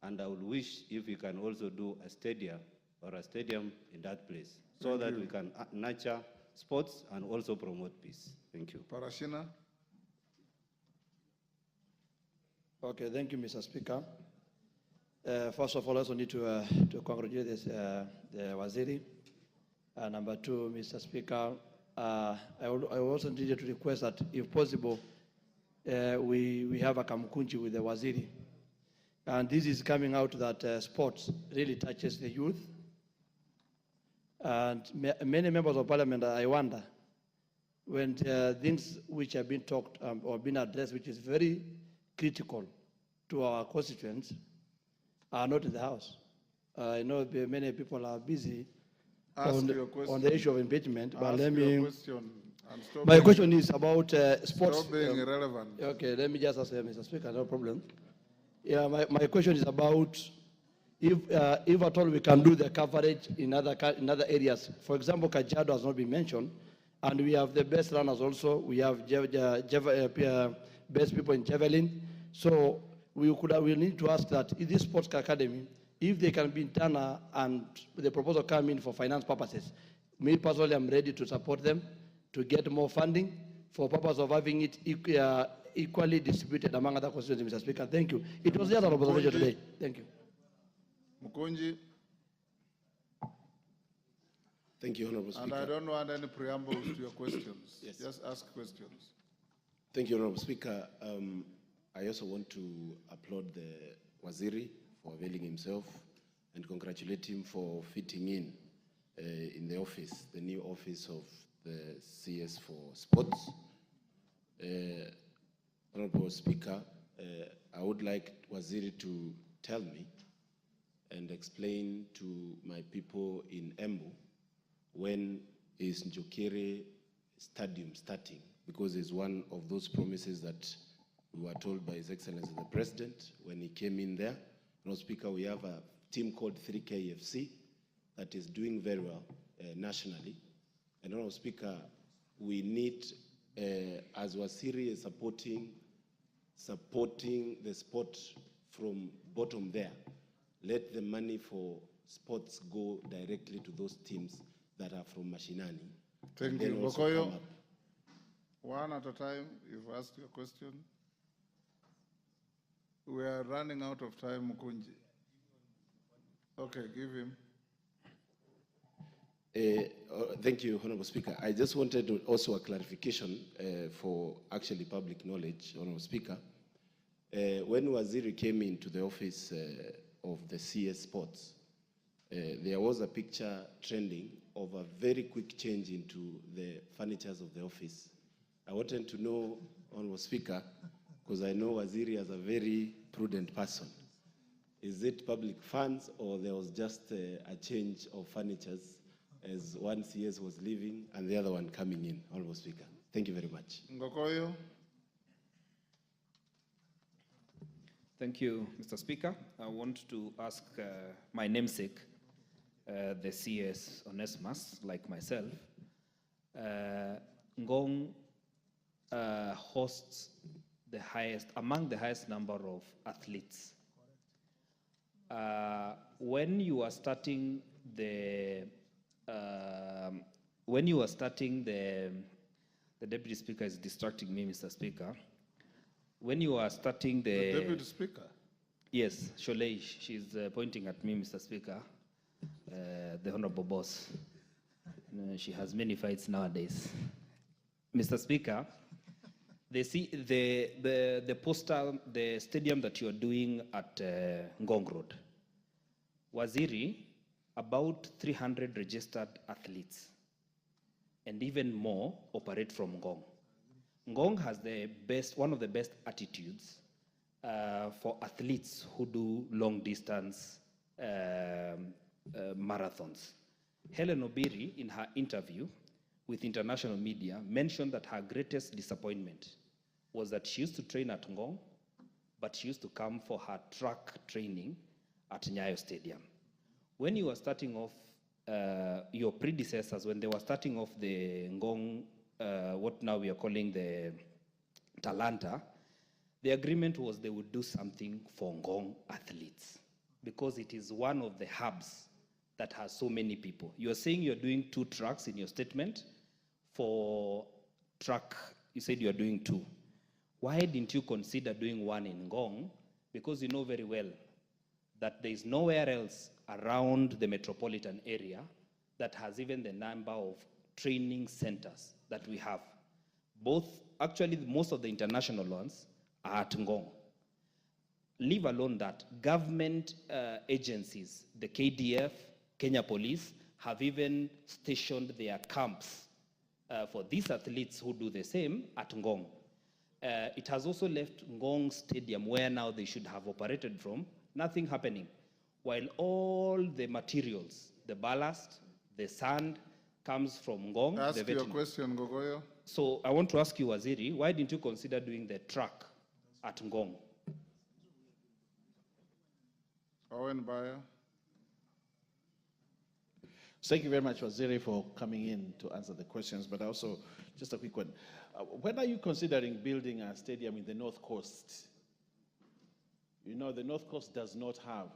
and I would wish if we can also do a stadium in that place, so that we can nurture sports and also promote peace. Thank you. Parashina. Okay, thank you, Mr. Speaker. First of all, I also need to congratulate the Waziri Number two, Mr. Speaker, I also needed to request that, if possible, we have a kamkunchi with the waziri. And this is coming out that sports really touches the youth. And many members of parliament, I wonder, when things which have been talked or been addressed, which is very critical to our constituents, are not in the House. I know many people are busy on the issue of impeachment, but let me... My question is about sports. Stop being irrelevant. Okay, let me just ask Mr. Speaker, no problem. Yeah, my question is about if at all we can do the coverage in other areas. For example, Kajiado has not been mentioned, and we have the best runners also. We have best people in javelin. So we need to ask that in this sports academy, if they can be in Tana and the proposal come in for finance purposes, me personally, I'm ready to support them to get more funding for purpose of having it equally distributed among other constituencies, Mr. Speaker. Thank you. It was just an observation today. Thank you. Mukunji. Thank you, Honorable Speaker. And I don't want any preambles to your questions. Yes. Just ask questions. Thank you, Honorable Speaker. I also want to applaud the Waziri for availing himself and congratulate him for fitting in the office, the new office of the CS for Sports. Honorable Speaker, I would like Waziri to tell me and explain to my people in Embu when is Njokere Stadium starting, because it's one of those promises that we were told by His Excellency the President when he came in there. Honorable Speaker, we have a team called 3KFC that is doing very well nationally. And Honorable Speaker, we need, as Waziri is supporting the sport from bottom there, let the money for sports go directly to those teams that are from Mashinani. Thank you. Bokoyo, one at a time, you've asked your question. We are running out of time, Mukunji. Okay, give him. Thank you, Honorable Speaker. I just wanted also a clarification for actually public knowledge, Honorable Speaker. When Waziri came into the office of the CS Sports, there was a picture trending of a very quick change into the furnitures of the office. I wanted to know, Honorable Speaker, because I know Waziri is a very prudent person. Is it public funds or there was just a change of furnitures as one CS was leaving and the other one coming in, Honorable Speaker? Thank you very much. Ngokoyo. Thank you, Mr. Speaker. I want to ask my namesake, the CS Onesimus, like myself. Ngong hosts among the highest number of athletes. When you are starting the Deputy Speaker is distracting me, Mr. Speaker. When you are starting the Deputy Speaker? Yes, Sholei, she's pointing at me, Mr. Speaker, the Honorable Boss. She has many fights nowadays. Mr. Speaker, the stadium that you are doing at Ngong Road, Waziri, about 300 registered athletes, and even more operate from Ngong. Ngong has one of the best attitudes for athletes who do long distance marathons. Helen Obiri, in her interview with international media, mentioned that her greatest disappointment was that she used to train at Ngong, but she used to come for her track training at Nyayo Stadium. When you were starting off, your predecessors, when they were starting off the Ngong, what now we are calling the Talanta, the agreement was they would do something for Ngong athletes because it is one of the hubs that has so many people. You are saying you're doing 2 tracks in your statement. For track, you said you are doing 2. Why didn't you consider doing 1 in Ngong? Because you know very well that there is nowhere else around the metropolitan area that has even the number of training centers that we have. Actually, most of the international ones are at Ngong. Leave alone that, government agencies, the KDF, Kenya Police, have even stationed their camps for these athletes who do the same at Ngong. It has also left Ngong Stadium, where now they should have operated from, nothing happening. While all the materials, the ballast, the sand, comes from Ngong. Ask your question, Gogoyo. So I want to ask you, Waziri, why didn't you consider doing the track at Ngong? Owen Bayer. Thank you very much, Waziri, for coming in to answer the questions, but also just a quick one. When are you considering building a stadium in the North Coast? You know, the North Coast does not have,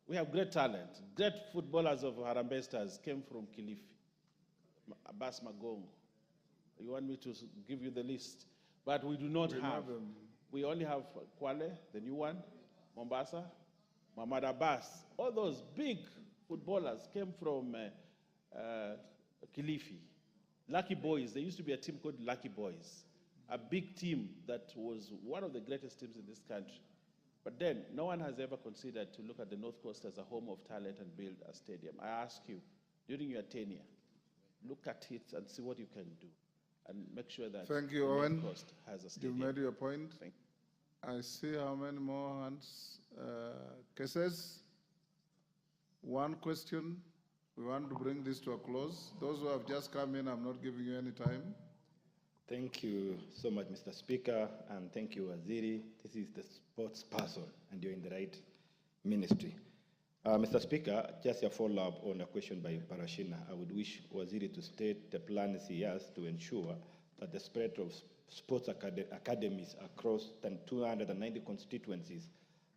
we have great talent. Great footballers of Harambee Stars came from Kilifi, Abbas Magongo. You want me to give you the list? But we do not have. We only have Kwale, the new one, Mombasa, Muhammad Abbas. All those big footballers came from Kilifi. Lucky Boys, there used to be a team called Lucky Boys, a big team that was one of the greatest teams in this country. But then, no one has ever considered to look at the North Coast as a home of talent and build a stadium. I ask you, during your tenure, look at it and see what you can do, and make sure that Thank you, the Owen. North Coast has a stadium. You've made your point. I see how many more hands. Cases, one question. We want to bring this to a close. Those who have just come in, I'm not giving you any time. Thank you so much, Mr. Speaker, and thank you, Waziri. This is the sports person, and you're in the right ministry. Mr. Speaker, just a follow-up on a question by Parashina. I would wish Waziri to state the plans he has to ensure that the spread of sports academies across 290 constituencies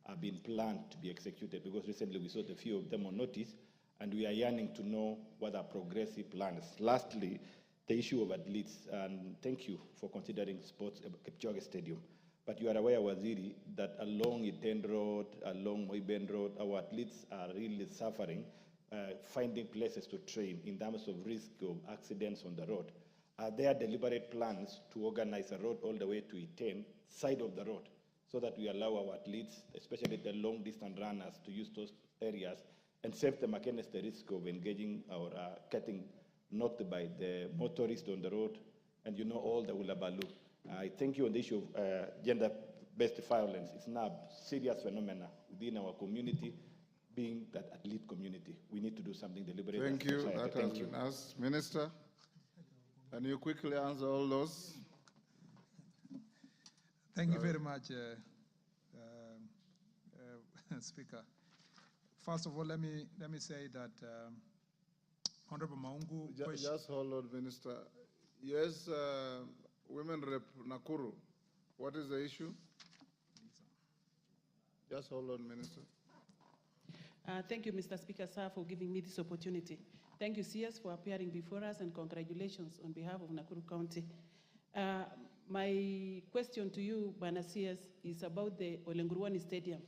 are being planned to be executed, because recently we saw a few of them on notice, and we are yearning to know what are progressive plans. Lastly, the issue of athletes, and thank you for considering sports at Kipchoge Stadium. But you are aware, Waziri, that along Iten Road, along Moiben Road, our athletes are really suffering, finding places to train in terms of risk of accidents on the road. Are there deliberate plans to organize a road all the way to Iten, side of the road, so that we allow our athletes, especially the long-distance runners, to use those areas and save them against the risk of engaging or getting knocked by the motorist on the road, and you know all the ulabaloo. I thank you on the issue of gender-based violence. It's now a serious phenomenon within our community, being that athlete community. We need to do something deliberate. Thank you. Society. That Thank has you. been asked. Minister, can you quickly answer all those? Thank you very much, Speaker. First of all, let me say that Honorable Maungu. Just hold on, Minister. Yes, Women Rep Nakuru. What is the issue? Just hold on, Minister. Thank you, Mr. Speaker, sir, for giving me this opportunity. Thank you, CS, for appearing before us, and congratulations on behalf of Nakuru County. My question to you, Bana CS, is about the Olenguruani Stadium.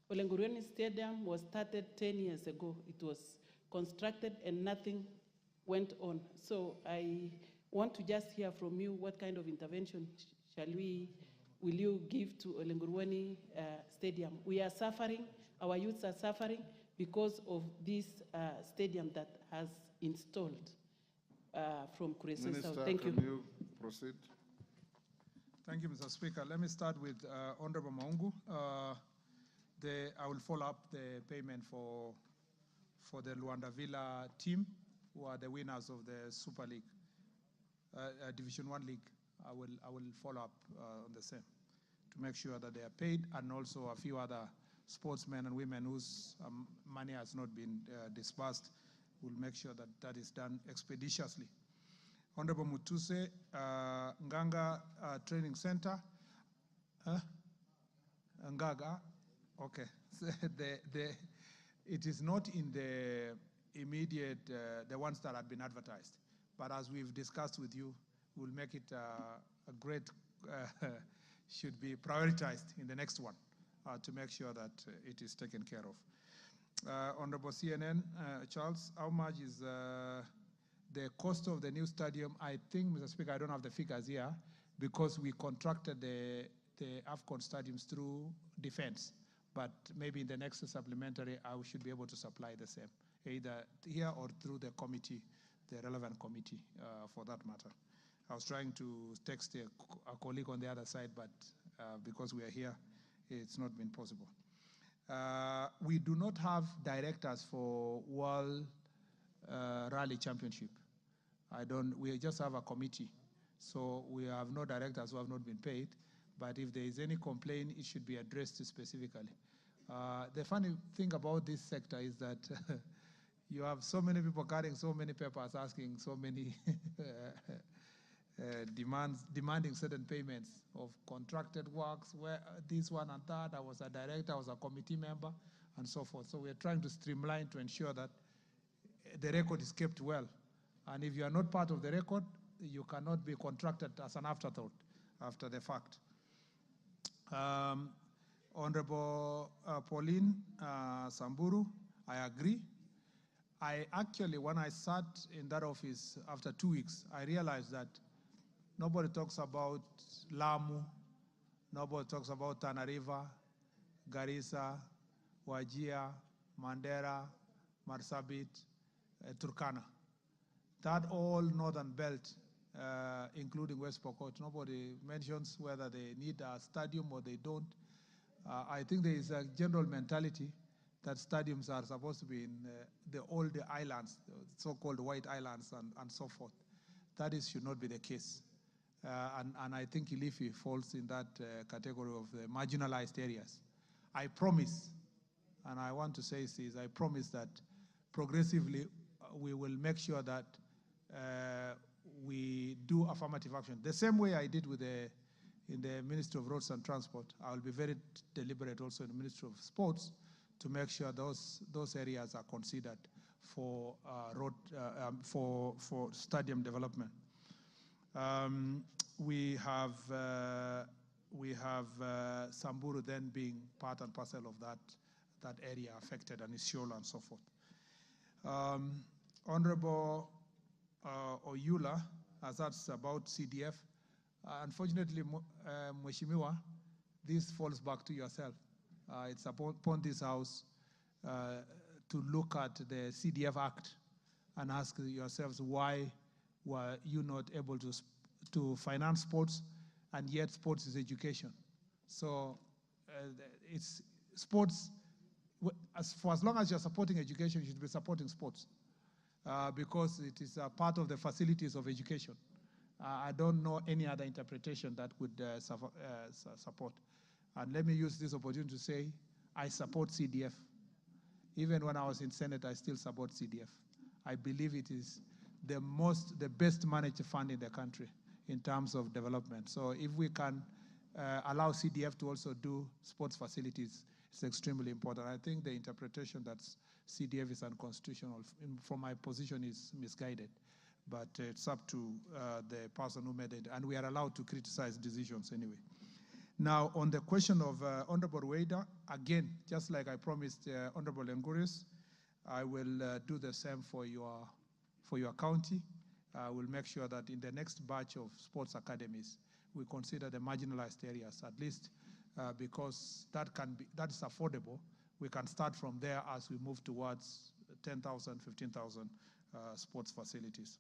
Olenguruani Stadium was started 10 years ago. It was constructed and nothing went on. So I want to just hear from you what kind of intervention will you give to Olenguruani Stadium? We are suffering, our youths are suffering because of this stadium that has installed from Kurese Minister, South. Thank you. Can you proceed? Thank you, Mr. Speaker. Let me start with Honorable Maungu. I will follow up the payment for the Luanda Villa team, who are the winners of the Super League, Division 1 League. I will follow up on the same to make sure that they are paid, and also a few other sportsmen and women whose money has not been disbursed. We'll make sure that that is done expeditiously. Honorable Mutuse, Nganga Training Center, Ngaga, okay. It is not in the immediate, the ones that have been advertised. But as we've discussed with you, we'll make it a great, should be prioritized in the next one to make sure that it is taken care of. Honorable CNN, Charles, how much is the cost of the new stadium? I think, Mr. Speaker, I don't have the figures here because we contracted the AFCON stadiums through defense. But maybe in the next supplementary, I should be able to supply the same, either here or through the committee, the relevant committee for that matter. I was trying to text a colleague on the other side, but because we are here, it's not been possible. We do not have directors for World Rally Championship. We just have a committee. So we have no directors who have not been paid. But if there is any complaint, it should be addressed specifically. The funny thing about this sector is that you have so many people carrying so many papers asking so many demanding certain payments of contracted works, where this one and that, I was a director, I was a committee member, and so forth. So we're trying to streamline to ensure that the record is kept well. And if you are not part of the record, you cannot be contracted as an afterthought after the fact. Honorable Pauline Samburu, I agree. I actually, when I sat in that office after 2 weeks, I realized that nobody talks about Lamu, nobody talks about Tana River, Garissa, Wajir, Mandera, Marsabit, Turkana. That all northern belt, including West Pokot, nobody mentions whether they need a stadium or they don't. I think there is a general mentality that stadiums are supposed to be in all the islands, so-called white islands and so forth. That should not be the case. And I think Kilifi falls in that category of the marginalized areas. I promise, and I want to say this, I promise that progressively we will make sure that we do affirmative action. The same way I did with in the Ministry of Roads and Transport, I will be very deliberate also in the Ministry of Sports to make sure those areas are considered for for stadium development. We have Samburu then being part and parcel of that area affected, and Isiolo and so forth. Honorable Oyula, as that's about CDF. Unfortunately, Mheshimiwa, this falls back to yourself. It's upon this House to look at the CDF Act and ask yourselves why were you not able to finance sports, and yet sports is education. So it's sports, for as long as you're supporting education, you should be supporting sports because it is a part of the facilities of education. I don't know any other interpretation that would support. And let me use this opportunity to say, I support CDF. Even when I was in Senate, I still support CDF. I believe it is the best managed fund in the country in terms of development. So if we can allow CDF to also do sports facilities, it's extremely important. I think the interpretation that CDF is unconstitutional, from my position, is misguided. But it's up to the person who made it, and we are allowed to criticize decisions anyway. Now, on the question of Honorable Weda, again, just like I promised Honorable Lenguris, I will do the same for your county. I will make sure that in the next batch of sports academies, we consider the marginalized areas, at least because that is affordable. We can start from there as we move towards 10,000, 15,000 sports facilities.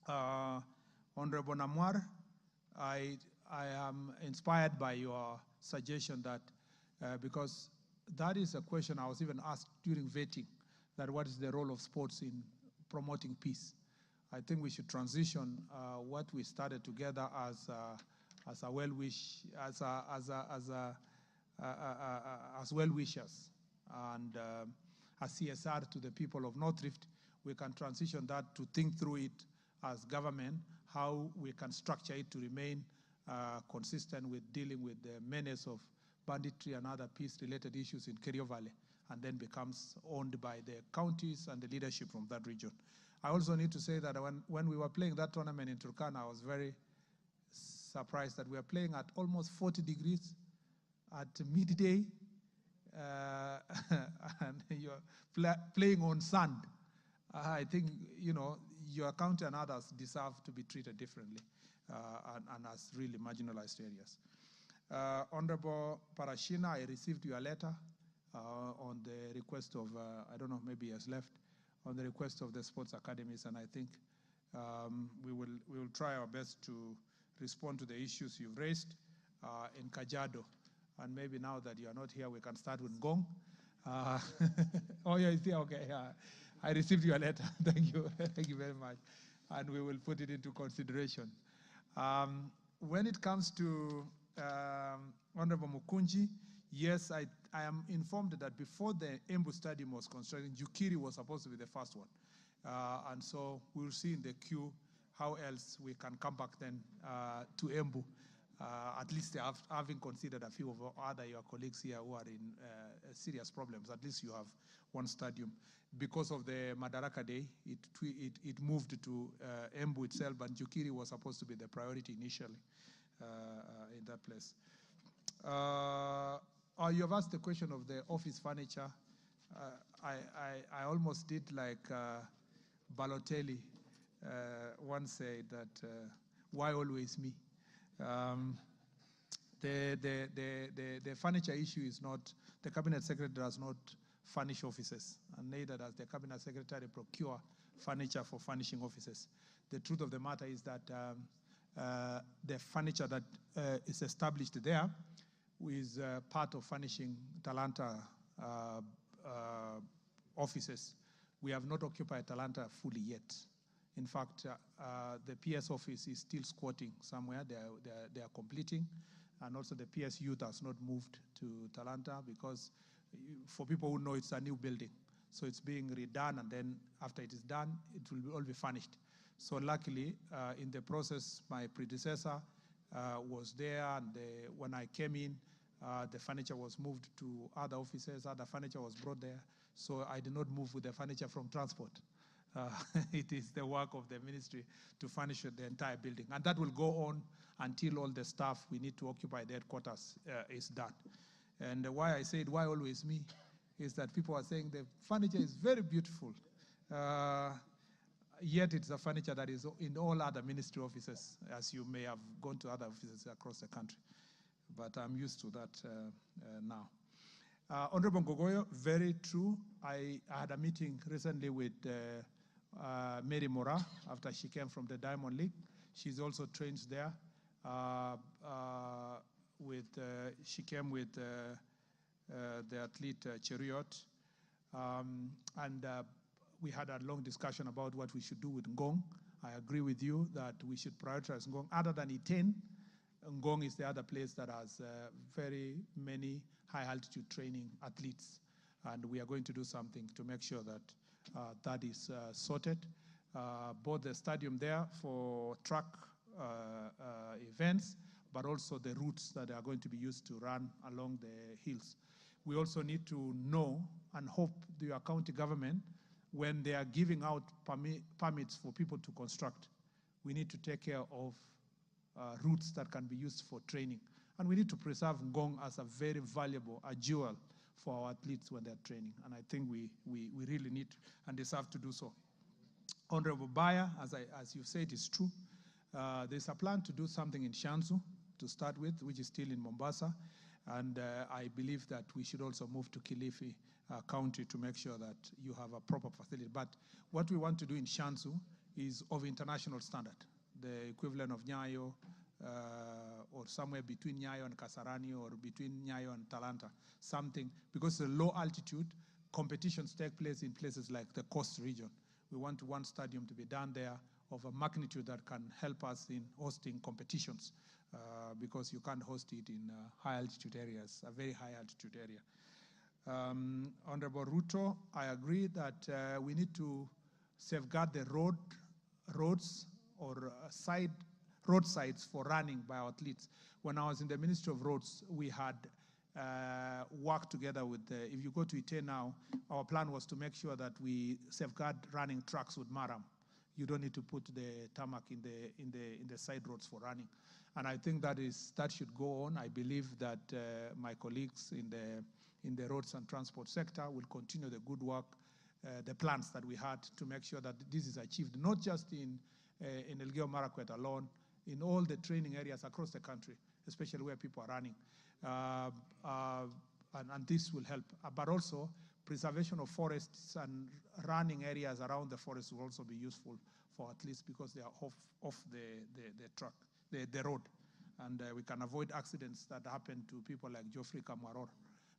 Honorable Namwar, I am inspired by your suggestion that, because that is a question I was even asked during vetting, that what is the role of sports in promoting peace? I think we should transition what we started together as well-wishers and as CSR to the people of North Rift. We can transition that to think through it as government, how we can structure it to remain consistent with dealing with the menace of banditry and other peace-related issues in Kerio Valley, and then becomes owned by the counties and the leadership from that region. I also need to say that when we were playing that tournament in Turkana, I was very surprised that we were playing at almost 40 degrees at midday. and you're playing on sand, I think, your county and others deserve to be treated differently and as really marginalized areas. Honorable Parashina, I received your letter on the request of, I don't know, maybe he has left, on the request of the sports academies, and I think we will try our best to respond to the issues you've raised in Kajiado. And maybe now that you are not here, we can start with Ngong. Oh, yeah, it's here, okay. I received your letter. Thank you. Thank you very much. And we will put it into consideration. When it comes to Honorable Mukunji, yes, I am informed that before the Embu Stadium was constructed, Jukiri was supposed to be the first one. And so we'll see in the queue how else we can come back then to Embu. At least having considered a few of your colleagues here who are in serious problems, at least you have one stadium. Because of the Madaraka Day, it moved to Embu itself, but Jukiri was supposed to be the priority initially in that place. You have asked the question of the office furniture. I almost did like Balotelli once said that, why always me? The furniture issue is not, the cabinet secretary does not furnish offices, and neither does the cabinet secretary procure furniture for furnishing offices. The truth of the matter is that the furniture that is established there is part of furnishing Talanta offices. We have not occupied Talanta fully yet. In fact, the PS office is still squatting somewhere. They are completing. And also the PS youth has not moved to Talanta because for people who know, it's a new building. So it's being redone, and then after it is done, it will all be furnished. So luckily, in the process, my predecessor was there, and when I came in, the furniture was moved to other offices, other furniture was brought there. So I did not move with the furniture from transport. It is the work of the ministry to furnish the entire building. And that will go on until all the staff we need to occupy the headquarters is done. And why I said, why always me, is that people are saying the furniture is very beautiful. Yet it's a furniture that is in all other ministry offices, as you may have gone to other offices across the country. But I'm used to that now. Honorable Ngogoyo, very true. I had a meeting recently with Mary Mora after she came from the Diamond League. She's also trained there. She came with the athlete Cheriot. And we had a long discussion about what we should do with Ngong. I agree with you that we should prioritize Ngong. Other than Iten, Ngong is the other place that has very many high-altitude training athletes. And we are going to do something to make sure that that is sorted. Both the stadium there for track events, but also the routes that are going to be used to run along the hills. We also need to know and hope the county government, when they are giving out permits for people to construct, we need to take care of routes that can be used for training. And we need to preserve Ngong as a very valuable, a jewel for our athletes when they're training. And I think we really need and deserve to do so. Honorable Bayer, as you said, is true. There's a plan to do something in Shanzu to start with, which is still in Mombasa. And I believe that we should also move to Kilifi County to make sure that you have a proper facility. But what we want to do in Shanzu is of international standard, the equivalent of Nyayo, or somewhere between Nyayo and Kasarani, or between Nyayo and Talanta, something, because the low altitude competitions take place in places like the coast region. We want one stadium to be done there of a magnitude that can help us in hosting competitions, because you can't host it in high altitude areas, a very high altitude area. Honorable Ruto, I agree that we need to safeguard the roads or roadsides for running by our athletes. When I was in the Ministry of Roads, we had worked together with if you go to Ite now, our plan was to make sure that we safeguard running tracks with Maram. You don't need to put the tarmac in the side roads for running. And I think that should go on. I believe that my colleagues in the in the roads and transport sector. We'll continue the good work, the plans that we had to make sure that this is achieved, not just in Elgeyo Marakwet alone, in all the training areas across the country, especially where people are running. And this will help. But also, preservation of forests and running areas around the forest will also be useful for athletes because they are off the road. And we can avoid accidents that happen to people like Geoffrey Kamwaror.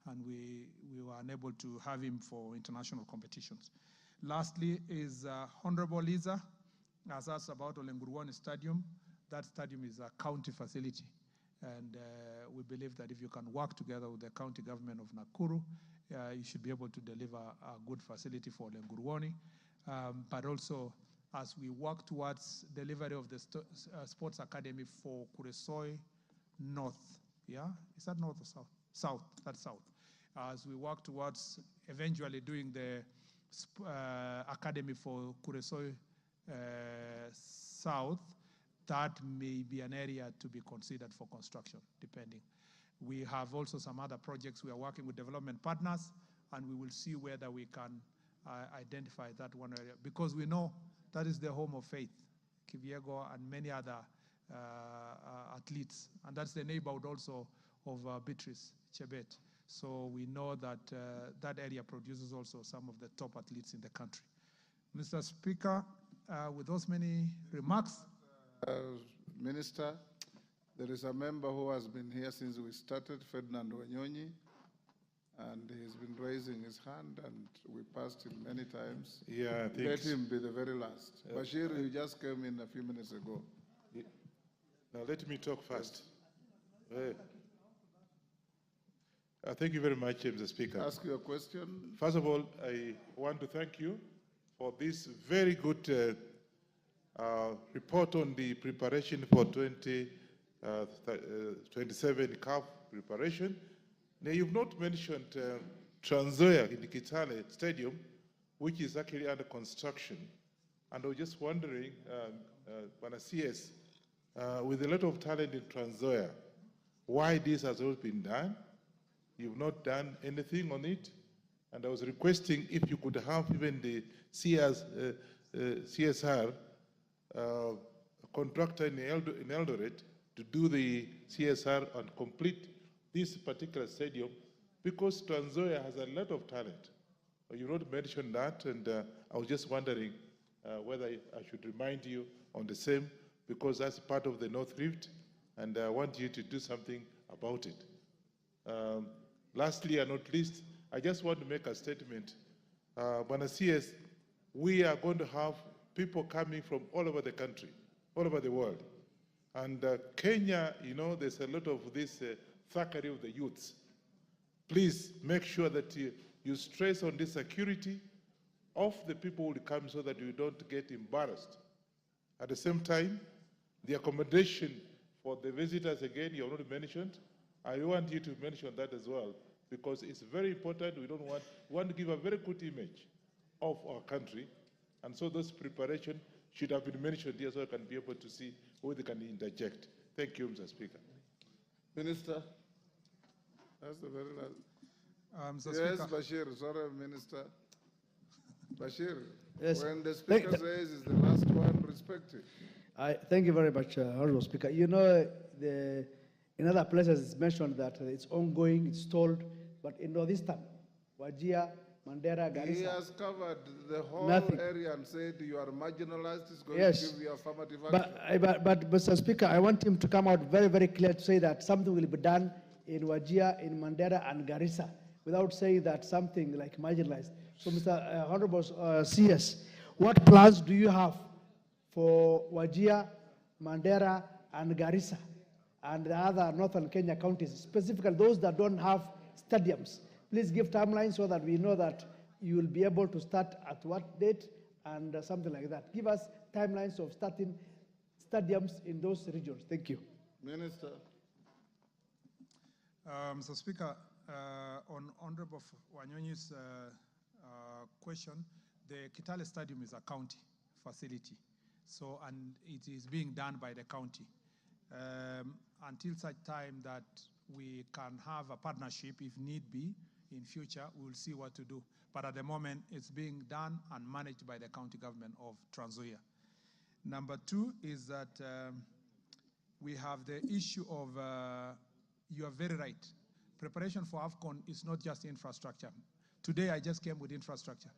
And we were unable to have him for international competitions. Lastly is Honorable Liza has asked about Olenguruwani Stadium. That stadium is a county facility. And we believe that if you can work together with the county government of Nakuru, you should be able to deliver a good facility for Olenguruwani. But also, as we work towards delivery of the sports academy for Kuresoi North, yeah? Is that north or south? South, that's south. As we work towards eventually doing the academy for Kuresoi South, that may be an area to be considered for construction, depending. We have also some other projects we are working with development partners, and we will see whether we can identify that one area, because we know that is the home of Faith, Kiviego, and many other athletes, and that's the neighborhood also of Beatrice, Chebet. So we know that that area produces also some of the top athletes in the country. Mr. Speaker, with those many remarks, Minister, there is a member who has been here since we started, Ferdinand Wanyonyi, and he's been raising his hand, and we passed him many times. Yeah, I think let him be the very last. Bashir, you just came in a few minutes ago. Now let me talk first. Thank you very much, Mr. Speaker. Ask your question. First of all, I want to thank you for this very good report on the preparation for 2027 CAF preparation. Now, you've not mentioned Trans Nzoia in the Kitale Stadium, which is actually under construction. And I was just wondering, CS, with a lot of talent in Trans Nzoia, why this has not been done? You've not done anything on it. And I was requesting if you could have even the CSR contractor in Eldoret to do the CSR and complete this particular stadium, because Trans Nzoia has a lot of talent. You not mentioned that, and I was just wondering whether I should remind you on the same, because that's part of the North Rift, and I want you to do something about it. Lastly and not least, I just want to make a statement. CS, we are going to have people coming from all over the country, all over the world. And Kenya, you know, there's a lot of this thuggery of the youths. Please make sure that you stress on the security of the people who come so that you don't get embarrassed. At the same time, the accommodation for the visitors, again, you already mentioned. I want you to mention that as well, because it's very important. We want to give a very good image of our country. And so this preparation should have been mentioned here so I can be able to see who they can interject. Thank you, Mr. Speaker. Minister, that's the very last. Yes, Bashir, sorry, Minister. Bashir, yes. When the Speaker says is the last one, respect it. Thank you very much, Honorable Speaker. You know, in other places it's mentioned that it's ongoing, it's stalled, but in Northeastern, Wajir, Mandera, Garissa. He has covered the whole area and said you are marginalized. He's going to give you affirmative action. But Mr. Speaker, I want him to come out very, very clear to say that something will be done in Wajir, in Mandera, and Garissa, without saying that something like marginalized. So, Mr. Honorable CS, what plans do you have for Wajir, Mandera, and Garissa, and the other northern Kenya counties, specifically those that don't have stadiums? Please give timelines so that we know that you will be able to start at what date and something like that. Give us timelines of starting stadiums in those regions. Thank you. Minister. Mr. Speaker, on Honorable Wanyonyi's question, the Kitale Stadium is a county facility. So, and it is being done by the county. Until such time that we can have a partnership, if need be, in future, we will see what to do. But at the moment, it's being done and managed by the county government of Trans Nzoia. Number two is that we have the issue of, you are very right, preparation for AFCON is not just infrastructure. Today I just came with infrastructure,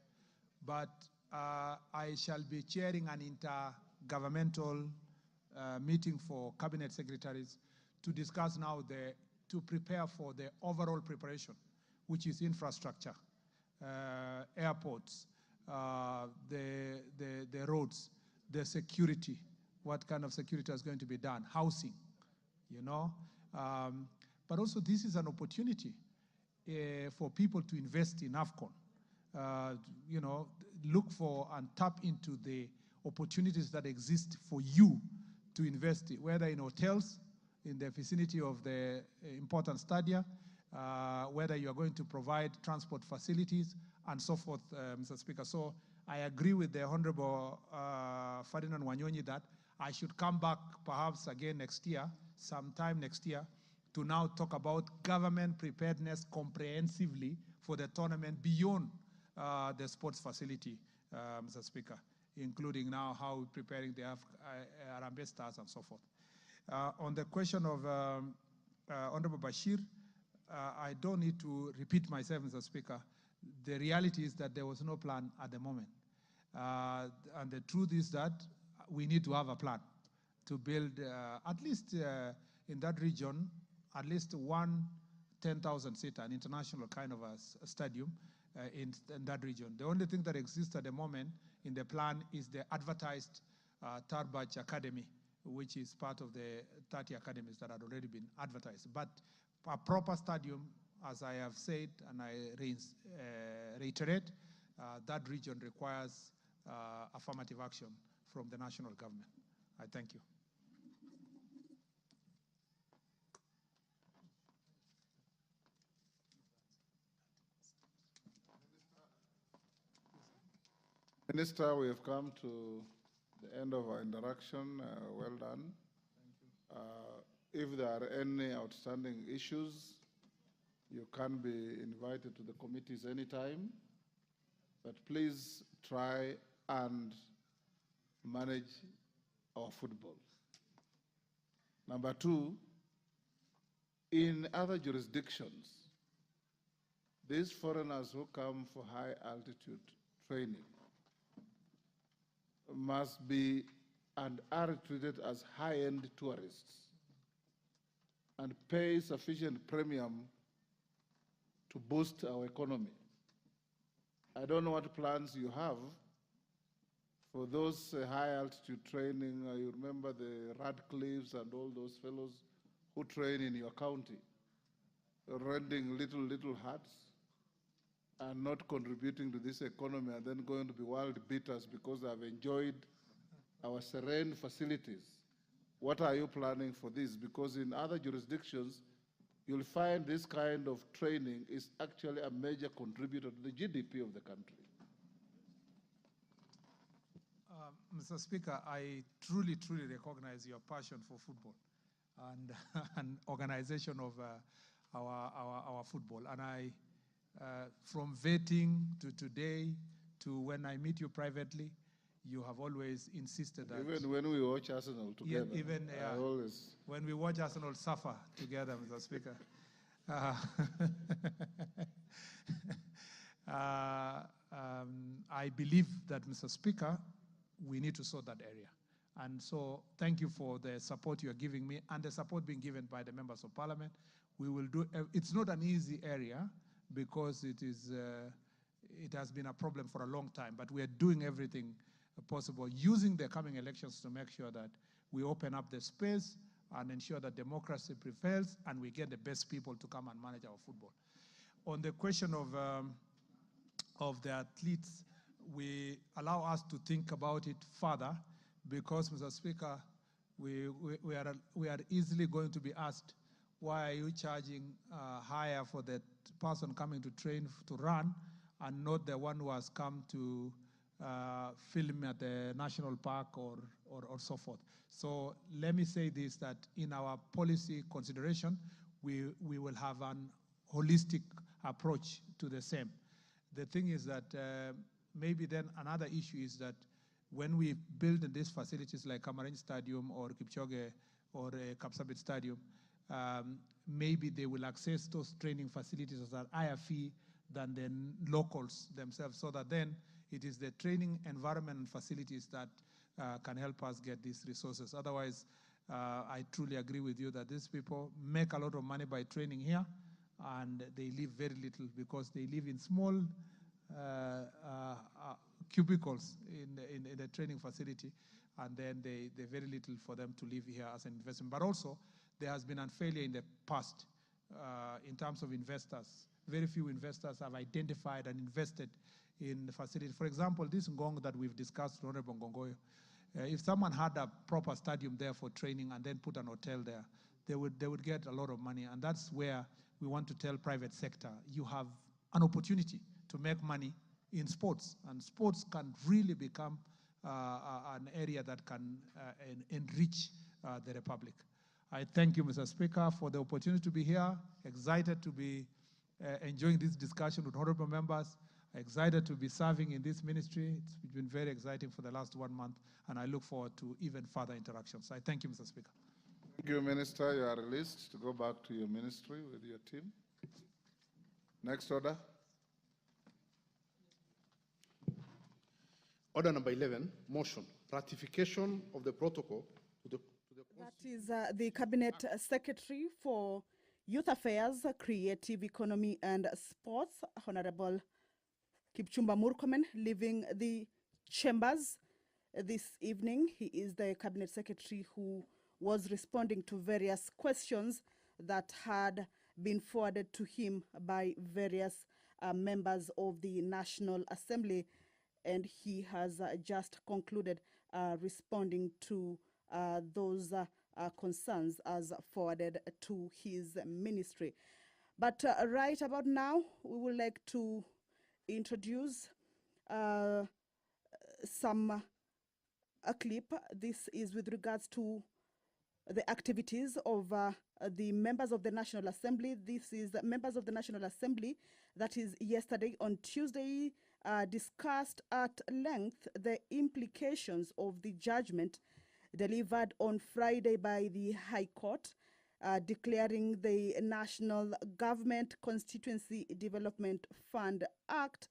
but I shall be chairing an intergovernmental meeting for cabinet secretaries to discuss now to prepare for the overall preparation, which is infrastructure, airports, the roads, the security, what kind of security is going to be done, housing, you know. But also this is an opportunity for people to invest in AFCON. You know, look for and tap into the opportunities that exist for you to invest, whether in hotels, in the vicinity of the important stadia, whether you are going to provide transport facilities and so forth, Mr. Speaker. So I agree with the Honorable Ferdinand Wanyonyi that I should come back perhaps again next year, sometime next year, to now talk about government preparedness comprehensively for the tournament beyond the sports facility, Mr. Speaker, including now how we're preparing the Harambee Stars and so forth. On the question of Honorable Bashir, I don't need to repeat myself, Mr. Speaker. The reality is that there was no plan at the moment. And the truth is that we need to have a plan to build, at least in that region, at least one 10,000-seater, an international kind of a stadium in that region. The only thing that exists at the moment in the plan is the advertised Tarbach Academy, which is part of the 30 academies that had already been advertised. But a proper stadium, as I have said, and I reiterate, that region requires affirmative action from the national government. I thank you. Minister, we have come to the end of our interaction. Well done. If there are any outstanding issues, you can be invited to the committees anytime, but please try and manage our football. Number two, in other jurisdictions, these foreigners who come for high altitude training must be and are treated as high-end tourists and pay sufficient premium to boost our economy. I don't know what plans you have for those high-altitude training. You remember the Radcliffes and all those fellows who train in your county, renting little huts and not contributing to this economy, and then going to be world beaters because they have enjoyed our serene facilities. What are you planning for this? Because in other jurisdictions, you'll find this kind of training is actually a major contributor to the GDP of the country. Mr. Speaker, I truly recognize your passion for football and, and organization of our football. And I, from vetting to today to when I meet you privately, you have always insisted that... Even when we watch Arsenal together. Yeah, even always... when we watch Arsenal suffer together, Mr. Speaker. I believe that, Mr. Speaker, we need to sort that area. And so thank you for the support you're giving me and the support being given by the members of parliament. We will do, it's not an easy area because it has been a problem for a long time, but we are doing everything possible, using the coming elections to make sure that we open up the space and ensure that democracy prevails and we get the best people to come and manage our football. On the question of the athletes, we allow us to think about it further because, Mr. Speaker, we are easily going to be asked, why are you charging higher for the person coming to train to run and not the one who has come to film at the national park or so forth? So let me say this, that in our policy consideration, we will have an holistic approach to the same. The thing is that maybe then another issue is that when we build these facilities like Kamaranj Stadium or Kipchoge or Kapsabet Stadium, maybe they will access those training facilities at a higher fee than the locals themselves, so that then it is the training environment and facilities that can help us get these resources. Otherwise, I truly agree with you that these people make a lot of money by training here, and they live very little because they live in small cubicles in the training facility, and then they very little for them to live here as an investment. But also, there has been a failure in the past in terms of investors. Very few investors have identified and invested in the facility. For example, this Ngong that we've discussed, Honorable Ngongoyo, if someone had a proper stadium there for training and then put an hotel there, they would get a lot of money. And that's where we want to tell private sector, you have an opportunity to make money in sports, and sports can really become an area that can enrich the Republic. I thank you, Mr. Speaker, for the opportunity to be here. Excited to be enjoying this discussion with honorable members. Excited to be serving in this ministry. It's been very exciting for the last 1 month, and I look forward to even further interactions. I thank you, Mr. Speaker. Thank you, Minister. You are released to go back to your ministry with your team. Next order. Order number 11, motion, ratification of the protocol to the That is the Cabinet Secretary for Youth Affairs, Creative Economy and Sports, Honorable Kipchumba Murkomen, leaving the chambers this evening. He is the Cabinet Secretary who was responding to various questions that had been forwarded to him by various members of the National Assembly, and he has just concluded responding to those concerns as forwarded to his ministry. But right about now, we would like to introduce a clip. This is with regards to the activities of the members of the National Assembly. This is members of the National Assembly that is yesterday on Tuesday discussed at length the implications of the judgment delivered on Friday by the High Court, declaring the National Government Constituency Development Fund Act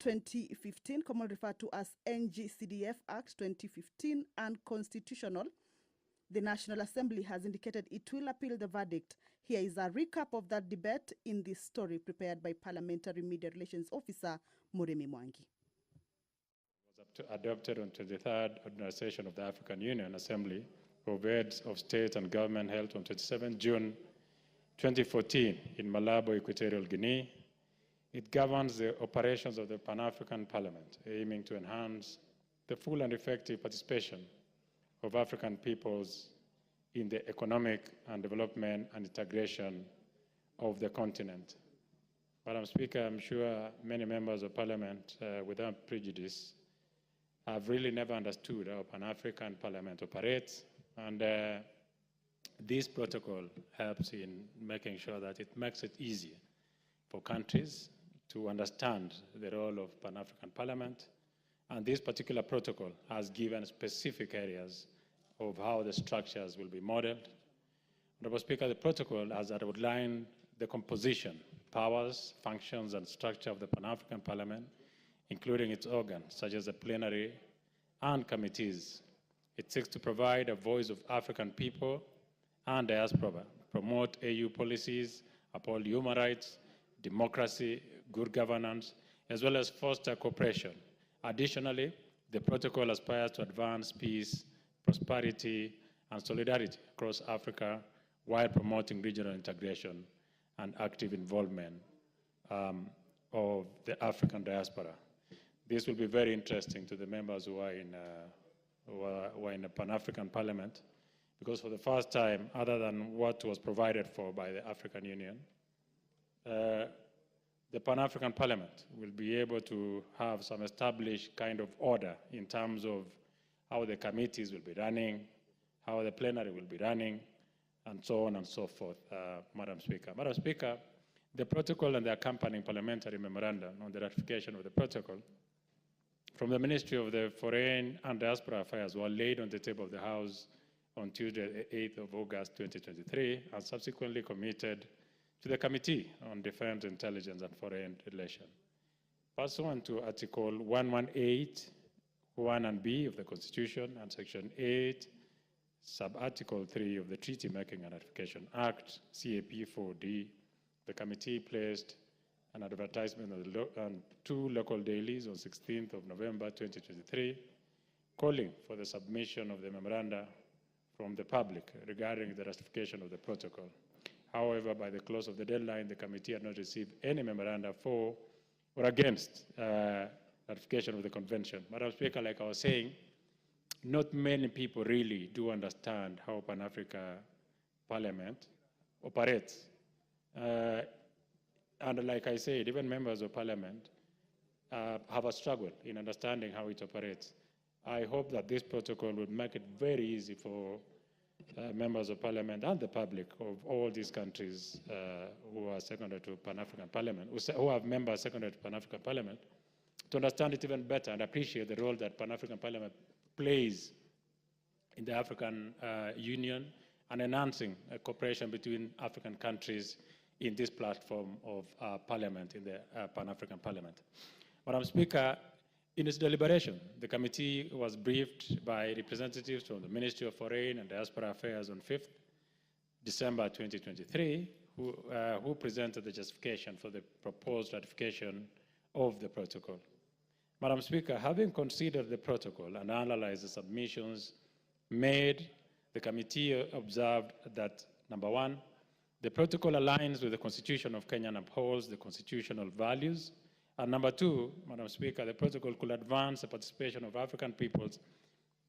2015, commonly referred to as NGCDF Act 2015, unconstitutional. The National Assembly has indicated it will appeal the verdict. Here is a recap of that debate in this story prepared by Parliamentary Media Relations Officer Muremi Mwangi. Was adopted on 23rd Ordinary Session of the African Union Assembly of Heads of State and Government held on 27 June 2014 in Malabo, Equatorial Guinea. It governs the operations of the Pan-African Parliament, aiming to enhance the full and effective participation of African peoples in the economic and development and integration of the continent. Madam Speaker, I'm sure many members of Parliament, without prejudice, have really never understood how Pan-African Parliament operates, and this protocol helps in making sure that it makes it easier for countries to understand the role of Pan-African Parliament. And this particular protocol has given specific areas of how the structures will be modeled. Honorable Speaker, the protocol has outlined the composition, powers, functions, and structure of the Pan-African Parliament, including its organs, such as the plenary and committees. It seeks to provide a voice of African people and diaspora, promote AU policies, uphold human rights, democracy, good governance, as well as foster cooperation. Additionally, the protocol aspires to advance peace, prosperity, and solidarity across Africa while promoting regional integration and active involvement of the African diaspora. This will be very interesting to the members who are in the Pan-African Parliament, because for the first time, other than what was provided for by the African Union, the Pan-African Parliament will be able to have some established kind of order in terms of how the committees will be running, how the plenary will be running, and so on and so forth, Madam Speaker. Madam Speaker, the protocol and the accompanying parliamentary memorandum on the ratification of the protocol from the Ministry of the Foreign and Diaspora Affairs were laid on the table of the House on Tuesday, 8th of August 2023, and subsequently committed to the Committee on Defense, Intelligence, and Foreign Relations. Pursuant to Article 118, 1 and B of the Constitution and Section 8, Sub-Article 3 of the Treaty Making and Ratification Act, CAP 4D, the committee placed an advertisement on 2 local dailies on 16th of November 2023, calling for the submission of the memoranda from the public regarding the ratification of the protocol. However, by the close of the deadline, the committee had not received any memoranda for or against ratification of the convention. Madam Speaker, like I was saying, not many people really do understand how Pan-Africa Parliament operates. And like I said, even members of Parliament have a struggle in understanding how it operates. I hope that this protocol would make it very easy for members of Parliament and the public of all these countries who are secondary to Pan-African Parliament, who have members secondary to Pan-African Parliament, to understand it even better and appreciate the role that Pan-African Parliament plays in the African Union and enhancing cooperation between African countries in this platform of Parliament, in the Pan-African Parliament. Madam Speaker, in its deliberation, the committee was briefed by representatives from the Ministry of Foreign and Diaspora Affairs on 5th December 2023, who presented the justification for the proposed ratification of the protocol. Madam Speaker, having considered the protocol and analyzed the submissions made, the committee observed that, number 1, the protocol aligns with the Constitution of Kenya and upholds the constitutional values. And number 2, Madam Speaker, the protocol could advance the participation of African peoples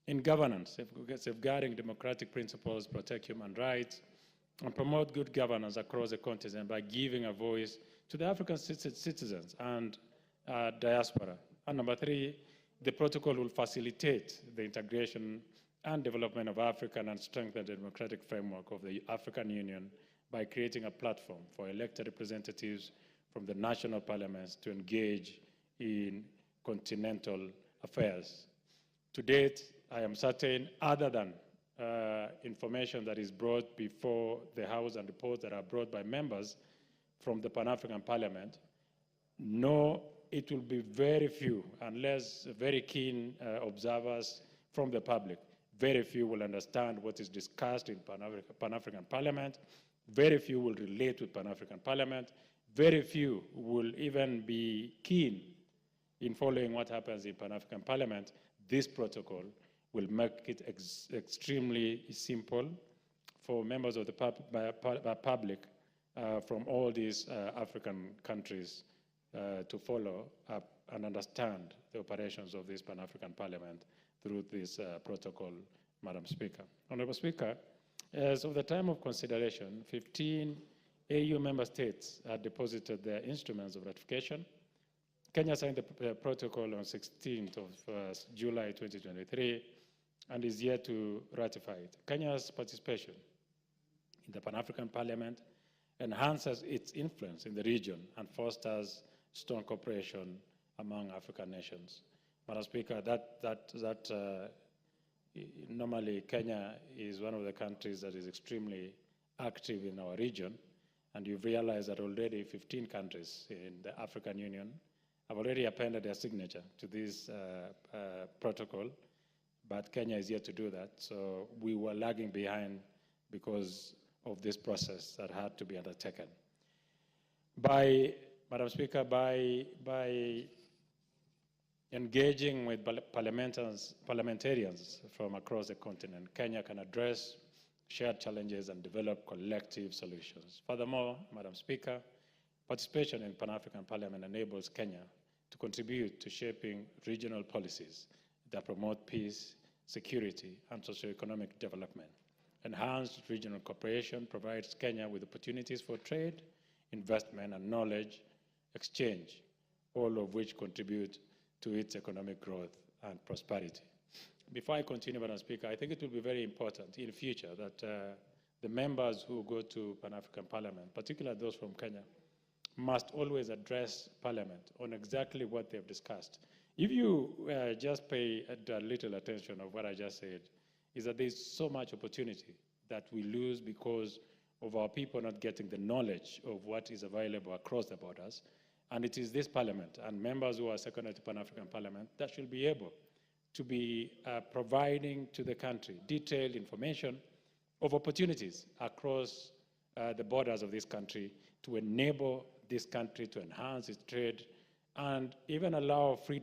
in governance, safeguarding democratic principles, protect human rights, and promote good governance across the continent by giving a voice to the African citizens and diaspora. And number 3, the protocol will facilitate the integration and development of African and strengthen the democratic framework of the African Union by creating a platform for elected representatives from the national parliaments to engage in continental affairs. To date, I am certain, other than information that is brought before the House and reports that are brought by members from the Pan-African Parliament, no, it will be very few, unless very keen observers from the public, very few will understand what is discussed in Pan-African Parliament, very few will relate with Pan-African Parliament, very few will even be keen in following what happens in Pan-African Parliament. This protocol will make it extremely simple for members of the public from all these African countries to follow up and understand the operations of this Pan-African Parliament through this protocol, Madam Speaker. Honorable Speaker, as of the time of consideration, 15 AU member states had deposited their instruments of ratification. Kenya signed the protocol on 16th of July 2023 and is yet to ratify it. Kenya's participation in the Pan-African Parliament enhances its influence in the region and fosters strong cooperation among African nations. Madam Speaker, normally Kenya is one of the countries that is extremely active in our region, and you've realized that already 15 countries in the African Union have already appended their signature to this protocol, but Kenya is yet to do that. So we were lagging behind because of this process that had to be undertaken. Madam Speaker, by engaging with parliamentarians from across the continent, Kenya can address shared challenges and develop collective solutions. Furthermore, Madam Speaker, participation in Pan-African Parliament enables Kenya to contribute to shaping regional policies that promote peace, security, and socioeconomic development. Enhanced regional cooperation provides Kenya with opportunities for trade, investment, and knowledge exchange, all of which contribute to its economic growth and prosperity. Before I continue, Madam Speaker, I think it will be very important in the future that the members who go to Pan-African Parliament, particularly those from Kenya, must always address Parliament on exactly what they've discussed. If you just pay a little attention of what I just said, is that there's so much opportunity that we lose because of our people not getting the knowledge of what is available across the borders. And it is this Parliament and members who are secondary to Pan-African Parliament that should be able to be providing to the country detailed information of opportunities across the borders of this country to enable this country to enhance its trade and even allow free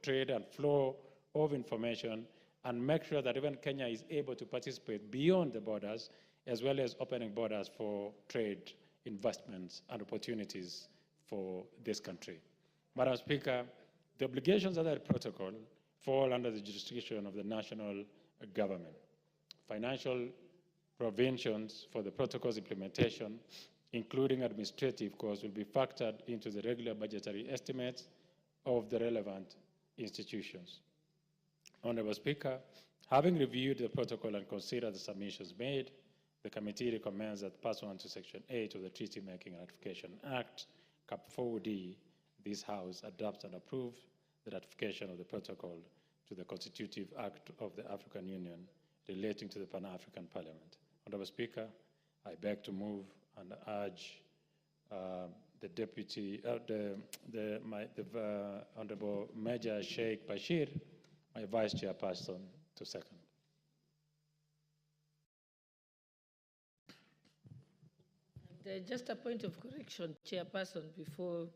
trade and flow of information, and make sure that even Kenya is able to participate beyond the borders, as well as opening borders for trade, investments, and opportunities for this country. Madam Speaker, the obligations of that protocol fall under the jurisdiction of the national government. Financial provisions for the protocol's implementation, including administrative costs, will be factored into the regular budgetary estimates of the relevant institutions. Honorable Speaker, having reviewed the protocol and considered the submissions made, the committee recommends that pursuant to Section 8 of the Treaty Making and Ratification Act, Cap 4D, this House adopts and approves the ratification of the protocol to the Constitutive Act of the African Union relating to the Pan-African Parliament. Honorable Speaker, I beg to move and urge the Deputy, Honorable Major Sheikh Bashir, my Vice Chairperson, to second. And, just a point of correction, Chairperson, before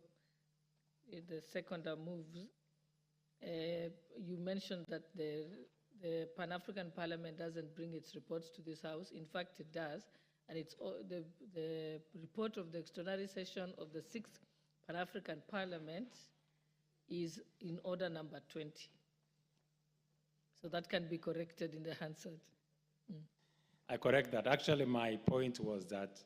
the seconder moves. You mentioned that the Pan-African Parliament doesn't bring its reports to this House. In fact, it does. And it's the report of the extraordinary session of the 6th Pan-African Parliament is in order number 20. So that can be corrected in the Hansard. I correct that. Actually, my point was that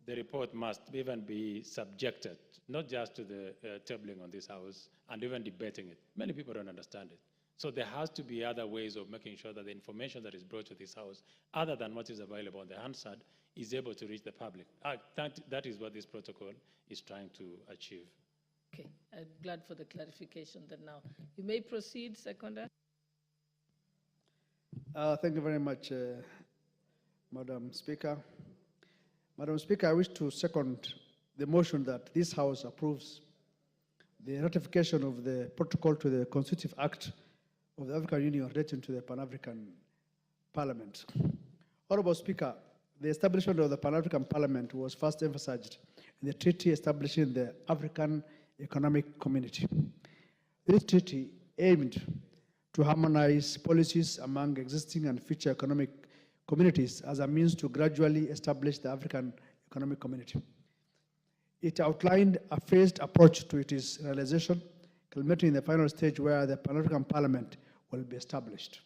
the report must even be subjected, not just to the tabling on this House and even debating it. Many people don't understand it. So there has to be other ways of making sure that the information that is brought to this House, other than what is available on the Hansard, is able to reach the public. That is what this protocol is trying to achieve. Okay, I'm glad for the clarification then now. You may proceed, seconder. Thank you very much, Madam Speaker. Madam Speaker, I wish to second the motion that this House approves the ratification of the protocol to the Constitutive Act of the African Union relating to the Pan-African Parliament. Honorable Speaker, the establishment of the Pan-African Parliament was first emphasized in the treaty establishing the African Economic Community. This treaty aimed to harmonize policies among existing and future economic communities as a means to gradually establish the African Economic Community. It outlined a phased approach to its realization, culminating in the final stage where the Pan-African Parliament will be established,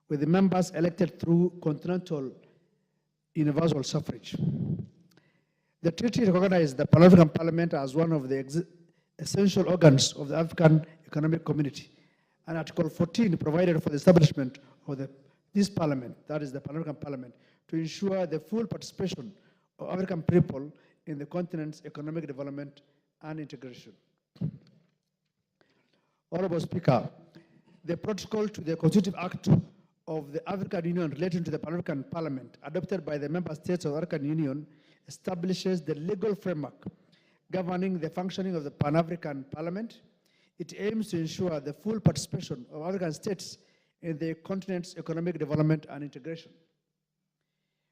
with the members elected through continental universal suffrage. The treaty recognized the Pan-African Parliament as one of the essential organs of the African Economic Community, and Article 14 provided for the establishment of this Parliament, that is the Pan-African Parliament, to ensure the full participation of African people in the continent's economic development and integration. Honorable Speaker, the protocol to the Constitutive Act of the African Union relating to the Pan-African Parliament, adopted by the member states of the African Union, establishes the legal framework governing the functioning of the Pan-African Parliament. It aims to ensure the full participation of African states in the continent's economic development and integration.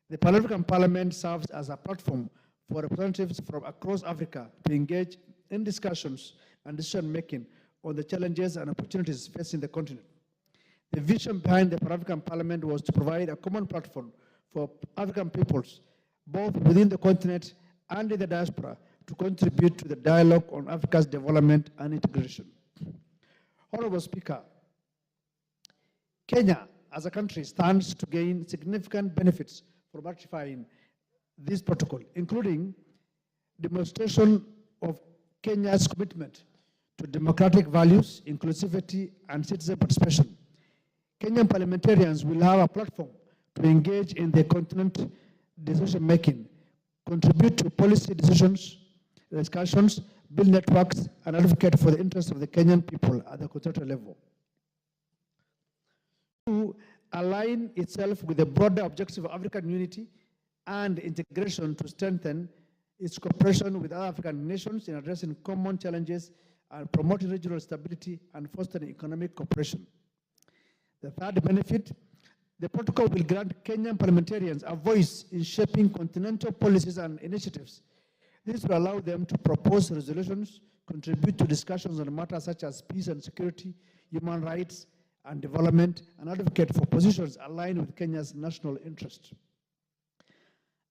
The Pan-African Parliament serves as a platform for representatives from across Africa to engage in discussions and decision-making on the challenges and opportunities facing the continent. The vision behind the Pan-African Parliament was to provide a common platform for African peoples, both within the continent and in the diaspora, to contribute to the dialogue on Africa's development and integration. Honorable Speaker, Kenya as a country stands to gain significant benefits from ratifying this protocol, including demonstration of Kenya's commitment to democratic values, inclusivity, and citizen participation. Kenyan parliamentarians will have a platform to engage in the continent decision-making, contribute to policy decisions, discussions, build networks, and advocate for the interests of the Kenyan people at the continental level. To align itself with the broader objective of African unity and integration to strengthen its cooperation with other African nations in addressing common challenges and promoting regional stability and fostering economic cooperation. The third benefit, the protocol will grant Kenyan parliamentarians a voice in shaping continental policies and initiatives. This will allow them to propose resolutions, contribute to discussions on matters such as peace and security, human rights and development, and advocate for positions aligned with Kenya's national interest.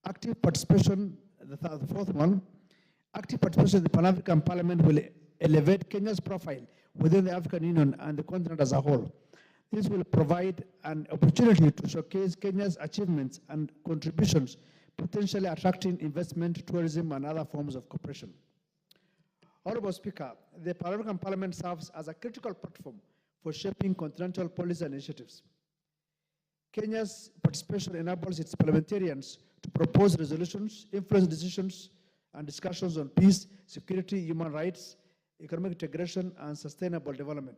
Active participation, the fourth one, active participation in the Pan-African Parliament will elevate Kenya's profile within the African Union and the continent as a whole. This will provide an opportunity to showcase Kenya's achievements and contributions, potentially attracting investment, tourism, and other forms of cooperation. Honorable Speaker, the Pan-African Parliament serves as a critical platform for shaping continental policy and initiatives. Kenya's participation enables its parliamentarians to propose resolutions, influence decisions, and discussions on peace, security, human rights, economic integration, and sustainable development.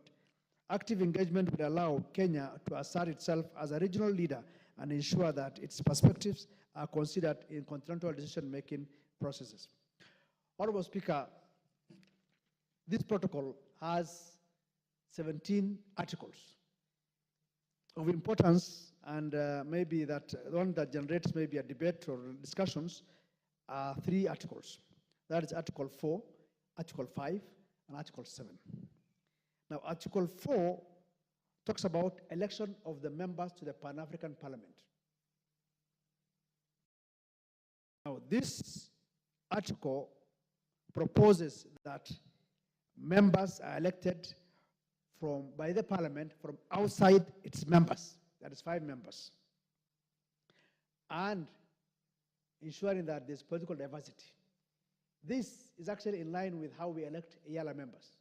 Active engagement will allow Kenya to assert itself as a regional leader and ensure that its perspectives are considered in continental decision-making processes. Honorable Speaker, this protocol has 17 articles. Of importance, and maybe that the one that generates maybe a debate or discussions, are 3 articles. That is Article 4, Article 5, and Article 7. Now, Article 4 talks about election of the members to the Pan-African Parliament. Now, this article proposes that members are elected by the Parliament from outside its members, that is 5 members, and ensuring that there's political diversity. This is actually in line with how we elect EALA members.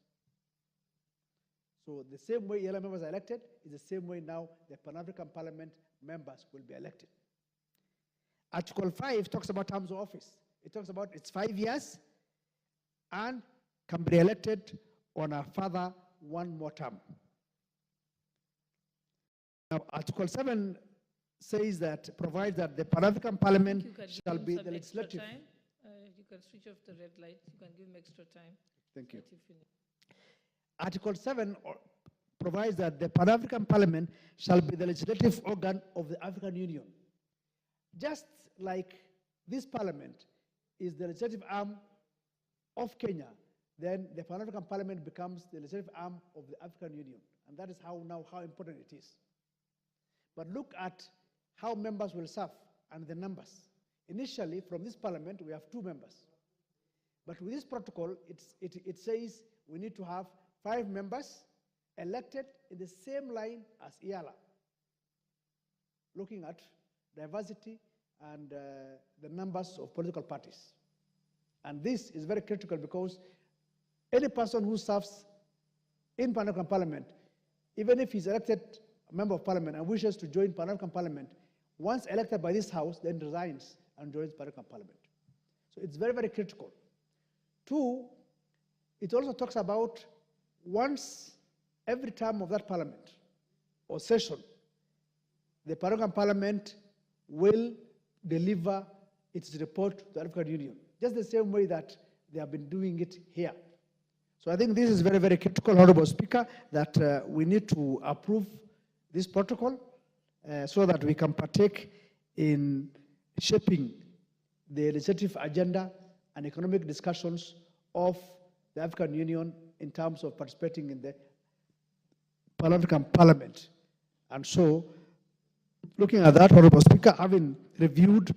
So the same way EALA members are elected is the same way now the Pan-African Parliament members will be elected. Article 5 talks about terms of office. It talks about it's 5 years and can be elected on a further 1 more term. Now, Article 7 says that, provides that the Pan-African Parliament shall be the legislative. You can switch off the red light. You can give him extra time. Thank you. Article 7 provides that the Pan-African Parliament shall be the legislative organ of the African Union. Just like this Parliament is the legislative arm of Kenya, then the Pan-African Parliament becomes the legislative arm of the African Union. And that is how important it is. But look at how members will serve and the numbers. Initially, from this Parliament, we have 2 members. But with this protocol, it says we need to have 5 members elected in the same line as EALA, looking at diversity and the numbers of political parties. And this is very critical because any person who serves in Pan-African Parliament, even if he's elected a member of Parliament and wishes to join Pan-African Parliament, once elected by this House, then resigns and joins Pan-African Parliament. So it's very, very critical. 2, it also talks about once every term of that Parliament or session, the Pan-African Parliament will deliver its report to the African Union, just the same way that they have been doing it here. So I think this is very, very critical, Honorable Speaker, that we need to approve this protocol so that we can partake in shaping the legislative agenda and economic discussions of the African Union in terms of participating in the Pan-African Parliament. And so, looking at that, Honorable Speaker, having reviewed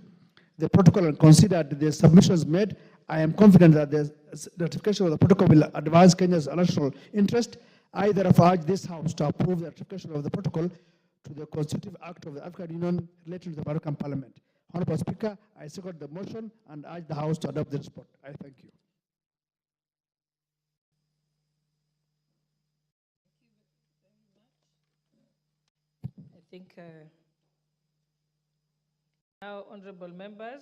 the protocol and considered the submissions made, I am confident that the ratification of the protocol will advance Kenya's national interest. I therefore urge this House to approve the ratification of the protocol to the Constitutive Act of the African Union relating to the Pan-African Parliament. Honorable Speaker, I second the motion and urge the House to adopt this report. I thank you. I think now, honorable members,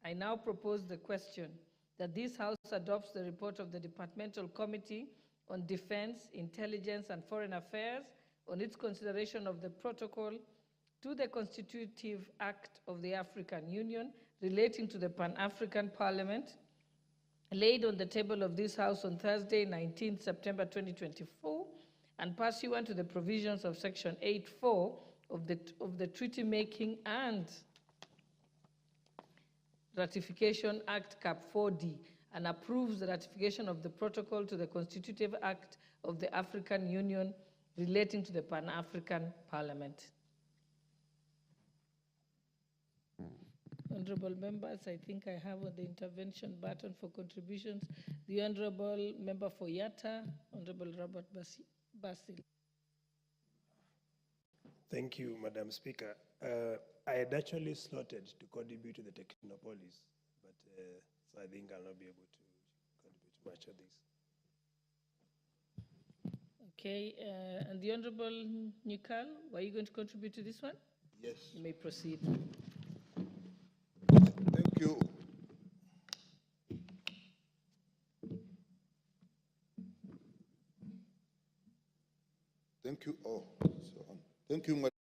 I now propose the question that this House adopts the report of the Departmental Committee on Defense, Intelligence, and Foreign Affairs on its consideration of the protocol to the Constitutive Act of the African Union relating to the Pan-African Parliament, laid on the table of this House on Thursday, 19 September 2024, and pursuant to the provisions of Section 8.4 of the Treaty Making and Ratification Act, Cap 4D, and approves the ratification of the protocol to the Constitutive Act of the African Union relating to the Pan-African Parliament. Honorable members, I think I have on the intervention button for contributions the Honorable Member for Yatta, Honorable Robert Basil. Thank you, Madam Speaker. I had actually slotted to contribute to the Technopolis, but so I think I'll not be able to contribute much of this. Okay, and the Honorable Nikal, were you going to contribute to this one? Yes. You may proceed. Thank you. Thank you. Oh, so on. Thank you, Madam.